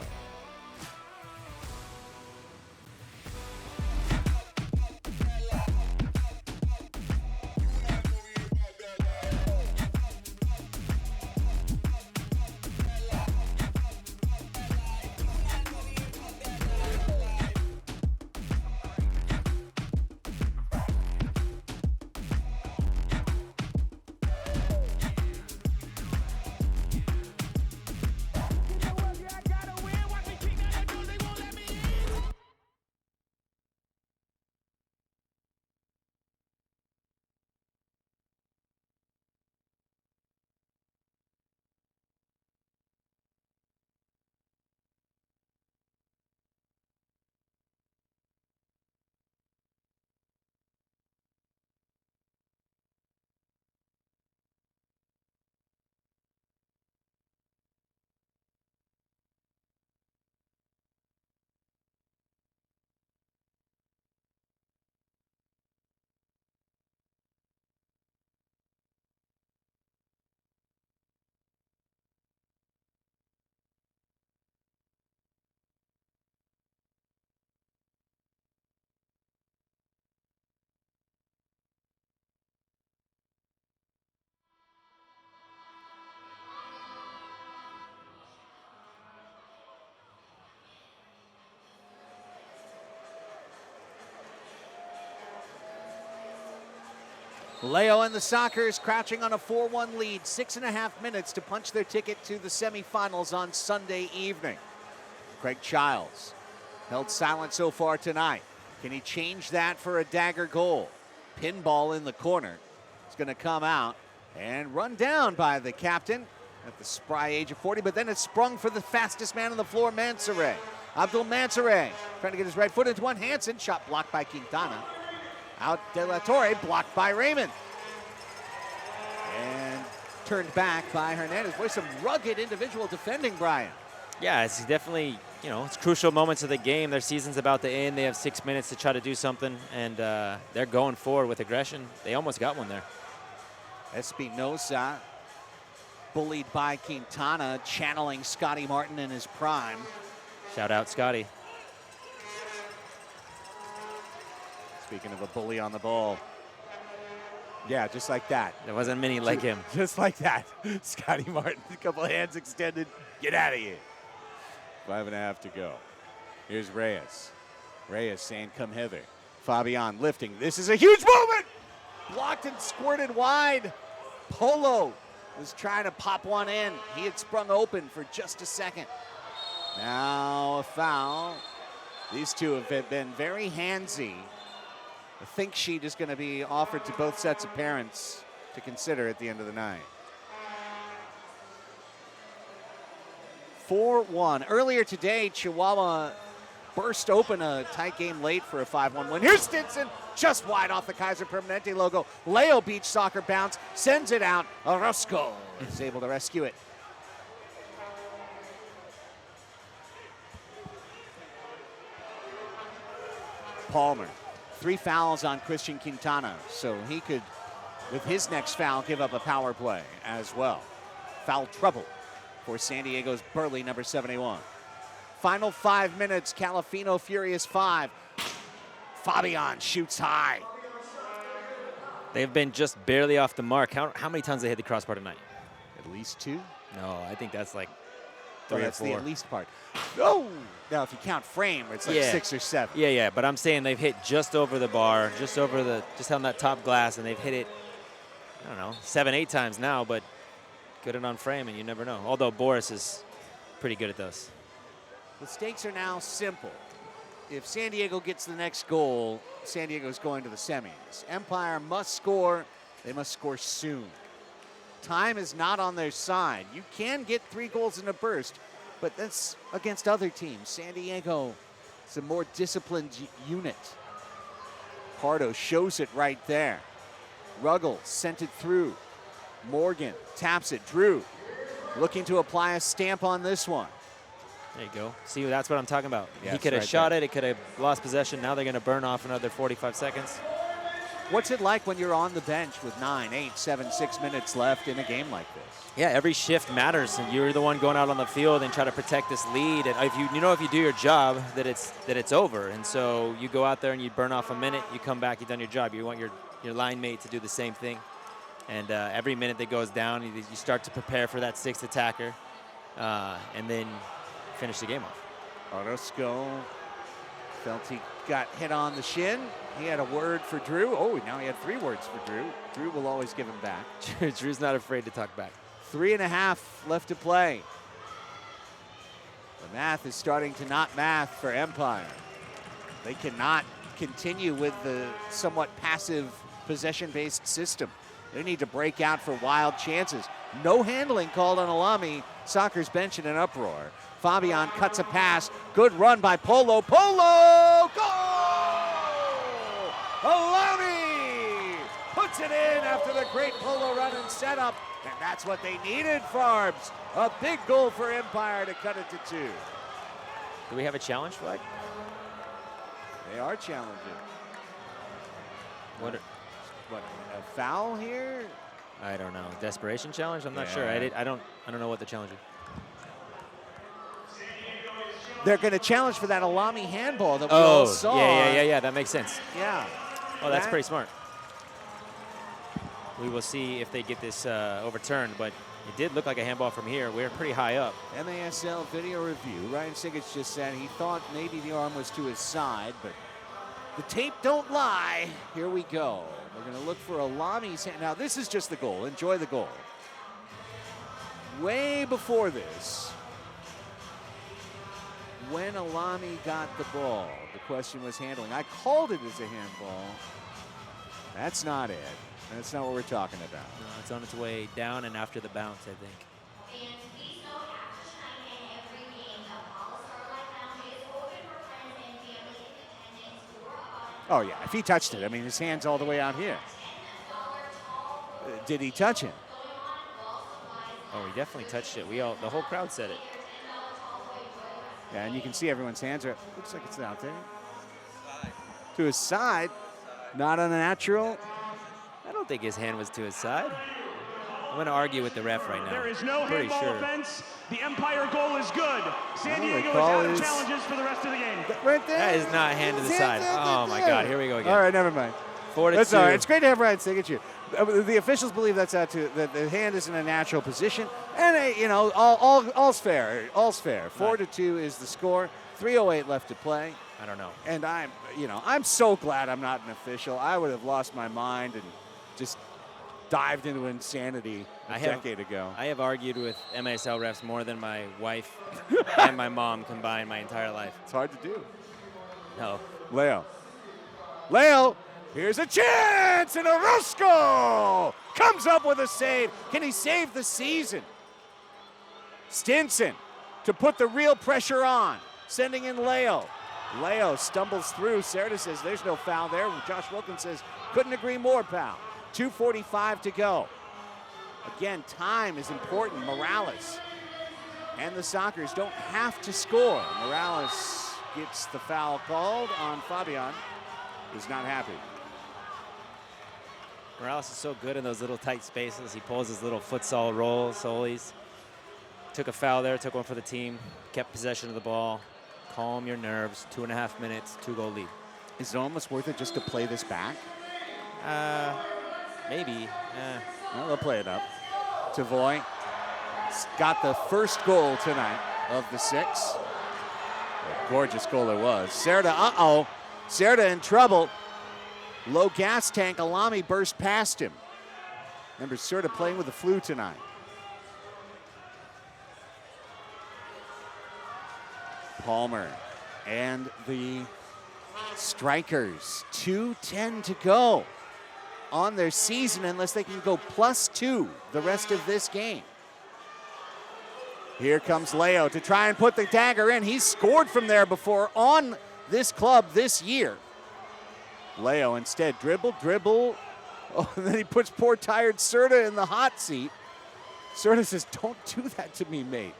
Leo and the Sockers crouching on a 4-1 lead. 6.5 minutes to punch their ticket to the semifinals on Sunday evening. Craig Childs held silent so far tonight. Can he change that for a dagger goal? Pinball in the corner. It's going to come out and run down by the captain at the spry age of 40, but then it's sprung for the fastest man on the floor, Mansoure. Abdul Mansoure trying to get his right foot into one. Hansen, shot blocked by Quintana. Out De La Torre, blocked by Raymond. And turned back by Hernandez. Boy, some rugged individual defending, Brian. Yeah, it's definitely, it's crucial moments of the game. Their season's about to end. They have 6 minutes to try to do something, and they're going forward with aggression. They almost got one there. Espinosa, bullied by Quintana, channeling Scotty Martin in his prime. Shout out, Scotty. Speaking of a bully on the ball. Yeah, just like that. There wasn't many like him. Just like that. Scotty Martin, a couple of hands extended. Get out of here. 5.5 to go. Here's Reyes. Reyes saying, come hither. Fabian lifting. This is a huge moment! Blocked and squirted wide. Polo was trying to pop one in. He had sprung open for just a second. Now a foul. These two have been very handsy. A think sheet is going to be offered to both sets of parents to consider at the end of the night. 4-1. Earlier today, Chihuahua burst open a tight game late for a 5-1 win. Here's Stinson, just wide off the Kaiser Permanente logo. Leo Beach Soccer bounce, sends it out. Orozco is able to rescue it. Palmer, 3 fouls on Christian Quintana, so he could, with his next foul, give up a power play as well. Foul trouble for San Diego's Burley, number 71. Final 5 minutes, Calafino Furious 5. Fabian shoots high. They've been just barely off the mark. How many times they hit the crossbar tonight? At least 2? No, I think that's like Well, 3 or that's 4. the at least part. Oh! Now, if you count frame, it's like 6 or 7. Yeah, but I'm saying they've hit just over the bar, just on that top glass, and they've hit it, I don't know, 7, 8 times now, but good it on frame, and you never know. Although Boris is pretty good at those. The stakes are now simple. If San Diego gets the next goal, San Diego's going to the semis. Empire must score. They must score soon. Time is not on their side. You can get 3 goals in a burst, but that's against other teams. San Diego is a more disciplined unit. Pardo shows it right there. Ruggles sent it through. Morgan taps it. Drew looking to apply a stamp on this one. There you go. See, that's what I'm talking about. Yes, he could have right shot there. it. It could have lost possession. Now they're going to burn off another 45 seconds. What's it like when you're on the bench with 9, 8, 7, 6 minutes left in a game like this? Yeah, every shift matters, and you're the one going out on the field and try to protect this lead. And if you do your job, that it's over. And so you go out there and you burn off a minute. You come back, you've done your job. You want your line mate to do the same thing. And every minute that goes down, you start to prepare for that 6th attacker, and then finish the game off. Orozco felt he got hit on the shin. He had a word for Drew. Oh, now he had 3 words for Drew. Drew will always give him back. Drew's not afraid to talk back. 3.5 left to play. The math is starting to not math for Empire. They cannot continue with the somewhat passive possession-based system. They need to break out for wild chances. No handling called on Alami. Soccer's bench in an uproar. Fabian cuts a pass. Good run by Polo. Polo! Goal! Alami puts it in after the great Polo run and setup. And that's what they needed, Farbs. A big goal for Empire to cut it to 2. Do we have a challenge flag? They are challenging. What, a foul here? I don't know. Desperation challenge? I'm not Yeah. sure. I don't know what the challenge is. They're going to challenge for that Alami handball that we all saw. Yeah. That makes sense. Yeah. Oh, that's pretty smart. We will see if they get this overturned, but it did look like a handball from here. We're pretty high up. MASL video review. Ryan Sigich just said he thought maybe the arm was to his side, but the tape don't lie. Here we go. We're going to look for Alami's hand. Now, this is just the goal. Enjoy the goal. Way before this, when Alami got the ball, the question was handling. I called it as a handball. That's not it. That's not what we're talking about. No, it's on its way down and after the bounce, I think. Oh, yeah. If he touched it, I mean, his hand's all the way out here. Did he touch it? Oh, he definitely touched it. The whole crowd said it. Yeah, and you can see everyone's hands are, looks like it's out there. To his side, not unnatural. I don't think his hand was to his side. I'm going to argue with the ref right now. There is no Pretty handball sure. offense. The Empire goal is good. San Well, the Diego is call out of is- challenges for the rest of the game. Right there. That is not hand to the His side. hand's Oh, my God. Here we go again. All right, never mind. 4-2. That's all right. It's great to have Ryan Sigich here. The officials believe that's out to that the hand is in a natural position, and you know, all's fair. All's fair. 4-2 is the score. 3:08 left to play. I don't know. And I'm so glad I'm not an official. I would have lost my mind and just dived into insanity a decade ago. I have argued with MASL refs more than my wife and my mom combined my entire life. It's hard to do. No. Leo, here's a chance, and Orozco comes up with a save. Can he save the season? Stinson to put the real pressure on, sending in Leo. Leo stumbles through. Serta says there's no foul there. Josh Wilkins says couldn't agree more, pal. 2:45 to go. Again, time is important. Morales and the Sockers don't have to score. Morales gets the foul called on Fabian. Is not happy. Morales is so good in those little tight spaces. He pulls his little futsal rolls, solis. Took a foul there, took one for the team, kept possession of the ball. Calm your nerves. 2.5 minutes, 2-goal lead. Is it almost worth it just to play this back? Maybe. Well, they'll play it up. Tavoy got the first goal tonight of the 6. A gorgeous goal it was. Serta, Serta in trouble. Low gas tank. Alami burst past him. Remember, Serta playing with the flu tonight. Palmer and the Strykers. 2:10 to go on their season unless they can go +2 the rest of this game. Here comes Leo to try and put the dagger in. He's scored from there before on this club this year. Leo instead dribble. Oh, and then he puts poor tired Serta in the hot seat. Serta says, don't do that to me, mate.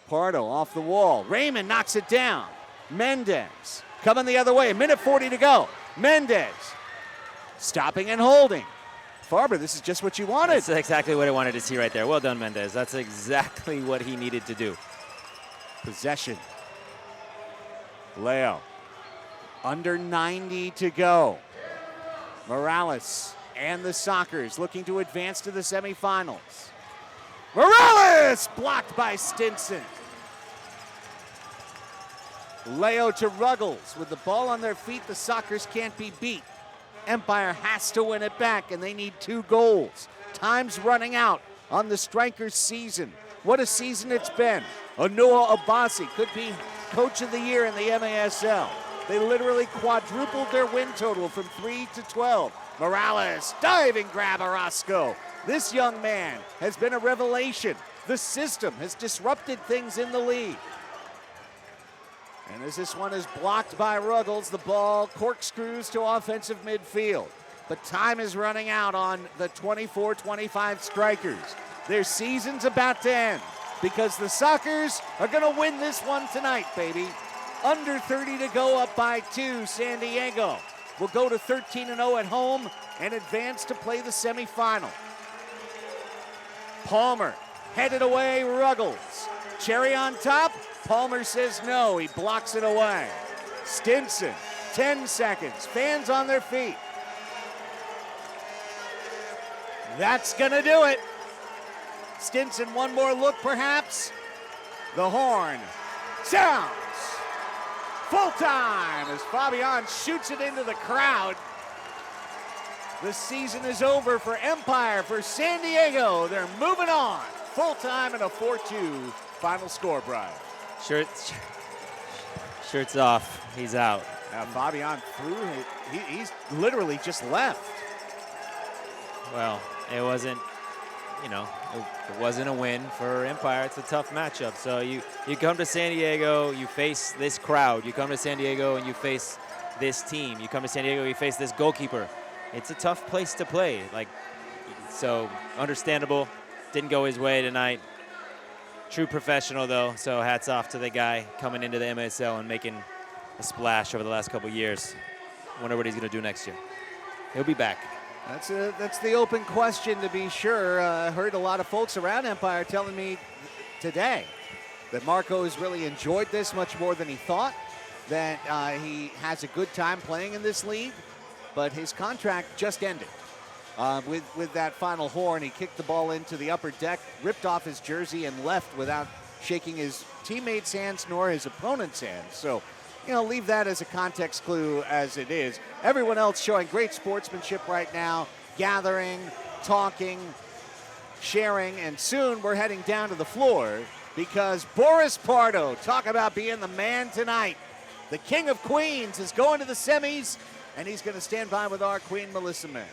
Pardo off the wall. Raymond knocks it down. Mendez coming the other way. 1:40 to go. Mendez stopping and holding. Farber, this is just what you wanted. That's exactly what I wanted to see right there. Well done, Mendez. That's exactly what he needed to do. Possession. Leo. Under 90 to go. Morales and the Sockers looking to advance to the semifinals. Morales blocked by Stinson. Leo to Ruggles. With the ball on their feet, the Sockers can't be beat. Empire has to win it back, and they need 2 goals. Time's running out on the Strykers season. What a season it's been. Noah Abassi could be Coach of the Year in the MASL. They literally quadrupled their win total from 3 to 12. Morales, diving grab Orozco. This young man has been a revelation. The system has disrupted things in the league. And as this one is blocked by Ruggles, the ball corkscrews to offensive midfield. But time is running out on the 24-25 Strykers. Their season's about to end because the Sockers are going to win this one tonight, baby. Under 30 to go, up by 2. San Diego will go to 13-0 at home and advance to play the semifinal. Palmer headed away, Ruggles. Cherry on top. Palmer says no. He blocks it away. Stinson, 10 seconds. Fans on their feet. That's going to do it. Stinson, one more look perhaps. The horn sounds. Full time as Fabian shoots it into the crowd. The season is over for Empire, for San Diego. They're moving on. Full time and a 4-2 final score, Brian. Shirts off. He's out. Now Fabian threw. He's literally just left. Well, it wasn't, it wasn't a win for Empire. It's a tough matchup. So you come to San Diego, you face this crowd. You come to San Diego and you face this team. You come to San Diego, you face this goalkeeper. It's a tough place to play. So understandable. Didn't go his way tonight. True professional, though, so hats off to the guy coming into the MASL and making a splash over the last couple years. Wonder what he's going to do next year. He'll be back. That's the open question, to be sure. I heard a lot of folks around Empire telling me today that Marco has really enjoyed this much more than he thought, that he has a good time playing in this league, but his contract just ended with that final horn. He kicked the ball into the upper deck, ripped off his jersey, and left without shaking his teammates' hands nor his opponent's hands. So, leave that as a context clue as it is. Everyone else showing great sportsmanship right now, gathering, talking, sharing, and soon we're heading down to the floor because Boris Pardo, talk about being the man tonight. The King of Queens is going to the semis, and he's going to stand by with our Queen Melissa May.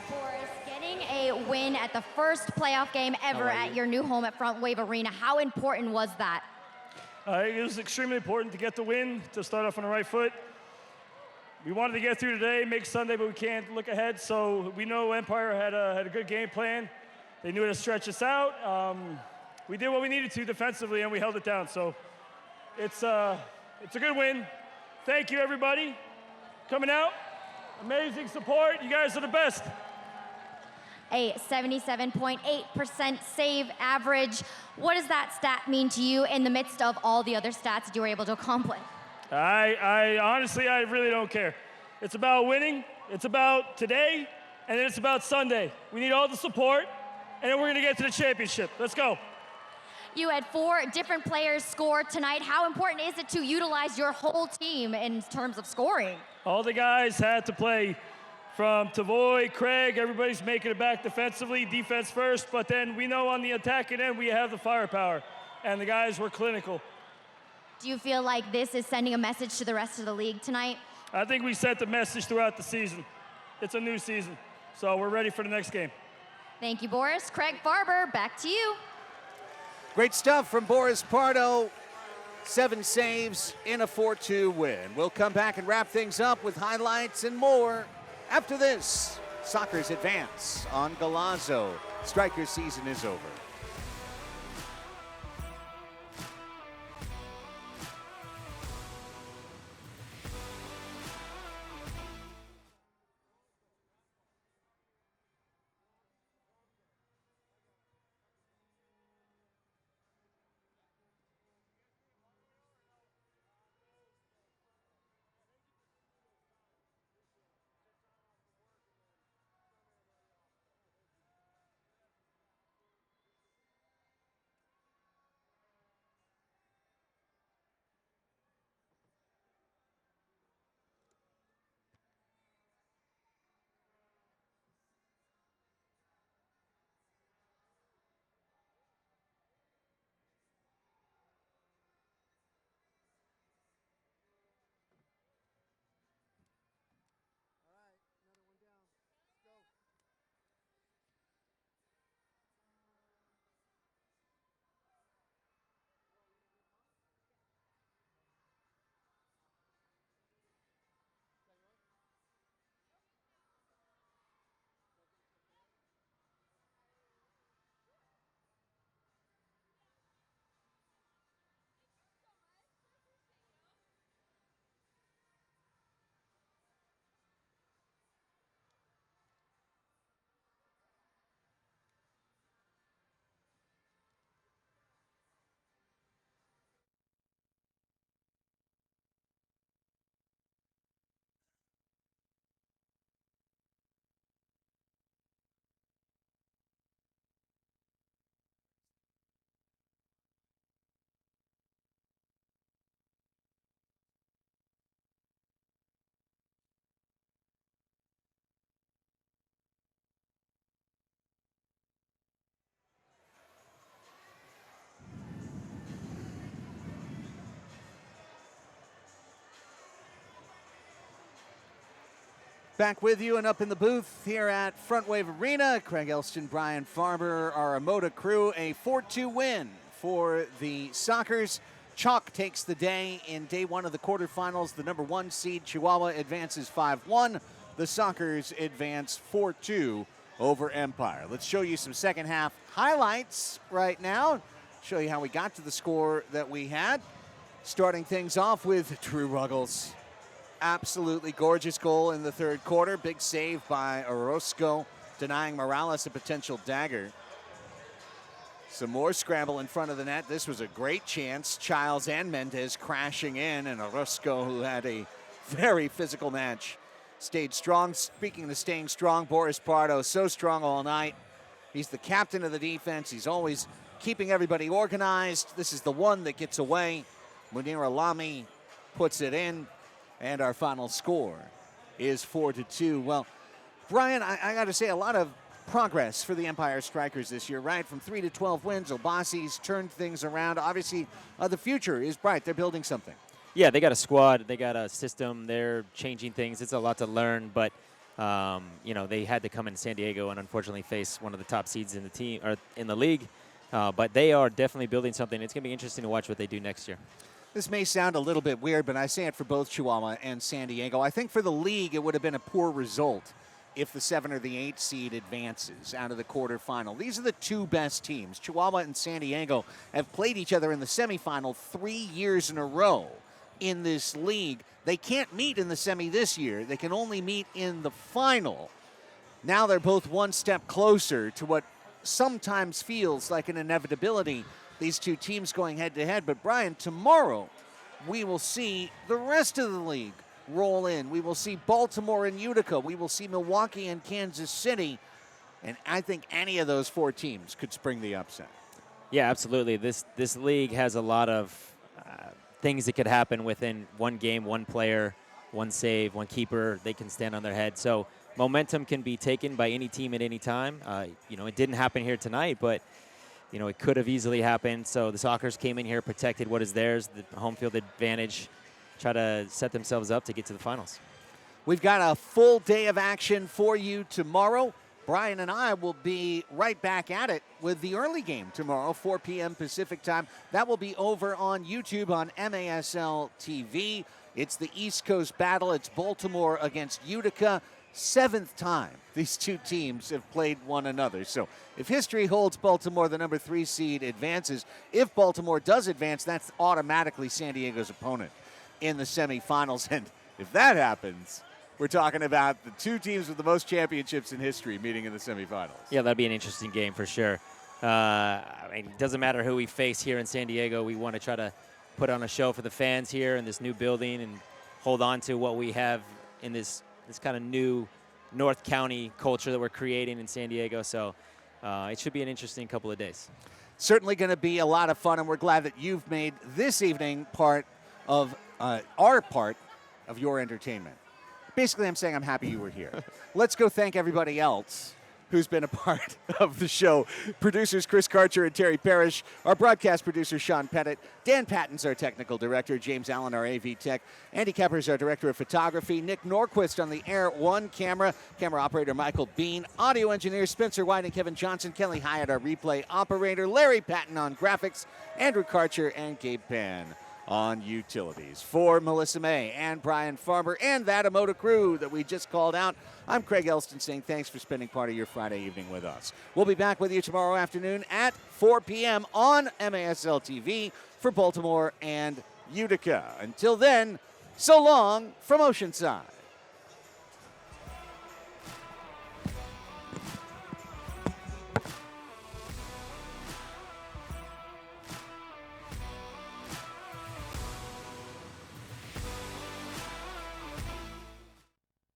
Boris, getting a win at the first playoff game ever at your new home at Frontwave Arena, how important was that? It was extremely important to get the win, to start off on the right foot. We wanted to get through today, make Sunday, but we can't look ahead. So we know Empire had a good game plan. They knew how to stretch us out. We did what we needed to defensively, and we held it down. So it's a good win. Thank you, everybody, coming out. Amazing support. You guys are the best. A 77.8% save average. What does that stat mean to you in the midst of all the other stats that you were able to accomplish? I honestly really don't care. It's about winning. It's about today, and then it's about Sunday. We need all the support, and then we're going to get to the championship. Let's go. You had 4 different players score tonight. How important is it to utilize your whole team in terms of scoring? All the guys had to play, from Tavoy, Craig, everybody's making it back defensively, defense first, but then we know on the attacking end we have the firepower, and the guys were clinical. Do you feel like this is sending a message to the rest of the league tonight? I think we sent the message throughout the season. It's a new season, so we're ready for the next game. Thank you, Boris. Craig Farber, back to you. Great stuff from Boris Pardo. 7 saves in a 4-2 win. We'll come back and wrap things up with highlights and more after this. Soccer's advance on Galazzo. Strykers season is over. Back with you and up in the booth here at Frontwave Arena. Craig Elston, Brian Farber, our Amoda crew. A 4-2 win for the Sockers. Chalk takes the day in day 1 of the quarterfinals. The number 1 seed, Chihuahua, advances 5-1. The Sockers advance 4-2 over Empire. Let's show you some second half highlights right now. Show you how we got to the score that we had. Starting things off with Drew Ruggles. Absolutely gorgeous goal in the third quarter. Big save by Orozco, denying Morales a potential dagger. Some more scramble in front of the net. This was a great chance. Childs and Mendez crashing in, and Orozco, who had a very physical match, stayed strong. Speaking of staying strong, Boris Pardo, so strong all night. He's the captain of the defense. He's always keeping everybody organized. This is the one that gets away. Munir Alami puts it in, and our final score is 4-2. Well, Brian, I got to say, a lot of progress for the Empire Strykers this year, right? From 3 to 12 wins, Obasi's turned things around. Obviously, the future is bright. They're building something. Yeah, they got a squad. They got a system. They're changing things. It's a lot to learn, but they had to come in San Diego and unfortunately face one of the top seeds in the team or in the league. But they are definitely building something. It's going to be interesting to watch what they do next year. This may sound a little bit weird, but I say it for both Chihuahua and San Diego. I think for the league, it would have been a poor result if the 7 or the 8 seed advances out of the quarterfinal. These are the two best teams. Chihuahua and San Diego have played each other in the semifinal 3 years in a row in this league. They can't meet in the semi this year. They can only meet in the final. Now they're both one step closer to what sometimes feels like an inevitability, these two teams going head-to-head. But, Brian, tomorrow we will see the rest of the league roll in. We will see Baltimore and Utica. We will see Milwaukee and Kansas City. And I think any of those 4 teams could spring the upset. Yeah, absolutely. This league has a lot of things that could happen within one game, one player, one save, one keeper. They can stand on their head. So momentum can be taken by any team at any time. It didn't happen here tonight, but it could have easily happened. So the Sockers came in here, protected what is theirs, the home field advantage, try to set themselves up to get to the finals. We've got a full day of action for you tomorrow. Brian and I will be right back at it with the early game tomorrow, 4 p.m. Pacific time. That will be over on YouTube on MASL TV. It's the East Coast battle. It's Baltimore against Utica. 7th time these two teams have played one another. So if history holds Baltimore, the number 3 seed advances. If Baltimore does advance, that's automatically San Diego's opponent in the semifinals. And if that happens, we're talking about the two teams with the most championships in history meeting in the semifinals. Yeah, that'd be an interesting game for sure. It doesn't matter who we face here in San Diego. We want to try to put on a show for the fans here in this new building and hold on to what we have in this kind of new North County culture that we're creating in San Diego. So it should be an interesting couple of days. Certainly going to be a lot of fun, and we're glad that you've made this evening part of our part of your entertainment. Basically, I'm saying I'm happy you were here. Let's go thank everybody else who's been a part of the show. Producers Chris Karcher and Terry Parrish. Our broadcast producer, Sean Pettit. Dan Patton's our technical director. James Allen, our AV tech. Andy Kepper's our director of photography. Nick Norquist on the Air 1 camera. Camera operator Michael Bean. Audio engineer Spencer White and Kevin Johnson. Kelly Hyatt, our replay operator. Larry Patton on graphics. Andrew Karcher and Gabe Pan on utilities. For Melissa May and Brian Farber and that Emoto crew that we just called out, I'm Craig Elston saying thanks for spending part of your Friday evening with us. We'll be back with you tomorrow afternoon at 4 p.m. on MASL TV for Baltimore and Utica. Until then, so long from Oceanside.